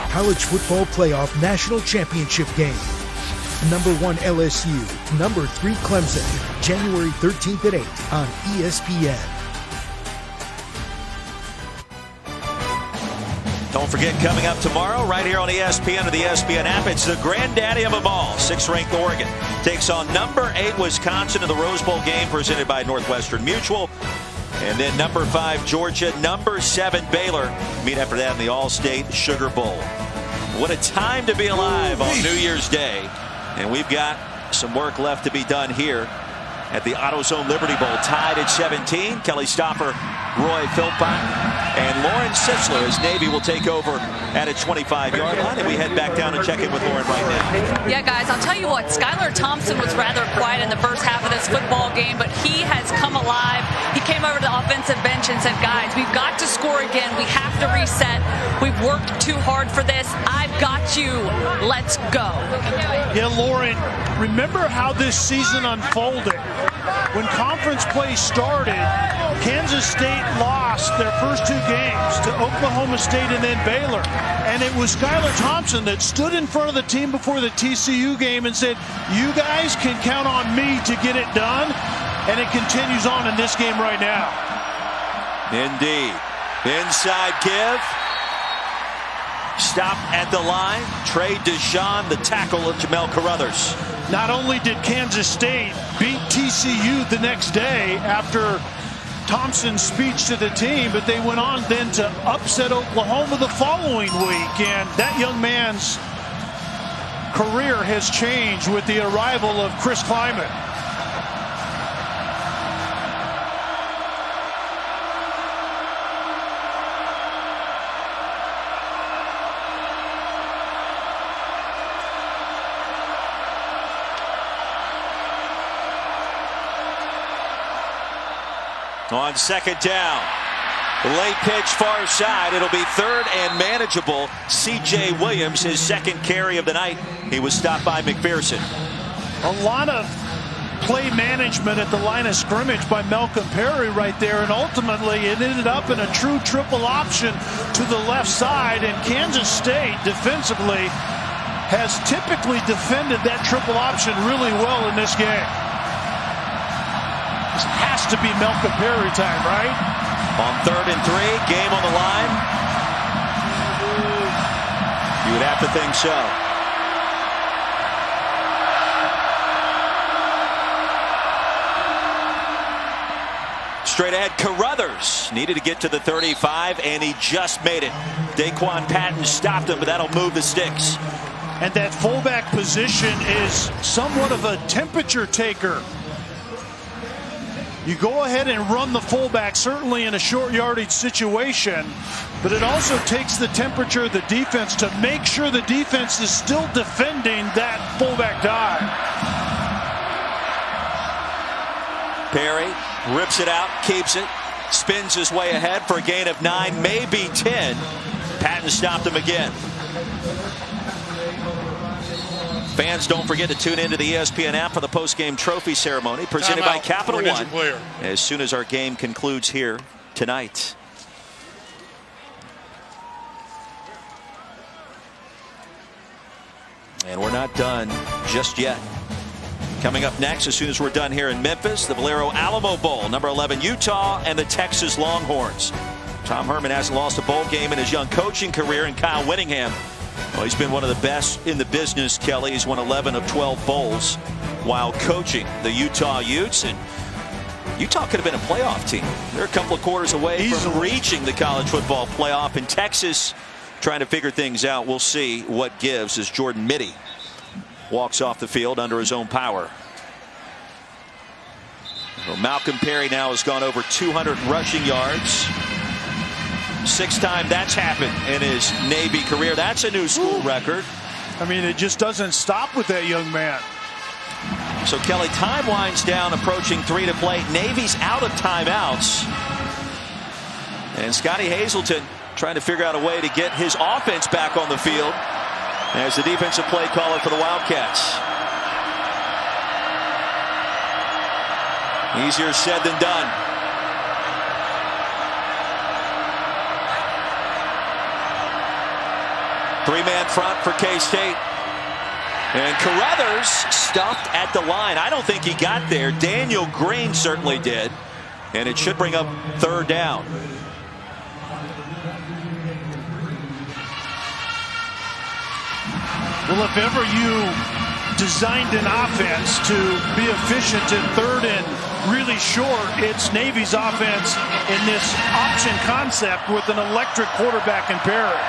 College football playoff national championship game. Number 1 LSU, number 3 Clemson, January 13th at 8 on ESPN. Don't forget, coming up tomorrow, right here on ESPN or the ESPN app, it's the granddaddy of them all. 6th-ranked Oregon takes on number 8 Wisconsin in the Rose Bowl game presented by Northwestern Mutual. And then number 5 Georgia, number 7 Baylor meet after that in the All-State Sugar Bowl. What a time to be alive on New Year's Day. And we've got some work left to be done here at the AutoZone Liberty Bowl, tied at 17. Kelly Stopper, Roy Philpott, and Lauren Sisler as Navy will take over at a 25-yard line. And we head back down and check in with Lauren right now. Yeah, guys, I'll tell you what, Skylar Thompson was rather quiet in the first half of this football game, but he has come alive. He came over to the offensive bench and said, guys, we've got to score again. We have to reset. We've worked too hard for this. I've got you. Let's go. Yeah, Lauren, remember how this season unfolded. When conference play started, Kansas State lost their first 2 games to Oklahoma State and then Baylor. And it was Skylar Thompson that stood in front of the team before the TCU game and said, you guys can count on me to get it done. And it continues on in this game right now. Indeed. Inside give. Stop at the line. Trey Deshawn, the tackle of Jamel Carruthers. Not only did Kansas State beat TCU the next day after Thompson's speech to the team, but they went on then to upset Oklahoma the following week. And that young man's career has changed with the arrival of Chris Klieman. On 2nd down, late pitch far side. It'll be 3rd and manageable. C.J. Williams, his 2nd carry of the night. He was stopped by McPherson. A lot of play management at the line of scrimmage by Malcolm Perry right there, and ultimately it ended up in a true triple option to the left side, and Kansas State defensively has typically defended that triple option really well in this game. This has to be Malcolm Perry time, right? On 3rd and 3, game on the line. You would have to think so. Straight ahead, Carruthers needed to get to the 35, and he just made it. Daquan Patton stopped him, but that'll move the sticks. And that fullback position is somewhat of a temperature taker. You go ahead and run the fullback, certainly in a short yardage situation, but it also takes the temperature of the defense to make sure the defense is still defending that fullback dive. Perry rips it out, keeps it, spins his way ahead for a gain of 9, maybe 10. Patton stopped him again. Fans, don't forget to tune into the ESPN app for the post-game trophy ceremony presented by Capital One as soon as our game concludes here tonight. And we're not done just yet. Coming up next, as soon as we're done here in Memphis, the Valero Alamo Bowl, number 11 Utah and the Texas Longhorns. Tom Herman hasn't lost a bowl game in his young coaching career, and Kyle Whittingham, well, he's been one of the best in the business, Kelly. He's won 11 of 12 bowls while coaching the Utah Utes. And Utah could have been a playoff team. They're a couple of quarters away from reaching the college football playoff. In Texas, trying to figure things out. We'll see what gives as Jordan Mitty walks off the field under his own power. Well, Malcolm Perry now has gone over 200 rushing yards. 6th time that's happened in his Navy career. That's a new school record. I mean, it just doesn't stop with that young man. So Kelly, time winds down, approaching 3 to play. Navy's out of timeouts. And Scotty Hazelton trying to figure out a way to get his offense back on the field as the defensive play caller for the Wildcats. Easier said than done. Three-man front for K-State. And Carruthers stuffed at the line. I don't think he got there. Daniel Green certainly did. And it should bring up 3rd down. Well, if ever you designed an offense to be efficient in 3rd and really short, it's Navy's offense in this option concept with an electric quarterback in Perry.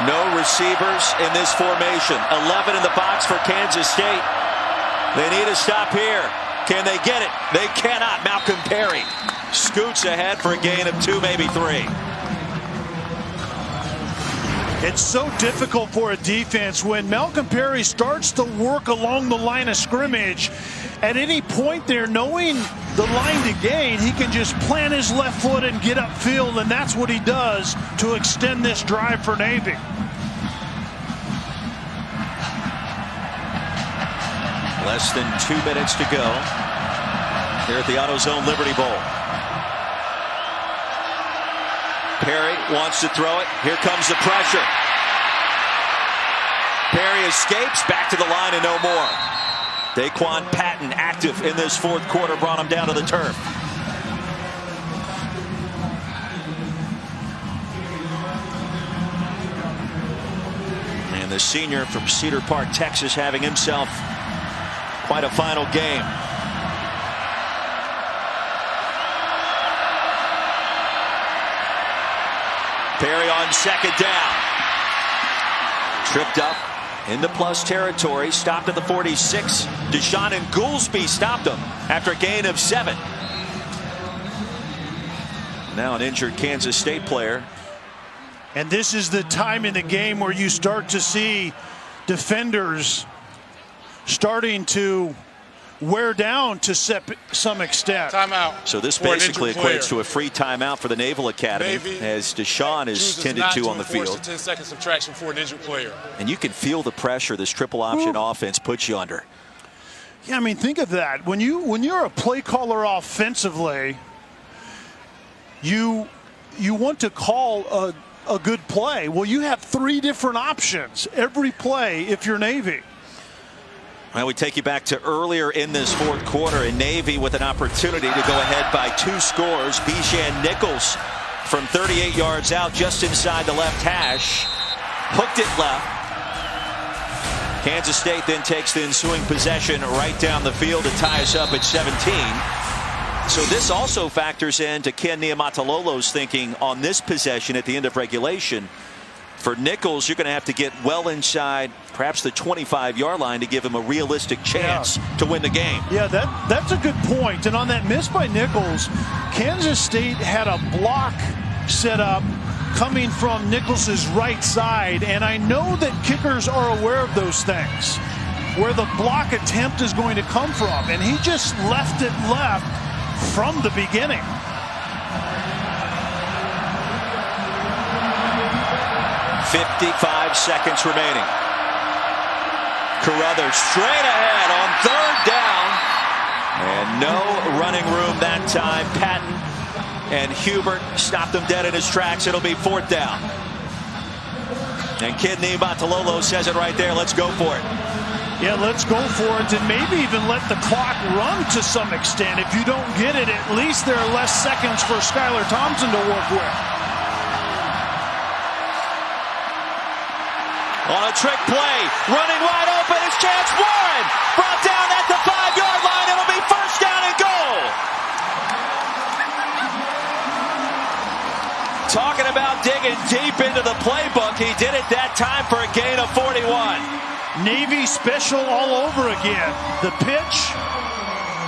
No receivers in this formation. 11 in the box for Kansas State. They need a stop here. Can they get it? They cannot. Malcolm Perry scoots ahead for a gain of 2, maybe 3. It's so difficult for a defense when Malcolm Perry starts to work along the line of scrimmage. At any point there, knowing the line to gain, he can just plant his left foot and get upfield, and that's what he does to extend this drive for Navy. Less than 2 minutes to go here at the AutoZone Liberty Bowl. Perry wants to throw it. Here comes the pressure. Perry escapes back to the line and no more. Daquan Patton active in this 4th quarter, brought him down to the turf. And the senior from Cedar Park, Texas, having himself quite a final game. Perry on 2nd down. Tripped up into plus territory. Stopped at the 46. Deshaun and Goolsby stopped him after a gain of 7. Now an injured Kansas State player. And this is the time in the game where you start to see defenders starting to wear down to some extent. Timeout. So this basically equates to a free timeout for the Naval Academy, as Deshaun is tended to on the field. 10 second subtraction for an injured player. And you can feel the pressure this triple option offense puts you under. Yeah, I mean, think of that. When you're a play caller offensively, you want to call a good play. Well, you have 3 different options every play if you're Navy. Well, we take you back to earlier in this 4th quarter, and Navy with an opportunity to go ahead by 2 scores. Bijan Nichols from 38 yards out, just inside the left hash, hooked it left. Kansas State then takes the ensuing possession right down the field to tie us up at 17. So this also factors into Ken Niumatalolo's thinking on this possession at the end of regulation. For Nichols, you're going to have to get well inside perhaps the 25-yard line to give him a realistic chance to win the game. Yeah, that's a good point. And on that miss by Nichols, Kansas State had a block set up coming from Nichols' right side. And I know that kickers are aware of those things, where the block attempt is going to come from. And he just left it left from the beginning. .55 seconds remaining. Carruthers straight ahead on 3rd down. And no running room that time. Patton and Hubert stopped him dead in his tracks. It'll be 4th down. And Ken Niumatalolo says it right there. Let's go for it. Yeah, let's go for it, and maybe even let the clock run to some extent. If you don't get it, at least there are less seconds for Skylar Thompson to work with. On a trick play, running wide open, it's Chance Warren, brought down at the 5-yard line. It'll be 1st down and goal. Talking about digging deep into the playbook, he did it that time for a gain of 41. Navy special all over again. The pitch,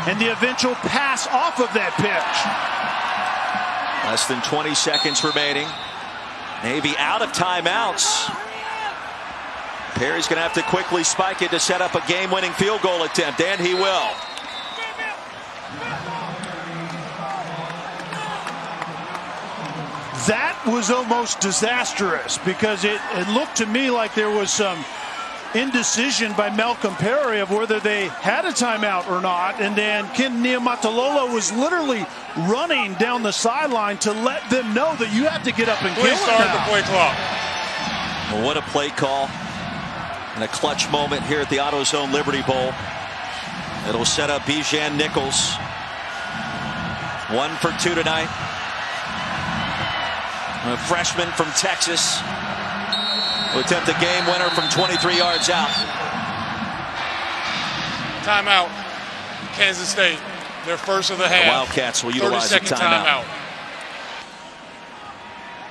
and the eventual pass off of that pitch. Less than 20 seconds remaining. Navy out of timeouts. Perry's going to have to quickly spike it to set up a game-winning field goal attempt, and he will. That was almost disastrous because it looked to me like there was some indecision by Malcolm Perry of whether they had a timeout or not, and then Ken Niumatalolo was literally running down the sideline to let them know that you have to get up and kill it start now. the play clock. Well, what a play call and a clutch moment here at the AutoZone Liberty Bowl. It'll set up Bijan Nichols. 1 for 2 tonight. A freshman from Texas will attempt a game winner from 23 yards out. Timeout. Kansas State. Their first of the half. The Wildcats will utilize a 30-second timeout.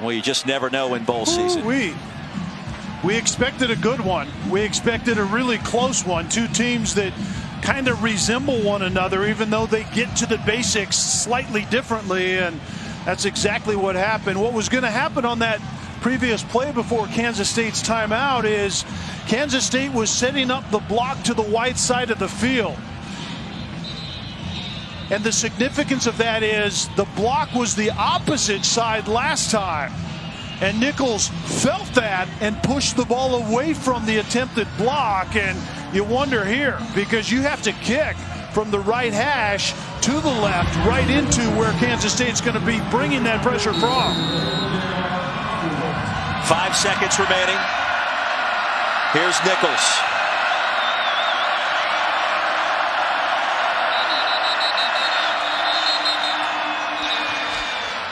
Well, you just never know in bowl season. We expected a good one. We expected a really close one. Two teams that kind of resemble one another, even though they get to the basics slightly differently, and that's exactly what happened. What was going to happen on that previous play before Kansas State's timeout is Kansas State was setting up the block to the wide side of the field. And the significance of that is the block was the opposite side last time. And Nichols felt that and pushed the ball away from the attempted block. And you wonder here, because you have to kick from the right hash to the left, right into where Kansas State's going to be bringing that pressure from. 5 seconds remaining. Here's Nichols.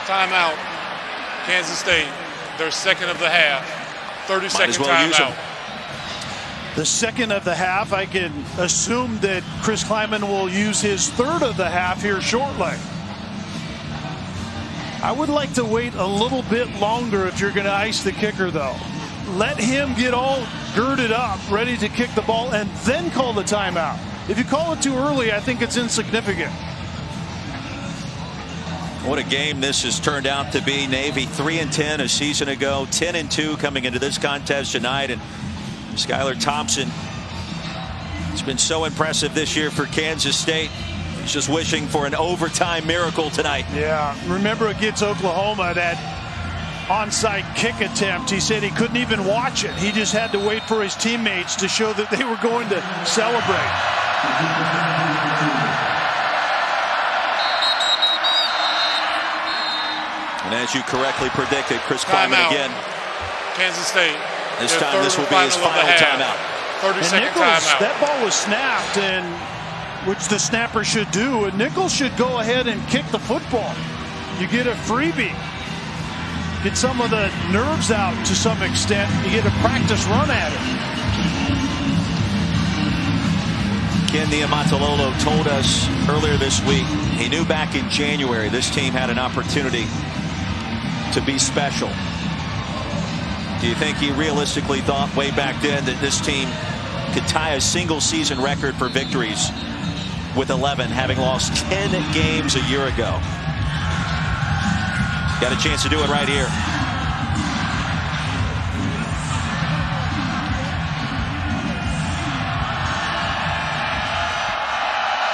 Timeout. Kansas State. Their second of the half. 30-second timeout. The second of the half, I can assume that Chris Klieman will use his third of the half here shortly. I would like to wait a little bit longer if you're going to ice the kicker, though. Let him get all girded up, ready to kick the ball, and then call the timeout. If you call it too early, I think it's insignificant. What a game this has turned out to be. Navy 3-10 a season ago, 10-2 coming into this contest tonight. And Skylar Thompson has been so impressive this year for Kansas State. He's just wishing for an overtime miracle tonight. Yeah, remember against Oklahoma, that onside kick attempt, he said he couldn't even watch it. He just had to wait for his teammates to show that they were going to celebrate. And as you correctly predicted, Chris Klieman again. Kansas State. This time this will be his final timeout. 30-second Nichols, timeout. that ball was snapped, and which the snapper should do, and Nichols should go ahead and kick the football. You get a freebie. Get some of the nerves out to some extent. You get a practice run at it. Ken Niumatalolo told us earlier this week he knew back in January this team had an opportunity to be special. Do you think he realistically thought way back then that this team could tie a single season record for victories with 11, having lost 10 games a year ago? Got a chance to do it right here.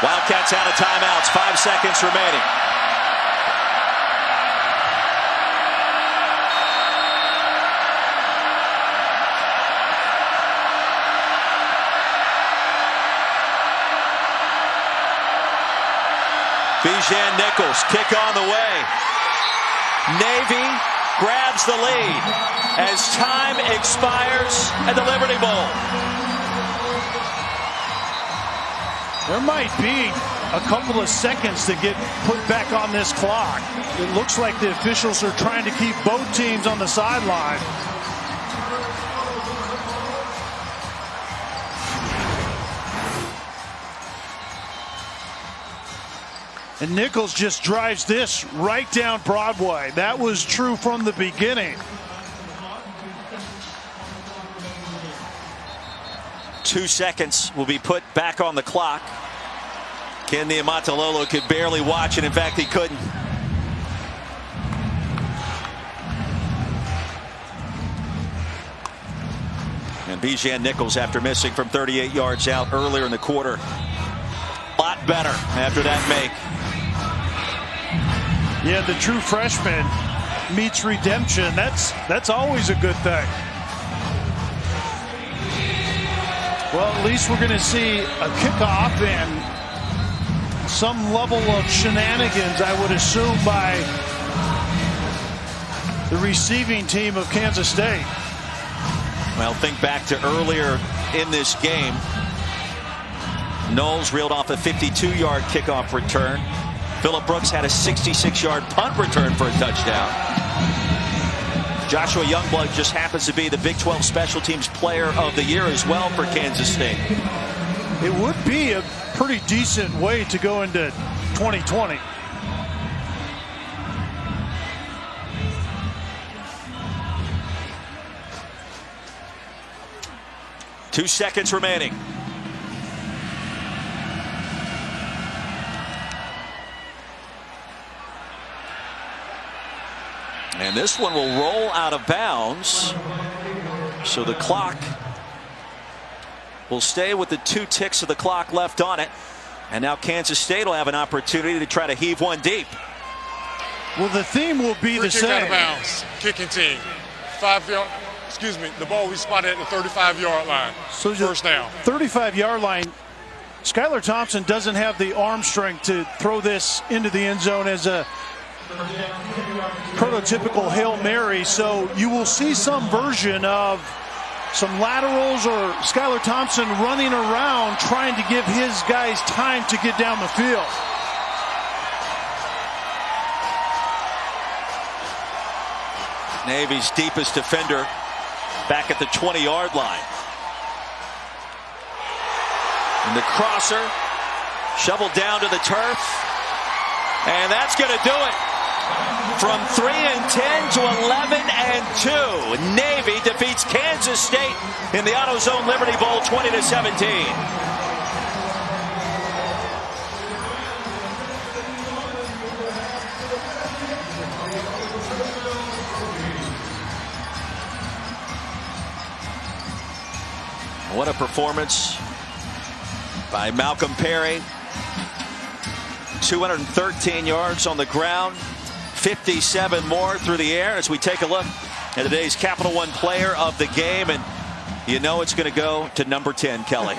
Wildcats out of timeouts, 5 seconds remaining. Bijan Nichols, kick on the way. Navy grabs the lead as time expires at the Liberty Bowl. There might be a couple of seconds to get put back on this clock. It looks like the officials are trying to keep both teams on the sideline. And Nichols just drives this right down Broadway. That was true from the beginning. 2 seconds will be put back on the clock. Ken Niumatalolo could barely watch it. In fact, he couldn't. And Bijan Nichols, after missing from 38 yards out earlier in the quarter, a lot better after that make. Yeah, the true freshman meets redemption. That's always a good thing. Well, at least we're going to see a kickoff and some level of shenanigans, I would assume, by the receiving team of Kansas State. Well, think back to earlier in this game. Knowles reeled off a 52-yard kickoff return. Phillip Brooks had a 66-yard punt return for a touchdown. Joshua Youngblood just happens to be the Big 12 Special Teams Player of the Year as well for Kansas State. It would be a pretty decent way to go into 2020. Two seconds remaining. And this one will roll out of bounds. So the clock will stay with the 2 ticks of the clock left on it. And now Kansas State will have an opportunity to try to heave one deep. Well, the theme will be the Kick out same. of bounds. Kicking team. 5 yard. Excuse me. The ball we spotted at the 35-yard line. So first down. 35-yard line. Skylar Thompson doesn't have the arm strength to throw this into the end zone as a prototypical Hail Mary. So you will see some version of some laterals or Skylar Thompson running around trying to give his guys time to get down the field. Navy's deepest defender back at the 20-yard line. And the crosser shoveled down to the turf. And that's going to do it. From 3-10 to 11-2. Navy defeats Kansas State in the AutoZone Liberty Bowl 20-17. What a performance by Malcolm Perry. 213 yards on the ground, 57 more through the air as we take a look at today's Capital One Player of the Game. And you know it's going to go to number 10, Kelly.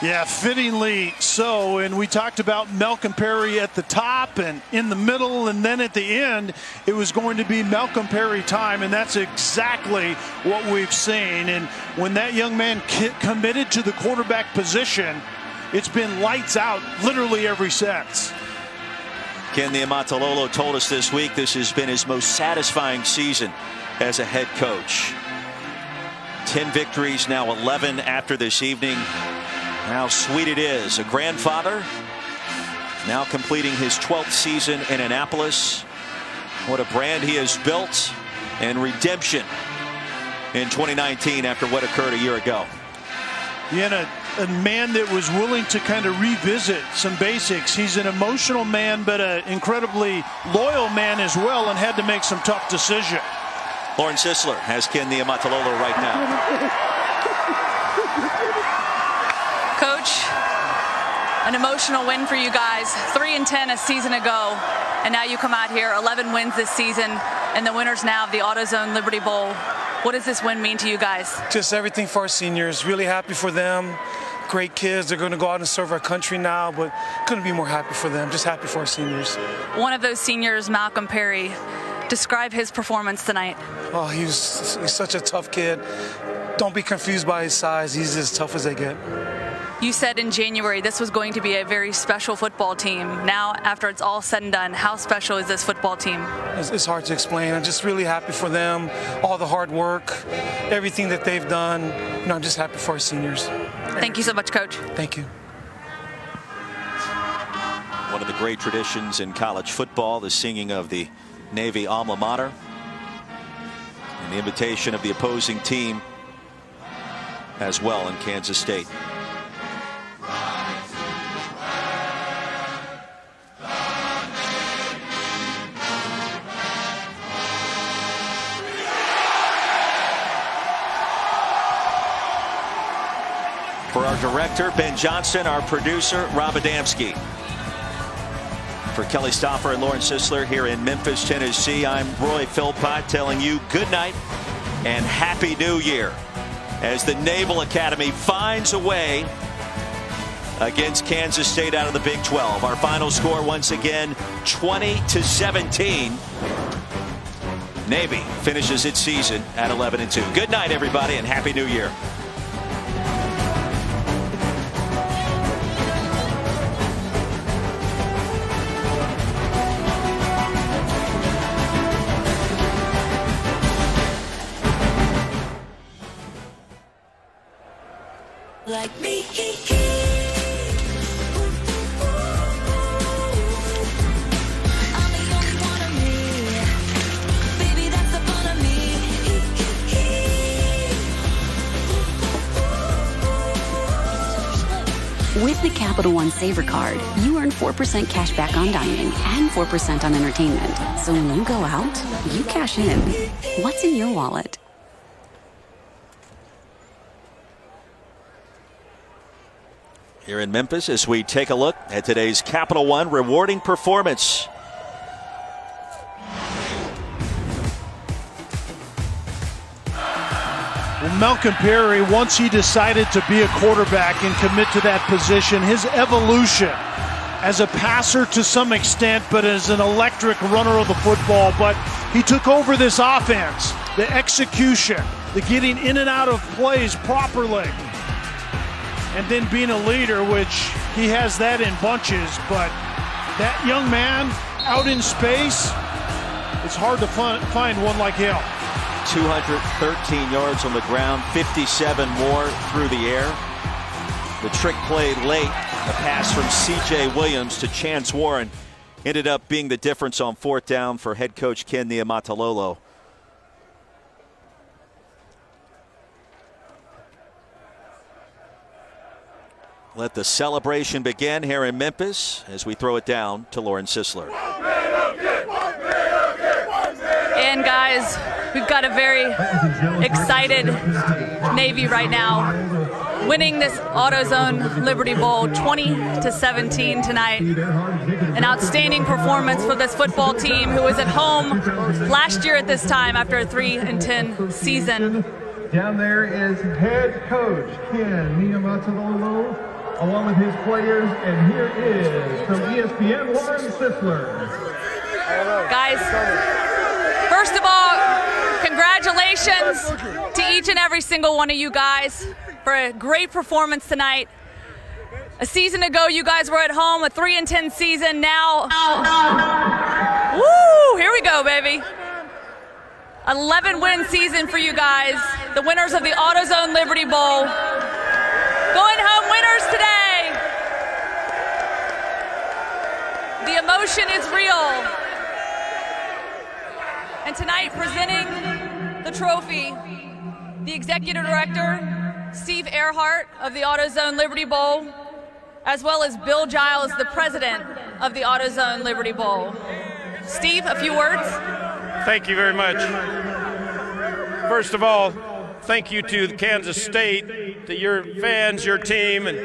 Yeah, fittingly so. And we talked about Malcolm Perry at the top and in the middle, and then at the end it was going to be Malcolm Perry time, and that's exactly what we've seen. And when that young man committed to the quarterback position, it's been lights out literally every since. Ken Niumatalolo told us this week this has been his most satisfying season as a head coach. 10 victories, now 11 after this evening. How sweet it is. A grandfather, now completing his 12th season in Annapolis. What a brand he has built, and redemption in 2019 after what occurred a year ago. Yeah, a man that was willing to kind of revisit some basics. He's an emotional man, but an incredibly loyal man as well, and had to make some tough decisions. Lauren Sisler has Ken Niumatalolo right now. Coach, an emotional win for you guys. 3-10 a season ago, and now you come out here, 11 wins this season, and the winners now of the AutoZone Liberty Bowl. What does this win mean to you guys? Just everything for our seniors. Really happy for them. Great kids. They're going to go out and serve our country now, but couldn't be more happy for them. Just happy for our seniors. One of those seniors, Malcolm Perry, describe his performance tonight. Oh, he's such a tough kid. Don't be confused by his size. He's as tough as they get. You said in January this was going to be a very special football team. Now, after it's all said and done, how special is this football team? It's hard to explain. I'm just really happy for them, all the hard work, everything that they've done. You know, I'm just happy for our seniors. Thank you so much, Coach. Thank you. One of the great traditions in college football, the singing of the Navy alma mater, and the invitation of the opposing team as well in Kansas State. Our director, Ben Johnson. Our producer, Rob Adamski. For Kelly Stoffer and Lauren Sisler here in Memphis, Tennessee, I'm Roy Philpott telling you good night and Happy New Year as the Naval Academy finds a way against Kansas State out of the Big 12. Our final score once again 20-17. Navy finishes its season at 11-2. Good night, everybody, and Happy New Year. Like me. With the Capital One Saver Card, you earn 4% cash back on dining and 4% on entertainment. So when you go out, you cash in. What's in your wallet? Here in Memphis as we take a look at today's Capital One rewarding performance. Well, Malcolm Perry, once he decided to be a quarterback and commit to that position, his evolution as a passer to some extent, but as an electric runner of the football. But he took over this offense, the execution, the getting in and out of plays properly, and then being a leader, which he has that in bunches. But that young man out in space, it's hard to find one like him. 213 yards on the ground, 57 more through the air. The trick play late, a pass from C.J. Williams to Chance Warren, ended up being the difference on fourth down for head coach Ken Niumatalolo. Let the celebration begin here in Memphis as we throw it down to Lauren Sisler. And guys, we've got a very excited Navy right now, winning this AutoZone Liberty Bowl 20-17 tonight. An outstanding performance for this football team who was at home last year at this time after a 3-10 season. Down there is head coach Ken Niumatalolo, along with his players, and here is from ESPN, Lauren Sisler. Guys, first of all, congratulations to each and every single one of you guys for a great performance tonight. A season ago, you guys were at home, a 3-10 season. Now, woo, here we go, baby. 11-win season for you guys, the winners of the AutoZone Liberty Bowl. Going home winners today. The emotion is real. And tonight, presenting the trophy, the executive director, Steve Earhart of the AutoZone Liberty Bowl, as well as Bill Giles, the president of the AutoZone Liberty Bowl. Steve, a few words? Thank you very much. First of all, thank you to Kansas State, to your fans, your team, and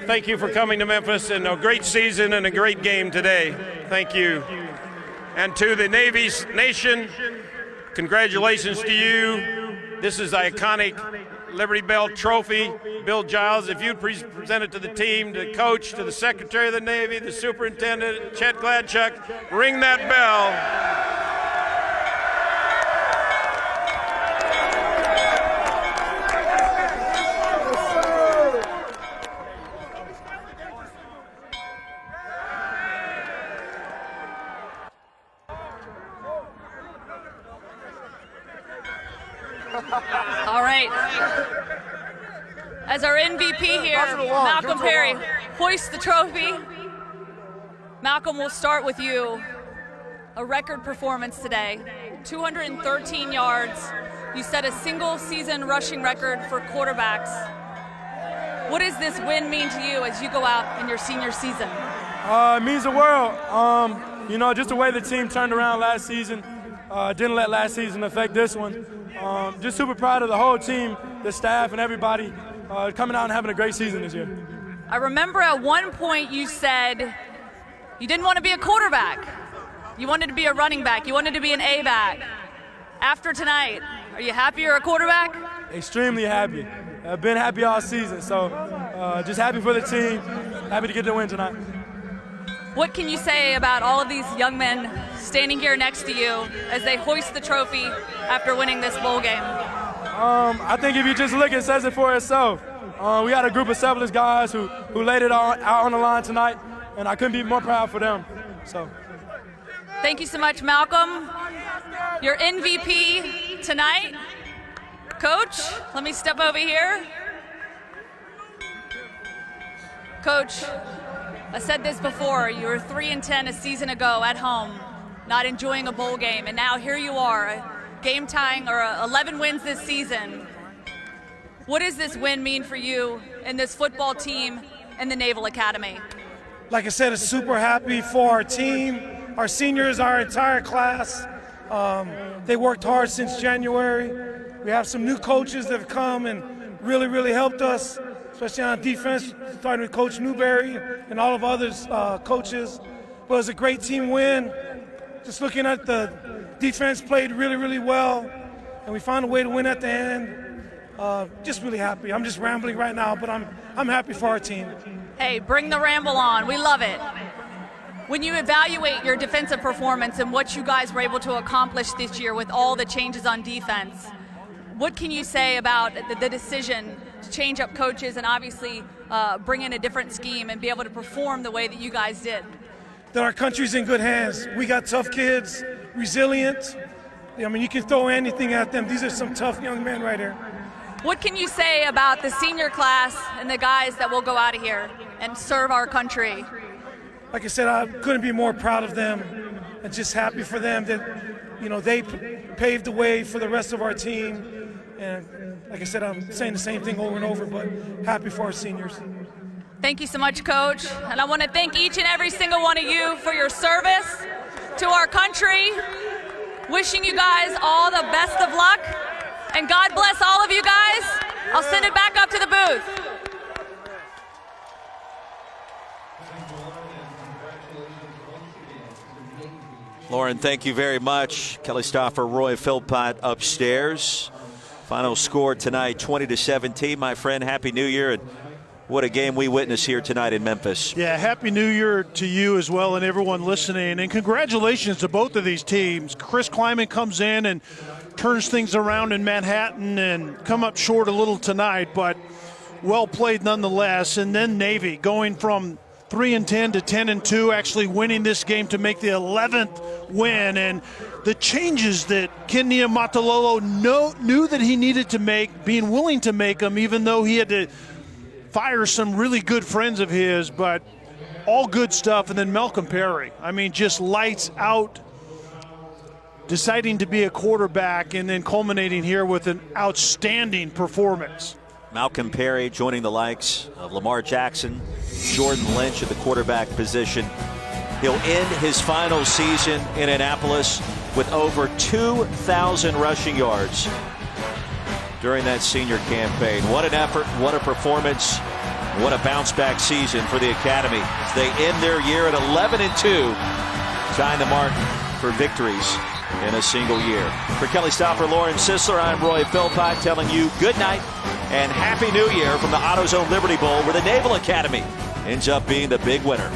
thank you for coming to Memphis and a great season and a great game today. Thank you. And to the Navy Nation, congratulations to you. This is iconic Liberty Bell trophy. Bill Giles, if you'd present it to the team, to the coach, to the Secretary of the Navy, the Superintendent, Chet Gladchuk, ring that bell. All right. As our MVP here, Malcolm Perry hoists the trophy. Malcolm, we'll start with you. A record performance today, 213 yards. You set a single season rushing record for quarterbacks. What does this win mean to you as you go out in your senior season? It means the world. You know, just the way the team turned around last season, didn't let last season affect this one. Just super proud of the whole team, the staff, and everybody. coming out and having a great season this year. I remember at one point you said you didn't want to be a quarterback. You wanted to be a running back. You wanted to be an A-back. After tonight, are you happy you're a quarterback? Extremely happy. I've been happy all season, so just happy for the team, happy to get the win tonight. What can you say about all of these young men standing here next to you as they hoist the trophy after winning this bowl game? I think if you just look, it says it for itself. We had a group of selfless guys who laid it out on the line tonight, and I couldn't be more proud for them. So, thank you so much, Malcolm. Your MVP tonight. Coach, let me step over here. Coach, I said this before, you were 3-10 a season ago at home, not enjoying a bowl game, and now here you are, game tying or 11 wins this season. What does this win mean for you and this football team and the Naval Academy? Like I said, I'm super happy for our team, our seniors, our entire class. They worked hard since January. We have some new coaches that have come and really helped us, especially on defense, starting with Coach Newberry and all of others coaches. But it was a great team win. Just looking at the defense played really well, and we found a way to win at the end. Just really happy. I'm just rambling right now, but I'm happy for our team. Hey, bring the ramble on. We love it. When you evaluate your defensive performance and what you guys were able to accomplish this year with all the changes on defense, what can you say about the decision to change up coaches and obviously bring in a different scheme and be able to perform the way that you guys did? That our country's in good hands. We got tough kids, resilient. I mean, you can throw anything at them. These are some tough young men right here. What can you say about the senior class and the guys that will go out of here and serve our country? Like I said, I couldn't be more proud of them and just happy for them that, you know, they paved the way for the rest of our team. And like I said, I'm saying the same thing over and over, but happy for our seniors. Thank you so much, Coach. And I want to thank each and every single one of you for your service to our country. Wishing you guys all the best of luck. And God bless all of you guys. I'll send it back up to the booth. Lauren, thank you very much. Kelly Stouffer, Roy Philpott upstairs. Final score tonight, 20-17. My friend, Happy New Year. And what a game we witnessed here tonight in Memphis. Yeah, Happy New Year to you as well and everyone listening. And congratulations to both of these teams. Chris Klieman comes in and turns things around in Manhattan and come up short a little tonight, but well played nonetheless. And then Navy going from 3-10 to 10-2, actually winning this game to make the 11th win. And the changes that Ken Niumatalolo knew that he needed to make, being willing to make them, even though he had to fire some really good friends of his, but all good stuff. And then Malcolm Perry, I mean, just lights out, deciding to be a quarterback and then culminating here with an outstanding performance. Malcolm Perry joining the likes of Lamar Jackson, Jordan Lynch at the quarterback position. He'll end his final season in Annapolis with over 2,000 rushing yards during that senior campaign. What an effort, what a performance, what a bounce-back season for the Academy. They end their year at 11-2, tying the mark for victories in a single year. For Kelly Stouffer, Lauren Sisler, I'm Roy Philpott telling you good night and Happy New Year from the AutoZone Liberty Bowl, where the Naval Academy ends up being the big winner.